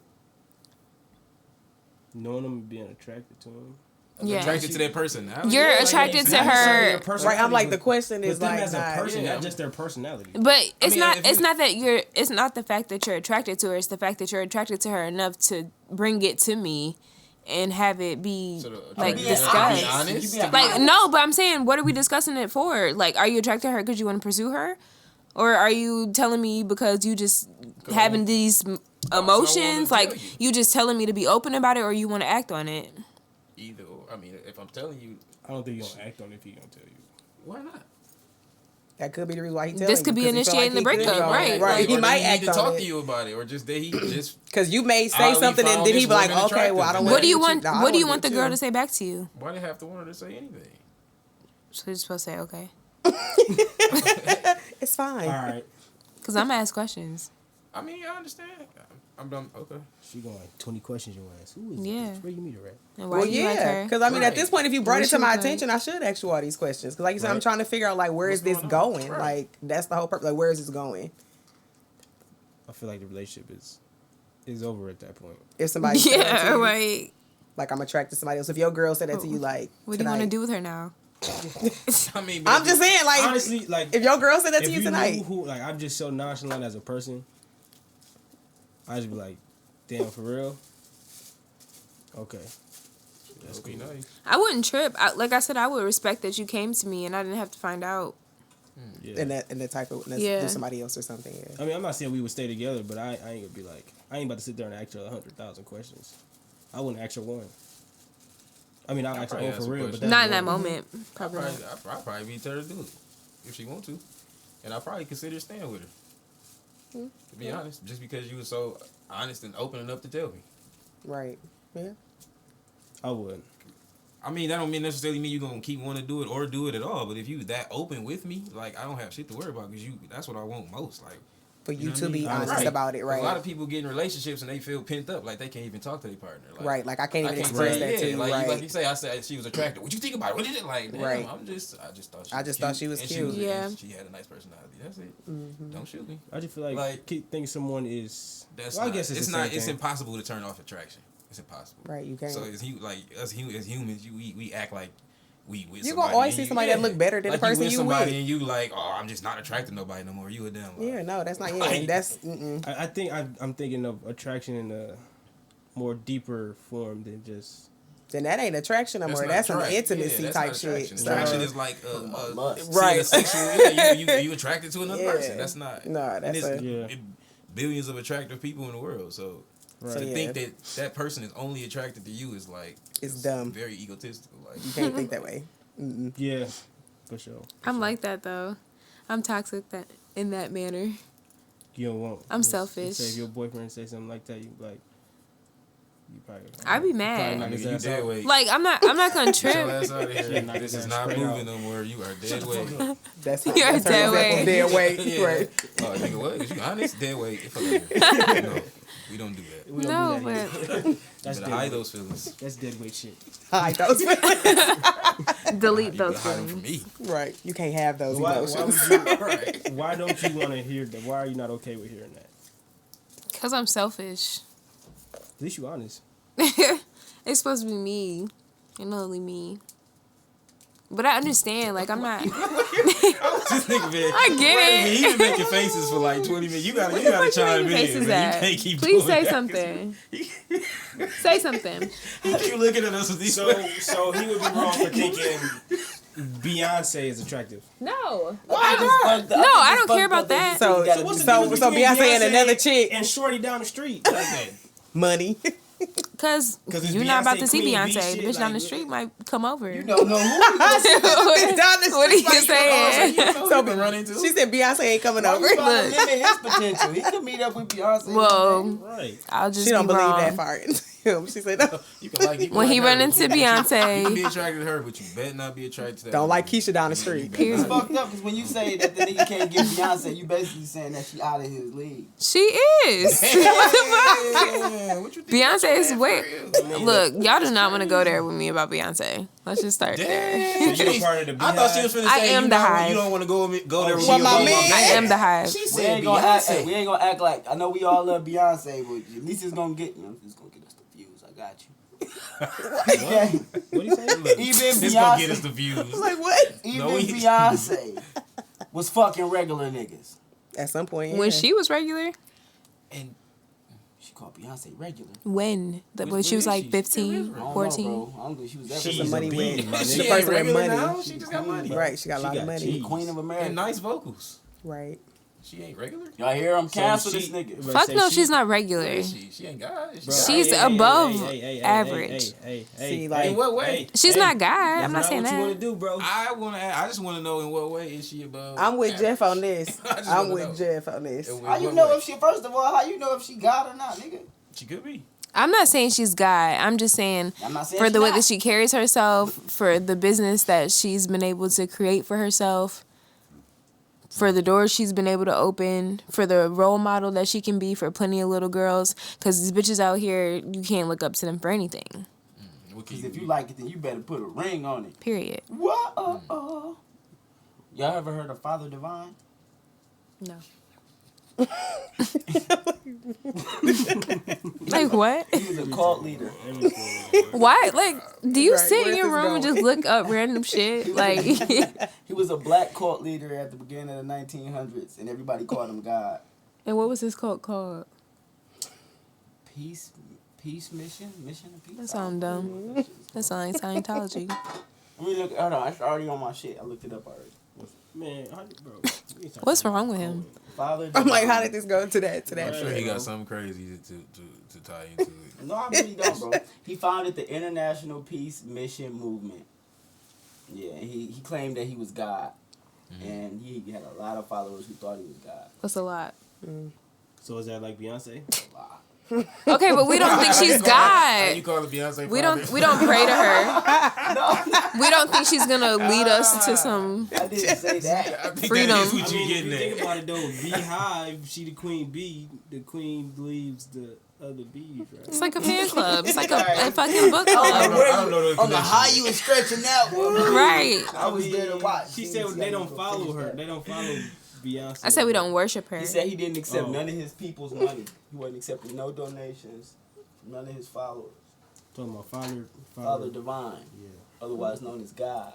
Knowing him and being attracted to him. Yeah. Attracted to their personality. You're Yeah, like, attracted it's to not her. necessarily Right, I'm like the question is But them like as a not- person, yeah. not just their personality. But it's mean, not. if It's you- not that you're. It's not the fact that you're attracted to her. It's the fact that you're attracted to her enough to bring it to me, and have it be So the- like Be discussed. honest. You being Like honest. no, but I'm saying, what are we discussing it for? Like, are you attracted to her because you want to pursue her, or are you telling me because you just having these emotions? tell Like you. you just telling me to be open about it, or you want to act on it? Either or. I mean, if I'm telling you, I don't think you're gonna act on it if he gonna tell you. why not? that could be the reason why he telling This you, could be because he feel initiating the he could breakup, go- right, Right, like- he Or might did he act need to on talk it. to you about it, or just that he just. Because you may say Oddly something and found then he this be like, woman okay, well, I don't attractive. want What do you to want? cheat. No, I What do you wanna want the do girl too. to say back to you? Why did I have to want her to say anything? So you're supposed to say okay, It's fine. All right, because I'm gonna ask questions. I mean, I understand. I'm done. Okay. she going like 20 questions you ask. Who is Yeah. this? Where you meet her at? And why Well, do you like yeah, her? because I mean, at this point, if you brought What it to she my look like? attention, I should ask you all these questions. Because, like you said, I'm Right. trying to figure out like where is What's this going on? going? Right. Like that's the whole purpose. Like where is this going? I feel like the relationship is over at that point. If somebody said that to Yeah, you, like I'm attracted to somebody else. If your girl said that to you, like what do you want to tonight- do with her now? I mean, but I'm if just saying, like Honestly, like if your girl said that to if you you tonight, knew who, like I'm just so nonchalant as a person. I just be like, damn, for real. Okay, that's cool. Nice. I wouldn't trip. Like I said, I would respect that you came to me and I didn't have to find out. yeah. and that type of that's Yeah. with somebody else or something. Yeah. I mean, I'm not saying we would stay together, but I ain't gonna be like, I ain't about to sit there and ask her 100,000 questions. I wouldn't ask her one. I mean, I'll ask her probably oh ask for some real, but questions. Not in that one. moment. Probably not. I'll probably be her to do it if she want to, and I probably consider staying with her. To be honest, just because you were so honest and open enough to tell me. Right. Yeah. I would. I mean, that don't necessarily mean you're gonna keep wanting to do it or do it at all. But if you that open with me, like I don't have shit to worry about because that's what I want most. Like For you know to what I be mean? honest Right. about it, A lot right? of people get in relationships and they feel pent up, like they can't even talk to their partner. Like, Right. Like I can't even tell express you, that to you, like, right? like you say, I said she was attractive. What you think about it? What did it like? Damn, Right. I just thought she. I just thought she was and cute. Yeah. and she had a nice personality. That's it. Don't shoot me. I just feel like, Like- thinking someone is. That's well, not, I guess it's the not. same It's thing. impossible to turn off attraction. It's impossible. Right. You can't. So as humans, we act like we with You somebody. gonna always and see you- somebody that look better than like the person with you somebody with. and you like, oh, I'm just not attracted to nobody no more. You a damn lie. Yeah. No, that's not. Yeah. Like- That's. Mm-mm. I think I'm thinking of attraction in a more deeper form than just. Then that ain't attraction no more. not That's some attraction. intimacy Yeah, that's type not attraction. shit. So, Attraction is like lust. seeing Right. a sexual. Yeah, you attracted to another Yeah. person. That's not. No, and that's there's a- Yeah. billions of attractive people in the world. So Right. to Yeah. think that that person is only attracted to you is like It's dumb. very egotistical. Like you can't think that way. Mm-mm. Yeah, for sure. I'm like that though. I'm toxic that in that manner. You don't want. I'm let's selfish. Say if your boyfriend say something like that, you be like, You probably. I'd be Probably mad. knock his Nigga, you ass dead out. weight. Like I'm not gonna Get your trip. ass out of here. knock This his is ass not straight moving out. no more. You are dead weight. That's You're that's her dead example. weight. Dead weight. Yeah. Right. Oh, nigga, what? You honest? Dead weight. Fuck out here. No, we don't do that. We No, don't do that but here. That's That's better dead hide weight. those feelings. That's dead weight shit. Hide those. delete You those better hide them from feelings. me. Right. You can't have those Why emotions. would you? Why don't you want to hear that? Why are you not okay with hearing that? Cause I'm selfish. At least you honest. It's supposed to be me, and only me. But I understand. Like I'm not. This nigga, man. I get Wait a minute, it. he been making faces for like 20 minutes. You gotta What you chime in. making faces Man. at? You can't keep Please doing say that. something. Say something. He keep looking at us with these So he would be wrong for thinking Beyonce is attractive. No. Why not? No, I don't care about that. So What's the difference between Beyonce and another chick, and Shorty down the street? Like, money. Cause 'Cause it's you're not about Beyonce to see Queen Beyonce. Bee The shit, bitch down the like- street might come over. You don't know who. What are you saying? So run into. she said Beyonce ain't coming over. He's trying to Look. limit his potential. He could meet up with Beyonce. Well, right. I'll just She don't be believe wrong. that part into him. She said no. You can like, you can When like he her, run but into you can be Beyonce, attracted to her, but you better not be attracted to that. Don't like woman. Keisha down the street. period. It's fucked up because when you say that the nigga can't get Beyonce, you basically saying that she out of his league. She is. What the fuck? Yeah, what you think Beyonce is about way. that for real? Look, y'all do not want to go there with me about Beyonce. Let's just start there. So you're part of the I thought she was finna say I am you, the not, hive. you don't want to go there with Well, me. my alone. man- I am the hive. She We said ain't gonna act. Beyonce. We ain't gonna act like I know we all love Beyonce, but at least it's gonna get. You know, it's gonna get us the views. I got you. Okay. What do you say? Even This gonna get us Beyonce, the views. Like what? even No, he- Beyonce was fucking regular niggas. At some point, When yeah. she was regular, And she called Beyonce regular. when When she was is like she? 15, I don't 14. know, bro. I don't think she was that She's the regular. money a with bean, my the nigga. She ain't person with regular money. now. She just got money. Right, she got a lot of got money. cheese. Queen of America. And nice vocals. Right. She ain't regular. Y'all hear him? Cancel she- this nigga. But Fuck say no, she- she's not regular. She ain't God. She Bro, God. She's above average. See, like- In what way? She's not God. I'm not That's saying what you want that. to do, bro. I just want to know in what way is she above. I'm with Jeff on this. I just I'm wanna with know. Jeff on this. In How you what know way? if she? First of all, how you know if she God or not, nigga? She could be. I'm not saying she's God. I'm just saying I'm not saying for she the way not. that she carries herself, for the business that she's been able to create for herself, for the doors she's been able to open, for the role model that she can be for plenty of little girls. Because these bitches out here, you can't look up to them for anything. What can Because you if you be? like it, then you better put a ring on it. Period. What? Y'all ever heard of Father Divine? No. Like what? He was a cult leader. Why? Like, do you Right, sit in where's your this room and going? just look up random shit? Like, He was a black cult leader at the beginning of the 1900s, and everybody called him God. and what was his cult called? Peace mission of peace. That sound dumb. That sounds like Scientology. Let me look. Hold on, it's already on my shit. I looked it up already. Man, bro. What's wrong with him? Father. I'm like, Divine. how did this go to that? I'm sure he bro. got something crazy to tie into it. No, I really don't, bro. He founded the International Peace Mission Movement. Yeah, he claimed that he was God, and he had a lot of followers who thought he was God. That's a lot. So is that like Beyonce? A lot. Okay, but we don't think she's How you God. call it Beyonce? We father? don't pray to her. We don't think she's gonna lead us to some. I didn't say that. I think Freedom. that is what I you mean, if getting you think at. about it though, beehive, she the queen bee. The queen believes the other bees, right? It's like a fan club. It's like a fucking book I club. don't know those On the high connections. you was stretching that one. Right. I was there to watch. She said they don't follow her. They don't follow Beyonce. I said we don't worship her. He said he didn't accept Oh. none of his people's money. He wasn't accepting no donations from none of his followers. Talking about Father. Father Divine, Yeah. otherwise known as God.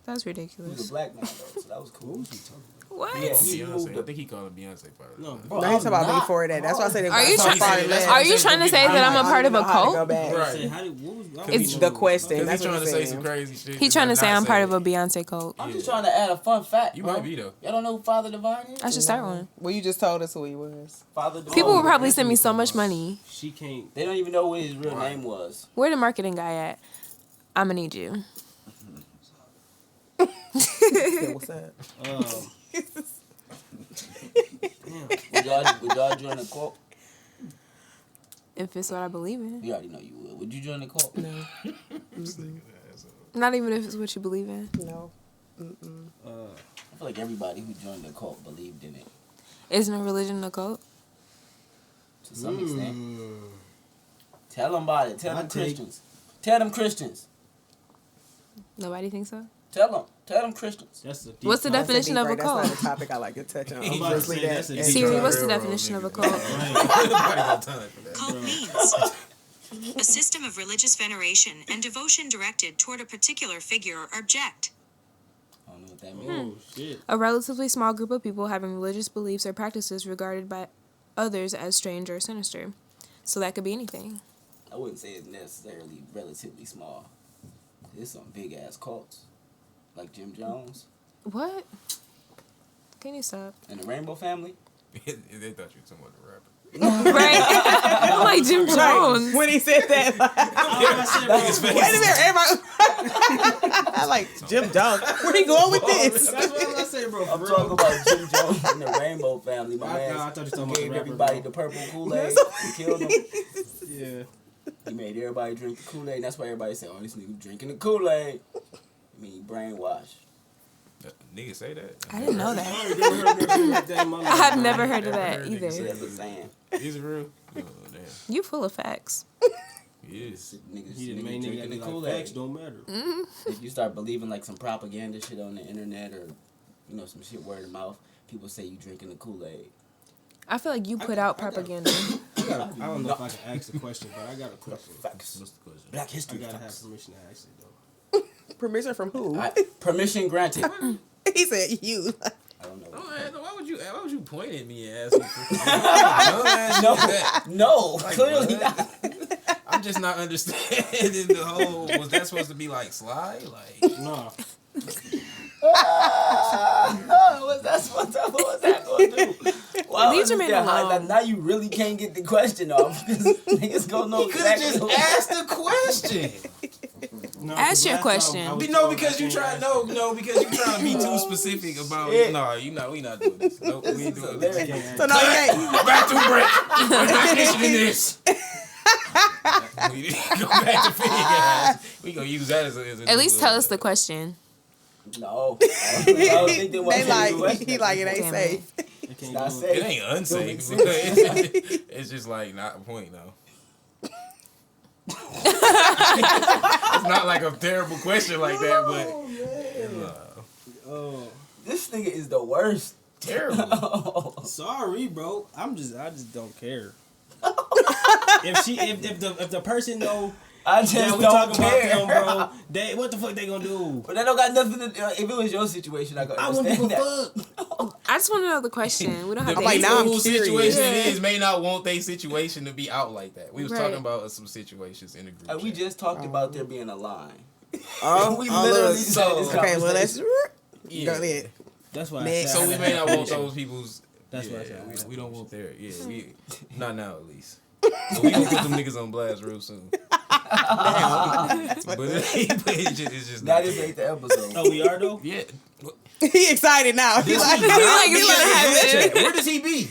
That's He was ridiculous. a black man though, so that was cool. What was he talking What? Yeah, he moved Beyonce. I up. think he called it Beyonce father. No. Bro, No, he's talking about I'm before that. That's why I said. Are you trying- trying? that's Are you trying to say that I'm a part of a cult? about? How did, what was, I don't It's even the know. question. Because That's he's what trying to I'm say saying. some crazy shit. He trying to but say not I'm part say of a it. Beyonce cult. I'm just trying to add a fun fact. You bro. might be though. Y'all don't know who Father Divine is? I should start one. Well, you just told us who he was. Father Divine. People will probably send me so much money. She can't. They don't even know what his real Right. name was. Where the marketing guy at? I'ma need you. Yeah, what's up? Would y'all join a cult? If it's what I believe in. You already know you would. Would you join the cult? No. Not even if it's what you believe in. No. I feel like everybody who joined the cult believed in it Isn't a religion a cult? to some extent. Tell them about it. Tell them I take- Christians. Tell them Christians. Nobody thinks so? Tell them. Tell them Christians. That's a deep What's the topic. definition of a That's not cult? a topic I like to touch on. I'm about to say that's a deep Siri, topic. what's the definition of a cult? Nobody got time for that. Cult means a system of religious veneration and devotion directed toward a particular figure or object. I don't know what that means. Oh shit. A relatively small group of people having religious beliefs or practices regarded by others as strange or sinister. So that could be anything. I wouldn't say it's necessarily relatively small. There's some big ass cults, like Jim Jones What? Can you stop? and the Rainbow Family. They thought you were talking about the rapper. Right? I'm like Jim Jones. When he said that, like, Nigga's face. wait a minute, everybody. I like Jim Jones. Where he going with this? That's what I say, bro. I'm for talking real. about Jim Jones and the Rainbow Family. My I man thought you were talking about gave the rapper, everybody bro. the purple Kool-Aid and killed them. Yeah. He made everybody drink the Kool-Aid. And that's why everybody said, "Oh, this nigga drinking the Kool-Aid." I mean, brainwashed. Niggas say that. I didn't know I that. ain't never heard nothing like that in my life. I have never heard of Never that heard niggas say either. That's what I'm saying. Is it real? Oh, damn. You full of facts. Yes. Niggas, He the niggas main nigga drinking that the be like, Kool-Aid. facts don't matter. If you start believing like some propaganda shit on the internet or, you know, some shit word of mouth, people say you drinking the Kool-Aid. I feel like you put out propaganda. I don't know if I can ask the question, but I got a question. Facts. What's the question? Black I history gotta have facts. permission to ask it though. Permission from who? Permission granted. He said you. I don't know. Why would you point at me and ask me? Dumbass shit. No, Like, clearly what? not. I'm just not understanding the whole. Was that supposed to be like Sly? Like, No. What's that supposed to, what was that going to do? Well, Leave your man alone. now you really can't get the question off because niggas gonna know you could have exactly just asked the question. No, Ask your last time question. I was No, told because I you can't try. ask No, because you trying to be too specific about. Yeah. No, we not doing this. No, we ain't doing this. hilarious. So no, he ain't. Bathroom break. We're not finishing this. We need to go back to fitting guys. We gonna use that as a. At least tell us the question. No. I don't think they want They to like, question. he like it ain't Damn safe. I It's can't not do it. safe. It ain't unsafe. Don't make It's just like not a point though. It's not like a terrible question like that, but Oh, This nigga is the worst. terrible. sorry, bro. I just don't care. if the person know I just that we don't talking care. about them, bro, what the fuck they gonna do? But that don't got nothing to if it was your situation, I could I wouldn't give understand a that. fuck. I just want to know the question. We don't have The to like, answer now it. I'm whose curious. situation Yeah. it is may not want their situation to be out like that. We was Right. talking about some situations in the group. We chat. just talked about there being a line. Oh, We oh, literally look. just had this Okay, well let's Yeah. go ahead. That's why. Next. I said So I we gotta may have not want permission. those people's. That's yeah, what I said. we don't want their. Yeah, we not now at least. So we gonna put them niggas on blast real soon. But it's just Now not. this ain't the episode. Oh, we are though. Yeah. He excited now. He like, Like, it's gonna happen. Where does he be?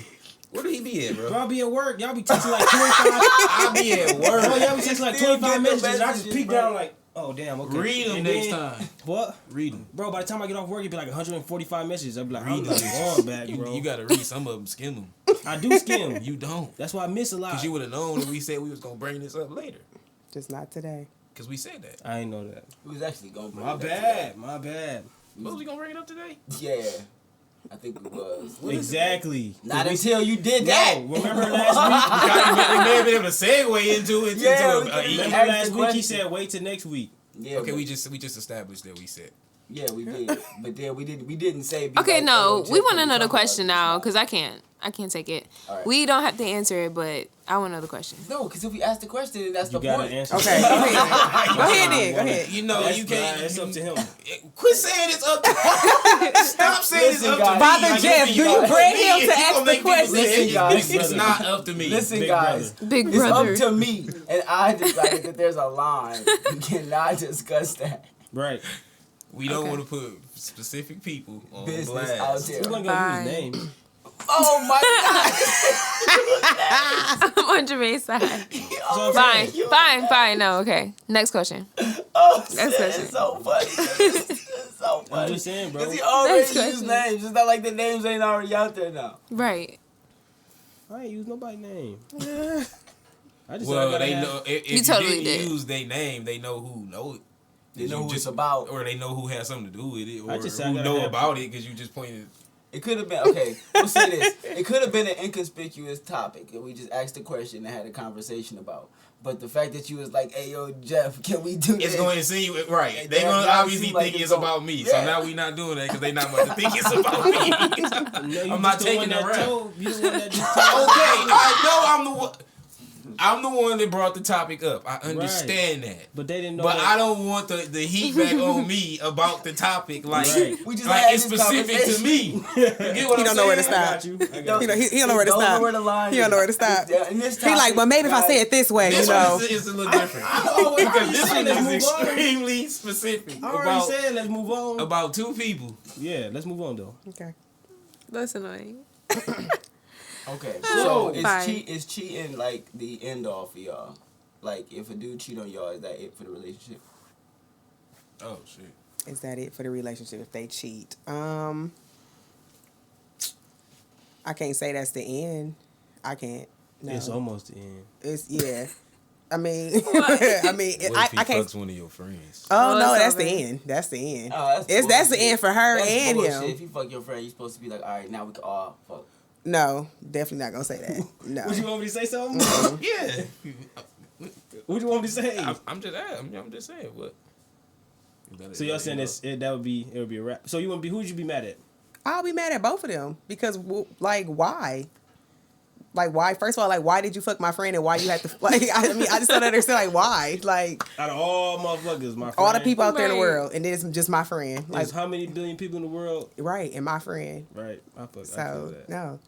Where do he be at, bro? Bro, I be at work. Y'all be texting like 25. I be at Bro, work. y'all be texting like Still 25 get the messages. I just messages, peek bro. down like, oh damn, okay. Read them And next then- time. What? Read them. Bro, by the time I get off work, it'd be like 145 messages. I'd be like, I'm Read not them. going back, bro. You gotta read some of them, skim them. I do skim. You don't. That's why I miss a lot. Cause you would have known that we said we was gonna bring this up later. just not today. Cause we said that. I ain't know that. We was actually going to bring My it up bad. My bad. Was we gonna bring it up today? today. Yeah. I think we was. Exactly. Not until you did that. No, remember last week? We may have been able to segue into it. Yeah, into we a can- email. Remember Ask last the week he question. said wait till next week. Yeah, Okay, but- we just established that we said. Yeah, we did. But then we didn't say. be Okay, like, no, oh, we just want to when know the talk about question this, now nah. because I can't take it. All right. We don't have to answer it, but I want to know the question. No, because if we ask the question, then that's You the gotta point. answer. Okay, go ahead. Go ahead then. Go ahead. You know, That's you can't. It's up to him. Quit saying it's up to. Stop saying Listen, it's up to guys. me. Father Like, Jeff, you do you gonna bring make him me- to you ask gonna the make people question? listen, Guys. It's not up to me. Listen, Big guys. Big It's brother. up to me, and I decided that there's a line. We cannot discuss that Right. We don't Okay. want to put specific people on business blast. out there. We're gonna go Fine. use his name. Oh my I'm on Jermaine's side. So Fine. No, okay. Next question. Oh, Next question. it's so funny. It's so funny. I'm just saying, bro. Because he already Next used question. names. It's not like the names ain't already out there now. Right. I ain't use nobody's name. I just Well, said I they gotta know have- if You you totally didn't did. use their name, they know who know it. They know You who it's about. or they know who has something to do with it, I or just said I who gotta know have- about it because you just pointed. It could have been, okay, we'll say this. It could have been an inconspicuous topic and we just asked a question and had a conversation about. But the fact that you was like, hey, yo, Jeff, can we do this? It's going to seem right. They're That going to now obviously seem like think it's it's going- about me. Yeah. So now we not doing that because they not about to think it's about me. No, you I'm not just the taking one the that rap. told- You the one that just Okay, told. I know I'm the one. I'm the one that brought the topic up. I understand that. But they didn't know. But that. I don't want the heat back on me about the topic. Like, Right. We just like had it's this specific to conversation. me. You get what He I'm don't know where to saying? I stop. got you. I got you. He don't know where to Don't stop. know where the line He don't know is. where to stop. In this He like, topic, but maybe if I guys, say it this way, This you know. one is a little different. already Because this said one let's is move on. extremely specific I already about, said let's move on. about two people. Yeah, let's move on though. Okay. That's annoying. Okay, so Fine. is cheating like the end all for y'all? Like, if a dude cheat on y'all, is that it for the relationship? Oh, shit. Is that it for the relationship if they cheat? I can't say that's the end. I can't. No. It's almost the end. It's yeah. I mean, I mean, What if he I can't. fucks one of your friends? Oh Oh, no, it's that's over. the end. That's the end. Oh, That's the end for her That's and bullshit. him. If you fuck your friend, you're supposed to be like, all right, now we can all fuck. No, definitely not gonna say that. No. Would you want me to say something? Yeah. What do you want me to say? I'm just saying. What? So y'all saying that would be a wrap. So you wouldn't be who would you be mad at? I'll be mad at both of them because, like, why? Like, why? First of all, like, why did you fuck my friend and why you had to, like, I mean, I just don't understand, like, why? Like, Out of all motherfuckers, my friend. all the people out there in the Right. world, and then it's just my friend. Like, There's how many billion people in the world? right, and my friend. Right. I feel So, that. no.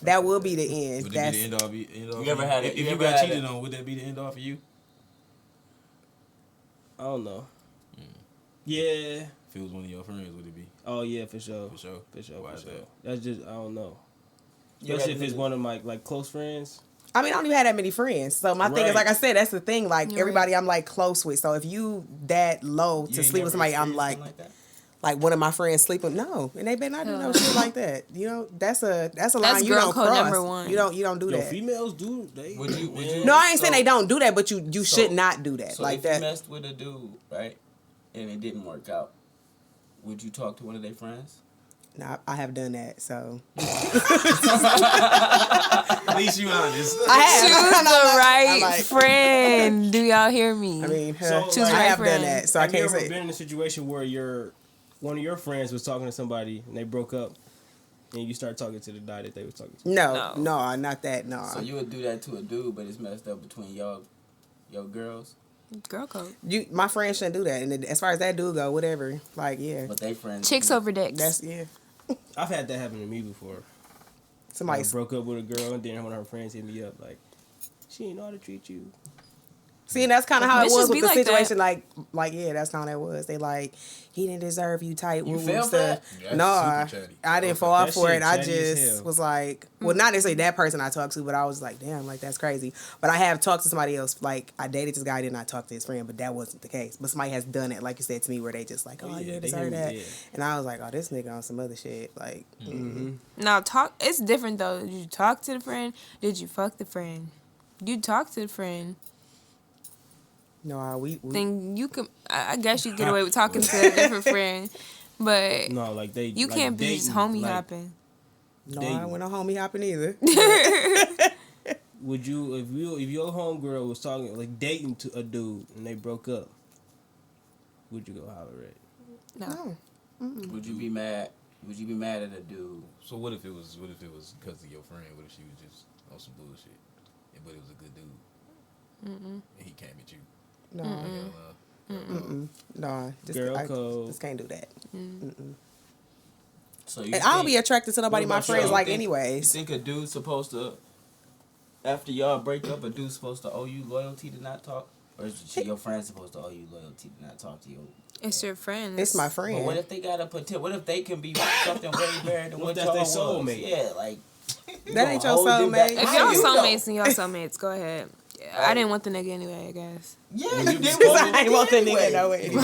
That will be the end. Would That's, it be the end all? You ever had it- If you you ever got had cheated it- on, would that be the end all for you? I don't know. Yeah. If it was one of your friends, would it be? Oh yeah, for sure. For sure. For sure. Why For is sure. that? That's just I don't know. You Especially ever if it's had- one of my like close friends. I mean, I don't even have that many friends. So my thing is, Right. like I said, that's the thing. Like, You're everybody I'm, like, close with. So if you that low You to ain't sleep with never somebody, I'm experienced like, something like one of my friends sleeping. No, and they better not do no shit like that. You know, that's a line you girl don't code cross. number one. You don't do Yo, that. females do they? Would you? No, I ain't saying So- they don't do that, but you so- should not do that So like if you that. messed with a dude, right, and it didn't work out, would you talk to one of their friends? No, I have done that. So At least you honest. I have. Choose I'm the right like- friend. Do y'all hear me? I mean, So, Choose I the right have done friend. that, so I Have you can't ever say. been in a situation where one of your friends was talking to somebody and they broke up, and you start talking to the guy that they were talking to? No, No. no, not that. No, So you would do that to a dude, but it's messed up between y'all girls. Girl code. my friends shouldn't do that. And then as far as that dude go, whatever. Like, yeah, But they friends. Chicks over dicks. that's yeah. I've had that happen to me before. Somebody I broke up with a girl and then one of her friends hit me up like, she ain't know how to treat you. See, and that's kind of how it Bitches was be with the like that. situation. Like, yeah, that's how that was. They like, he didn't deserve you type. You woo-woo fell for stuff. that? No, That's super chatty. I didn't Okay. fall That for shit it. I chatty as just hell. was like, well, not necessarily that person I talked to, but I was like, damn, like that's crazy. But I have talked to somebody else. Like, I dated this guy, did not talk to his friend, but that wasn't the case. But somebody has done it, like you said to me, where they just like, oh, yeah, you they deserve hear me, that. yeah. And I was like, oh, this nigga on some other shit. Like, Now talk. It's different though. Did you talk to the friend? Did you fuck the friend? You talk to the friend. no, we Then you can. I guess you get away with talking to a different friend, but No, like they. you like can't be just dating, homie like, hopping. no, dating. I went on homie hopping either. Would you if your homegirl was talking like dating to a dude and they broke up? Would you go holler at? No. Would you be mad? Would you be mad at a dude? So what if it was because of your friend? What if she was just on some bullshit, but it was a good dude, and he came at you? No, Hell, no, just Girl I code. just can't do that. So you And I don't think- be attracted to nobody What my about you? friends You like think- anyways. You think a dude's supposed to, after y'all break up, a dude's supposed to owe you loyalty to not talk? Or is your friend supposed to owe you loyalty to not talk to you? It's your friend. It's my But friend. what if they got a potential? What if they can be something way better than What what if y'all that's their was? soulmate? Yeah, like That ain't your hold them back. soulmate. If How y'all you know? soulmates, then y'all soulmates. Go ahead. I didn't want the nigga anyway, I guess. Yeah, you didn't I ain't want that nigga no way. You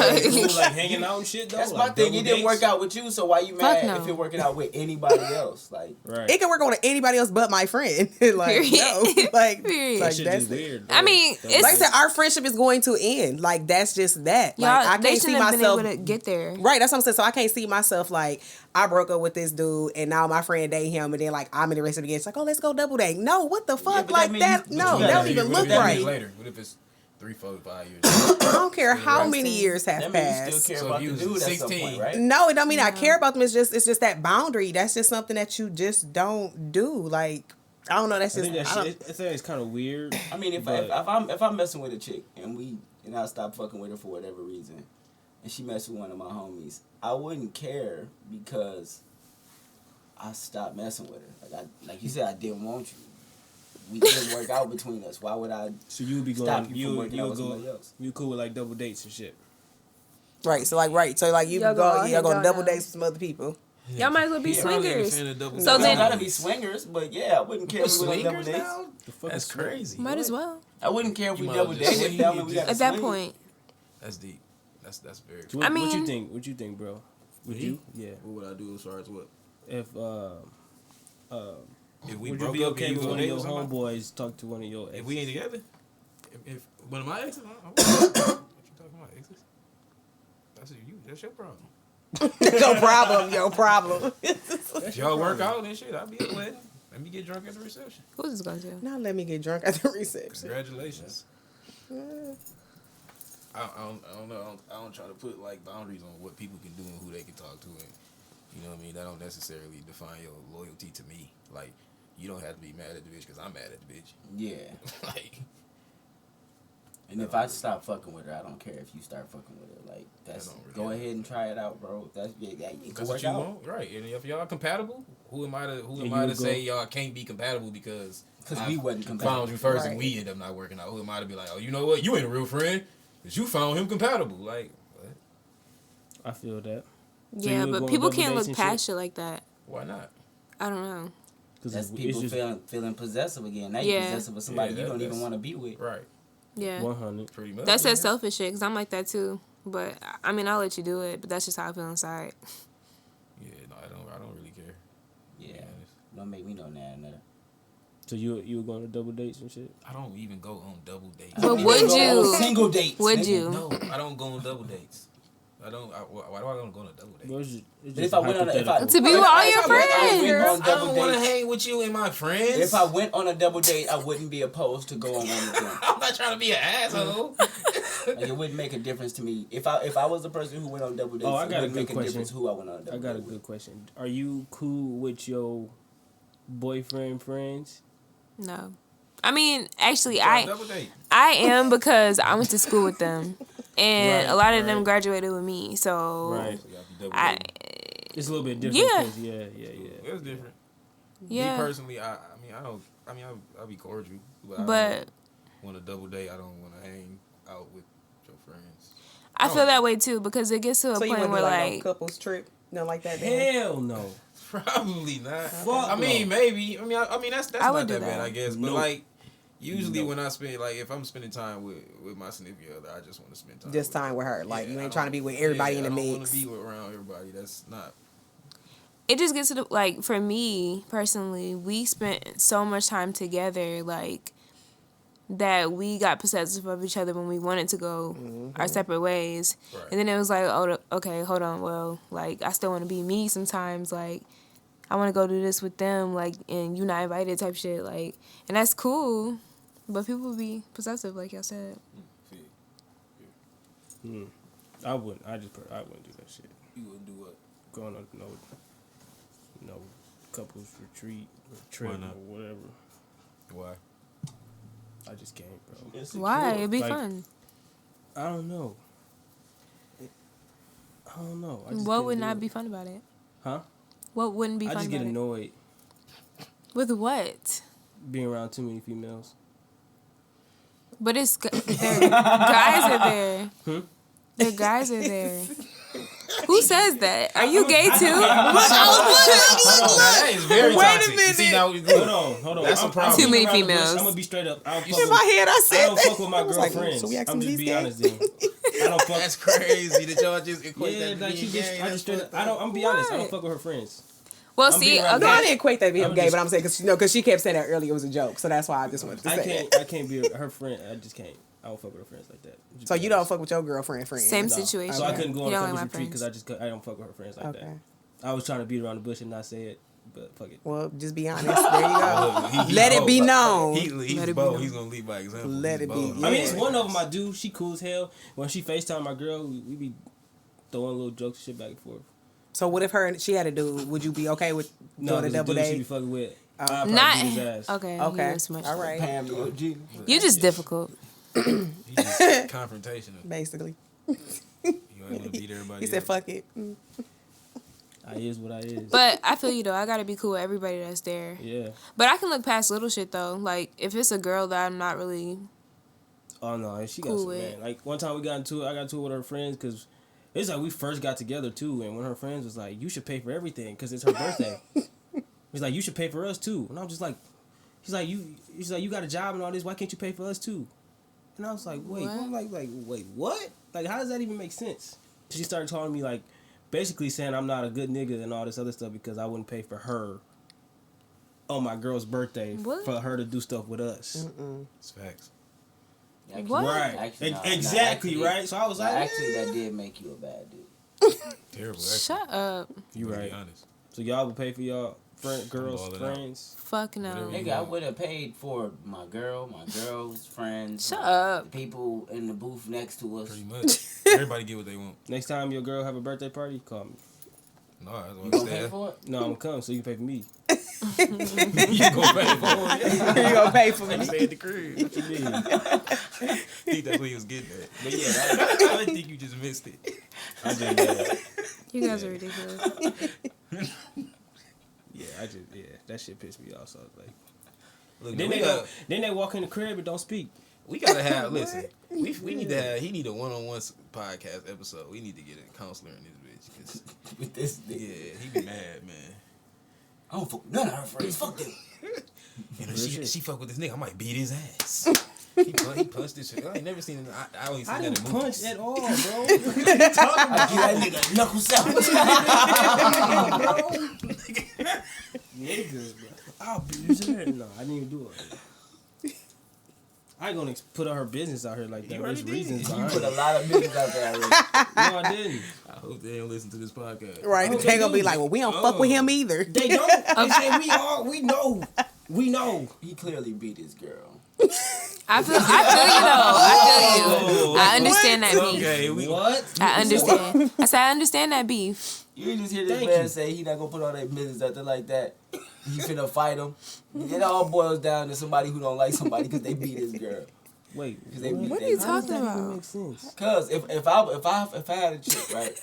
was, like hanging out and shit though. That's like my thing. It double didn't work dates? out with you, so why you mad no. if it working out with anybody else? Like, Right. It can work on anybody else but my friend. Like, Period. no. Like, Period. like That shit that's just it. weird. I mean, That it's Like I said, our friendship is going to end. Like, that's just that. Like, y'all. I They can't see shouldn't have been myself. able to get there. Right, that's what I'm saying. So I can't see myself like I broke up with this dude and now my friend date him and then like I'm in the rest of the game. It's like, oh, let's go double date. No, what the fuck? but like that that? means- No, but that you don't gotta even What look if that right. years later? What if it's 3, 4, 5 years? I don't care how Right. many years have that means you passed. still care So about if you the was dude at some 16. point, right? No, it don't mean I care about them. It's just that boundary. That's just something that you just don't do. Like, I don't know. That's I just think that I shit. I think it's kind of weird. I mean, if I'm messing with a chick and I stop fucking with her for whatever reason, and she messed with one of my homies, I wouldn't care because I stopped messing with her. Like you said, I didn't want you. We didn't work out between us. Why would I So you would be stop going. you from You working out would with go. somebody else? You cool with like double dates and shit. right. So like you Y'all can go all go. Y'all hang go out double now. dates with some other people. Y'all might as well be Yeah, probably ain't a swingers. fan of double So So dates. then then- gotta be swingers, but yeah, I wouldn't care if we went on double Swingers dates. now? The fuck That's is crazy. Might as well. I wouldn't care if You we might double as well just dated. swing. That mean we Just- gotta At that swing. point, That's deep. That's very. So what you mean- think? What you think, bro? Would Me? you? Yeah. What would I do as far as what? If If we would you broke be up okay and you with was on one of date your with somebody? homeboys talk to one of your exes? If we ain't together, if one of my exes, what you talking about exes? That's you. That's your problem. Your problem. If y'all work out and shit, I'll be at the wedding. Let me get drunk at the reception. who's this going to? Now let me get drunk at the reception. Congratulations. I don't know. I don't try to put like boundaries on what people can do and who they can talk to, and you know what I mean. That don't necessarily define your loyalty to me. Like you don't have to be mad at the bitch because I'm mad at the bitch. Yeah. Like And if I stop fucking with her, I don't care if you start fucking with her. Like that's don't really go matter. ahead and try it out, bro. That's it that's can what work you out. want, right? And if y'all compatible, who am I to you to would say go- y'all can't be compatible because Because we wasn't compatible. found you first and Right. we end up not working out? Who am I to be like, oh, you know what? You ain't a real friend because you found him compatible. Like, what? I feel that. Yeah, you would go but on people double can't dates look and past shit like that. Why not? I don't know. That's it's people just feeling possessive again. Now you're Yeah. possessive with somebody Yeah, you don't even that's- want to be with. Right. Yeah. 100. Pretty much. That's that selfish shit, because I'm like that too. But, I mean, I'll let you do it, but that's just how I feel inside. Yeah, no, I don't really care. Yeah. Don't make me know that. So you were going to double dates and shit? I don't even go on double dates. But would you? Single dates. Would nigga. you? No, I don't go on double dates. Why do I want to go on a double date? Well, it's But just if I went on To be with all your friends. I don't want to hang with you and my friends. If I went on a double date, I wouldn't be opposed to go on one with them. I'm not trying to be an asshole. Like, it wouldn't make a difference to me. If I was the person who went on double dates, Oh, I it got a wouldn't good make a question. difference who I went on a double I got a date with. good question. Are you cool with your boyfriend friends? No. I mean, actually, Double date. I am because I went to school with them. And Right, a lot of them right. graduated with me. So, Right. So y'all be double I, dating. It's a little bit different. Yeah. 'cause- yeah. It's different. yeah. Me personally, I'll be cordial, but, But want a double date. I don't want to hang out with your friends. I feel that way too because it gets to a So you point wouldn't where, do like like, no couples trip, nothing like that. then? Hell no. Probably not. Fuck I mean, no. maybe. I mean, that's I not would do that bad, that. I guess. But No. like, usually No. when I spend, like, if I'm spending time with my significant other, I just want to spend time. Just with time with her. Like Yeah, you I ain't trying to don't- be with everybody yeah, in the I don't want mix. to be around everybody. That's not. it just gets to the, like, for me personally, we spent so much time together, like, that we got possessive of each other when we wanted to go our separate ways. Right. And then it was like, oh, okay, hold on. Well, like, I still want to be me sometimes. Like, I want to go do this with them, like, and you not invited type shit. Like, and that's cool. But people be possessive, like y'all said. I wouldn't. I wouldn't do that shit. You wouldn't do what? Going on no couples retreat or trip Why not? or whatever. Why? I just can't, bro. Why? It'd be Like, fun. I don't know. I don't know. I just What can't would do not it. be fun about it? Huh? What wouldn't be I fun just about get it? annoyed With what? being around too many females. But it's guys are there. Hmm? The guys are there. Who says that? Are you gay too? That is very Wait a toxic. minute. See, now, Hold on. That's a problem. Too many I'm females. gonna be straight up. I don't fuck In my head, I I said don't that. fuck with my I was like, girlfriends. so we I'm asking just these being guys? honest then. I don't fuck. That's crazy that y'all just equate Yeah, that to like being she just, gay. I just straight up. I don't. I'm be honest. I don't fuck with her friends. Well, I'm see, being right No, I okay. didn't equate that to being I'm gay, just- but I'm saying because she kept saying that earlier it was a joke, so that's why I just wanted to say I can't be her friend. I just can't. I don't fuck with her friends like that. So you don't fuck with your girlfriend friends? Same No. situation. So I couldn't go on You a don't like couples my retreat because friends. I don't fuck with her friends like Okay. that. I was trying to beat around the bush and not say it, but fuck it. Well, just be honest. There you go. Look, he Let it bold. be known. He's Let it be bold. known. He's gonna lead by example. Let He's it be. bold. I mean, it's Yeah. one of them I do. She cool as hell. When she FaceTime my girl, we be throwing little jokes and shit back and forth. So what if she had a dude? Would you be okay with No, doing a there's a double dude she be date? fucking with. I'd Not probably beat his ass. okay. Okay. You was much. All right. Pam, you G. You just difficult. He's just confrontational. Basically, You ain't want to beat everybody. he said, up. "Fuck it." I is what I is. But I feel you though. I gotta be cool with everybody that's there. Yeah. But I can look past little shit though. Like if it's a girl that I'm not really. Oh no, she got Cool some with. man. Like one time I got into it with her friends because it's like we first got together too, and when her friends was like, "You should pay for everything because it's her birthday." He's like, "You should pay for us too," and I'm just like, "He's like you got a job and all this. Why can't you pay for us too?" And I was like, "Wait, What? I'm like, wait, what? Like, how does that even make sense?" She started calling me like, basically saying I'm not a good nigga and all this other stuff because I wouldn't pay for her on my girl's birthday What? for her to do stuff with us. It's facts. What? Right. Actually, no, Exactly, actually- right? So I was like, Actually, "Yeah." that did make you a bad dude. Terrible. Actually. Shut up. You To be right. honest. So y'all would pay for y'all girls' balling out. friends? Fuck no. Whatever you Nigga, I want. would have paid for my girl's friends. Shut my- up. The people in the booth next to us. Pretty much. Everybody get what they want. Next time your girl have a birthday party, call me. No, that's what You I'm gonna pay saying. for it? No, I'm gonna come so you can pay for me. You gonna pay for it? You gonna pay for I me? stay at the crib. What you mean? I think that's what he was getting at. But yeah, I think you just missed it. I just, You guys are ridiculous. that shit pissed me off. So I was like, Look, then they walk in the crib and don't speak. we gotta have. Listen, we need to have. He need a one-on-one podcast episode. We need to get a counselor in this bitch. 'Cause, With this nigga. yeah, he be mad, man. I don't fuck none of her friends. Fuck them. And if she fuck with this nigga, I might beat his ass. He punched this shit. I ain't never seen it. I only seen I that in didn't movies. punch at all, bro. I give that nigga a knuckle sandwich. Niggas, bro. I'll beat his head. No, I didn't even do it. I ain't gonna put her business out here like that. You There's already reasons did. You behind put a it. lot of business out there already. No, I didn't. I hope they don't listen to this podcast. Right? Oh, They they gonna be do. like, "Well, we don't fuck with him either." They don't. They say we know. We know. He clearly beat his girl. I feel you though. I feel you. I understand that beef. Okay, What? I understand. I said I understand that beef. You just hear this Thank man you. say he not gonna put all that business out there like that. He finna fight him. It all boils down to somebody who don't like somebody because they beat his girl. Wait. Because they beat What are their you girl. talking That even about? makes sense. Cause if I had a chick, right,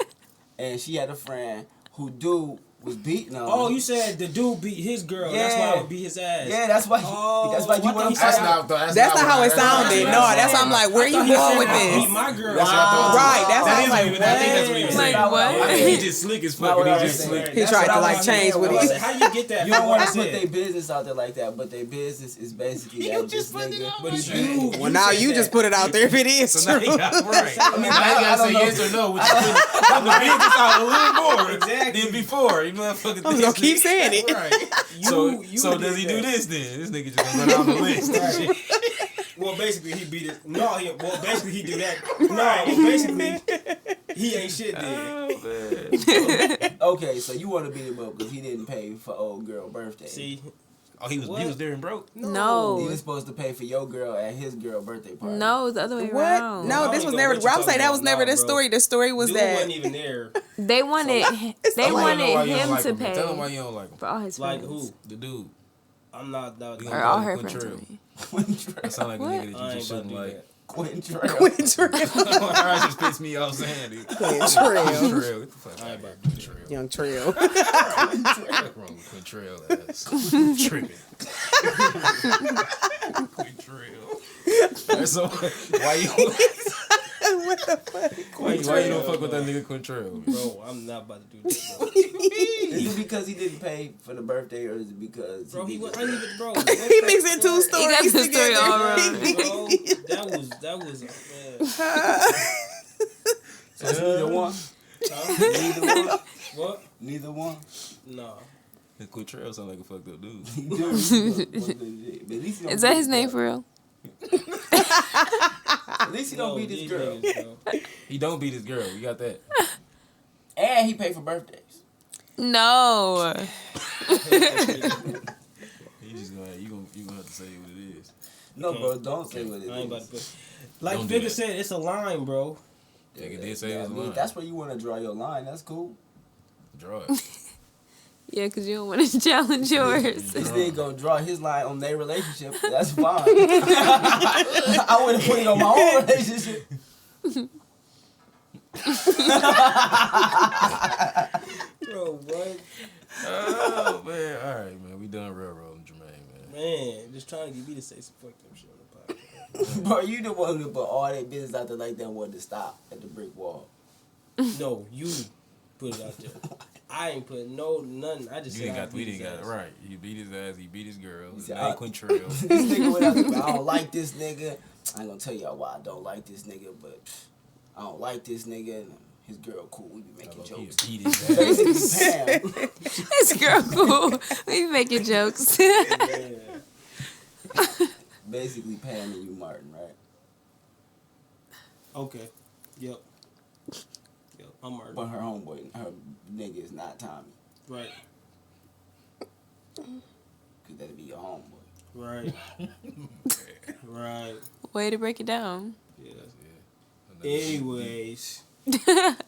and she had a friend who dude was beating her. Oh, you said the dude beat his girl. That's why I would beat his ass. Yeah, that's why. Oh, That's why you I thought want he to said fight out. That's not how it sounded. No, that's why I'm like, where you going with Beat this? my girl. Right? That's why I'm like, I think that's what he was Like saying. what? I think he just slick as fuck and he just slick. He tried to like change what he. How you get that? You don't want to What I put their said? business out there like that, but their business is basically that this nigga. But you. Well, now you just put it out there if it is So now true. he got right. I mean, now I you gotta don't say know. yes or no, which is putting the business out a little more Exactly. than before. You motherfucker. I'm gonna keep saying it. Right. So does he do this then? This nigga just gonna go down the list. and shit. Well, basically he beat it. No, basically he do that. No, well, basically he ain't shit then. Okay, so you want to beat him up because he didn't pay for old girl birthday. See, Oh, he was there and broke. He No. was supposed to pay for your girl at his girl birthday party. No, the other way What? around. No, I this don't was know never. what you I'm saying that was talking never about, the bro. story. The story was dude that wasn't even there. They wanted Tell him him why you don't like to him. Tell him why pay you don't like him. for all his Like friends. who? The dude. I'm not. That, We Or gonna all call her him friends. Quintrell. I mean. That sound like a What? nigga I that you ain't just about to shouldn't do like. that. Quintrell. Quintrell. That just pissed me off saying it. Quintrell. Quintrell. Get the fuck I out ain't of about here. to do Quintrell. Young Trail. What's wrong with Quintrell ass? Tripping. Quintrell. So why you? What the fuck? Why you don't fuck with that nigga Quintrell? Bro, I'm not about to do this, bro. Is it because he didn't pay for the birthday, or is it because Bro, he didn't- wasn't even, bro. He mixing two stories He got the story together. all wrong. Bro, that was, man. So it's neither one. Neither one. What? Neither one. Nah. That Quintrell sound like a fucked up dude. He do. But at least he don't Is that beat his name girl. for real? At least he don't beat his these girl. niggas, bro. He don't beat his girl. We got that. And he paid for birthdays. No. He just gonna you gonna have to say what it is. No, Okay. bro, don't say what it I ain't about is. to put. Like Don't do Figure that. said, it's a line, bro. Nigga did say it I was a mean, line. that's where you want to draw your line. That's cool. Draw it. Yeah, because you don't want to challenge yours. This nigga gonna draw his line on their relationship. That's fine. I wouldn't put it on my own relationship. Bro, what? Oh man, all right, man. We done railroading Jermaine, man. Man, just trying to get me to say some fucked up shit on the podcast. Bro, you the one who put all that business out there like that wanted to stop at the brick wall. No, you put it out there. I ain't put nothing. I just You said ain't I got. We beat didn't his got it ass. right. He beat his ass. He beat his girl. His said, name Quintrell. This nigga went out there, I don't like this nigga. I ain't gonna tell y'all why I don't like this nigga, but I don't like this nigga. And his girl cool. We be making He jokes. beat his ass. Basically, Pam. This girl cool. We making jokes. Basically, Pam and you, Martin, right? Okay. Yep. I'm Martin. But her homeboy, her nigga is not Tommy. Right. Cause that'd be your homeboy. Right. Right. Way to break it down. Yeah. Yeah. Anyways,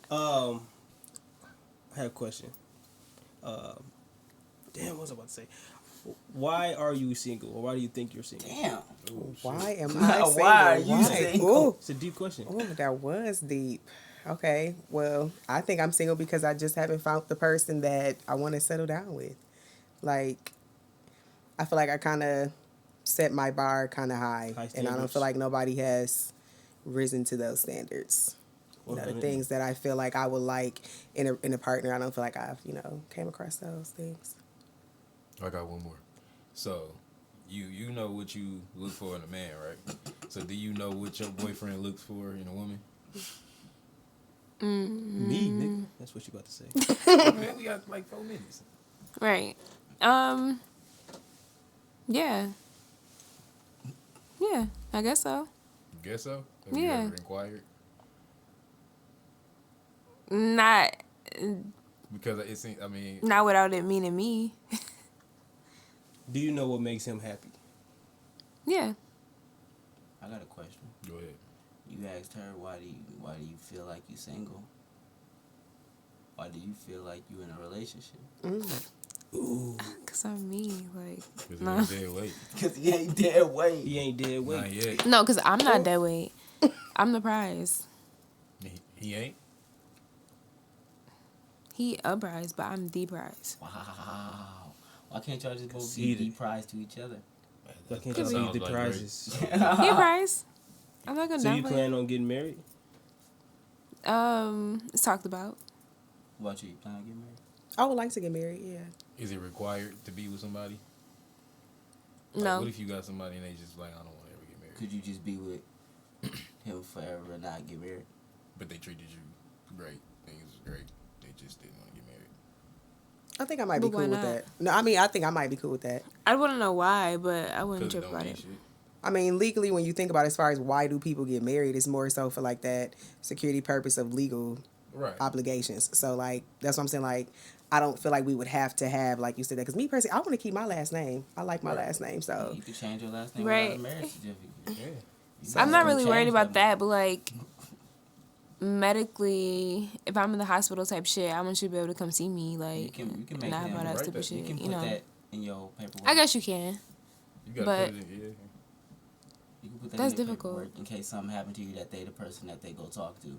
I have a question. Damn, what was I about to say? Why are you single, or why do you think you're single? Damn. Why am I Why single? are you single? Ooh. It's a deep question. Oh, that was deep. Okay, well, I think I'm single because I just haven't found the person that I want to settle down with. Like, I feel like I kind of set my bar kind of high, and I don't standards. feel like nobody has risen to those standards. You know, the things that I feel like I would like in a partner, I don't feel like I've, came across those things. I got one more. So, you know what you look for in a man, right? So, do you know what your boyfriend looks for in a woman? Me, nigga. That's what you about to say. Man, we got like 4 minutes. Right. Yeah. Yeah, I guess so. Guess so? Have you Yeah. ever inquired? Not Because it seems, I mean, not without it meaning me. Do you know what makes him happy? Yeah. I got a question. go ahead. You asked her why do you feel like you single? Why do you feel like you in a relationship? Cause I'm me, like Because no, it's dead weight. Cause he ain't dead weight. He ain't dead weight. Not yet. no, cause I'm not dead weight. I'm the prize. He ain't? He a prize, but I'm the prize. Wow. Why can't y'all just both See be it. the prize to each other? Why can't That you sounds leave the like prizes? He a prize. I'm not gonna So you downplay. plan on getting married? It's talked about. What about you? You plan on getting married? I would like to get married, yeah. Is it required to be with somebody? Like, No. What if you got somebody and they just like, I don't want to ever get married? Could you just be with him forever and not get married? But they treated you great. Things was great. They just didn't want to get married. I think I might be But why cool with not? that. No, I mean, I think I might be cool with that. I wouldn't know why, but I wouldn't Because trip don't about mean it. shit. I mean, legally, when you think about it, as far as why do people get married, it's more so for like that security purpose of legal Right. obligations. So like that's what I'm saying. Like I don't feel like we would have to have, like you said, that because me personally, I want to keep my last name. I like my last name, so You could change your last name Right. without a marriage certificate. Yeah. I'm not really Change worried about that. that, but like medically, if I'm in the hospital type shit, I want you to be able to come see me, like, You can make not him about that right stupid there. shit, You can you put know. that in your paperwork. I guess you can. You got But- to put it in, yeah. You can put that That's in your difficult. paperwork in case something happened to you that they the person that they go talk to.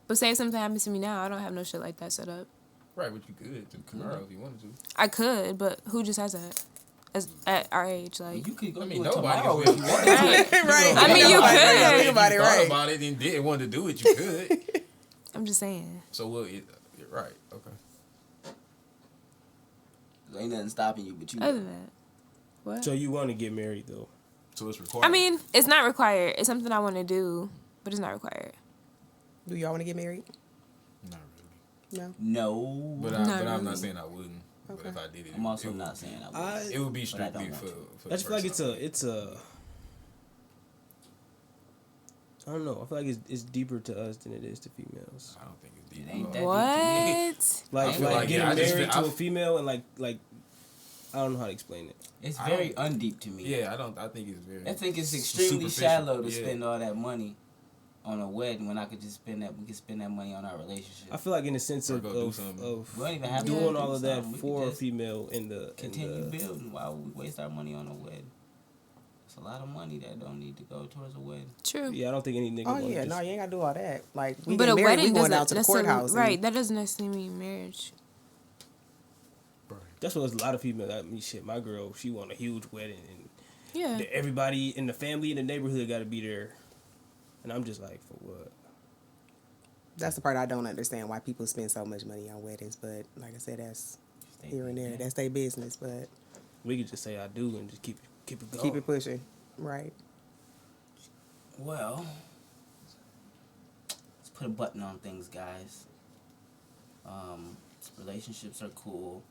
But say if something happens to me now, I don't have no shit like that set up. Right, but you could tomorrow if you wanted to. I could, but who just has that? at our age. Like, You could go I do mean, it nobody tomorrow can if you want. Right. I mean, you could. Think about it, If you thought right. about it and didn't want to do it, you could. I'm just saying. So what? You're right. Okay. Ain't nothing stopping you but you. Other than that, what? So you want to get married though? So it's required. I mean, it's not required. It's something I want to do, but it's not required. Do y'all want to get married? not really. No. No. But Not I'm really. not saying I wouldn't. Okay. But if I did it, I'm also it would not be- saying I would. It would be But I strictly don't for. want for I just feel like it's a. I don't know. I feel like it's deeper to us than it is to females. I don't think it's deep. It ain't at that all. What? Like, I feel like, getting yeah, I just married feel- to I- a female and like I don't know how to explain it. It's I very don't- undeep to me. Yeah, I think it's very. I think it's extremely superficial. shallow to Yeah. spend all that money on a wedding when I could just spend that. We could spend that money on our relationship. I feel like in the sense Or of go do something. We don't even have to doing do all of that something. We could for a just female in the continue building. Why would we waste our money on a wedding? It's a lot of money that don't need to go towards a wedding. True. Yeah, I don't think any nigga. Oh wanna yeah, just, no, you ain't gotta do all that. Like we But get a married, we wedding going doesn't out to the necessarily courthouse. and- right. That doesn't necessarily mean marriage. That's what a lot of females. I mean, shit, my girl, she want a huge wedding, and Yeah. everybody in the family in the neighborhood got to be there, and I'm just like, for what? That's the part I don't understand why people spend so much money on weddings. But like I said, that's here and there. That's their business. But We could just say I do and just keep it going. keep it pushing, right? Well, let's put a button on things, guys. Relationships are cool.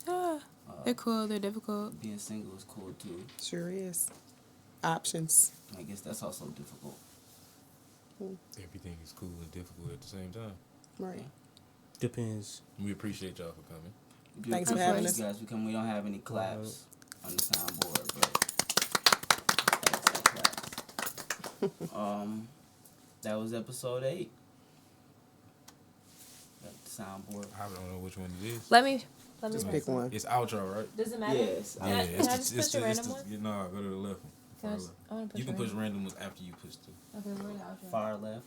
Yeah. They're cool. They're difficult. Being single is cool too. Sure is. Options. I guess that's also difficult. Everything is cool and difficult at the same time. Right. Depends. We appreciate y'all for coming. We do Thanks for appreciate having you us. guys. We don't have any claps on the soundboard, but claps. That was episode 8. Got the soundboard. I don't know which one it is. Let me Just press pick it. one. It's outro, right? Does it matter? Yes. Can I just push a random one? No, go to the left one. Can I Far just- left. I wanna push You can a push random. random ones after you push two. Okay, where the outro? Far left.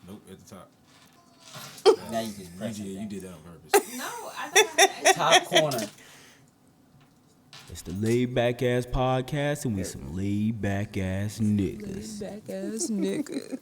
Nope, at the top. Now you just press it You down. did that on purpose. No, I thought Top corner. It's the Laid Back Ass Podcast, and we some laid back ass niggas. back ass nigga.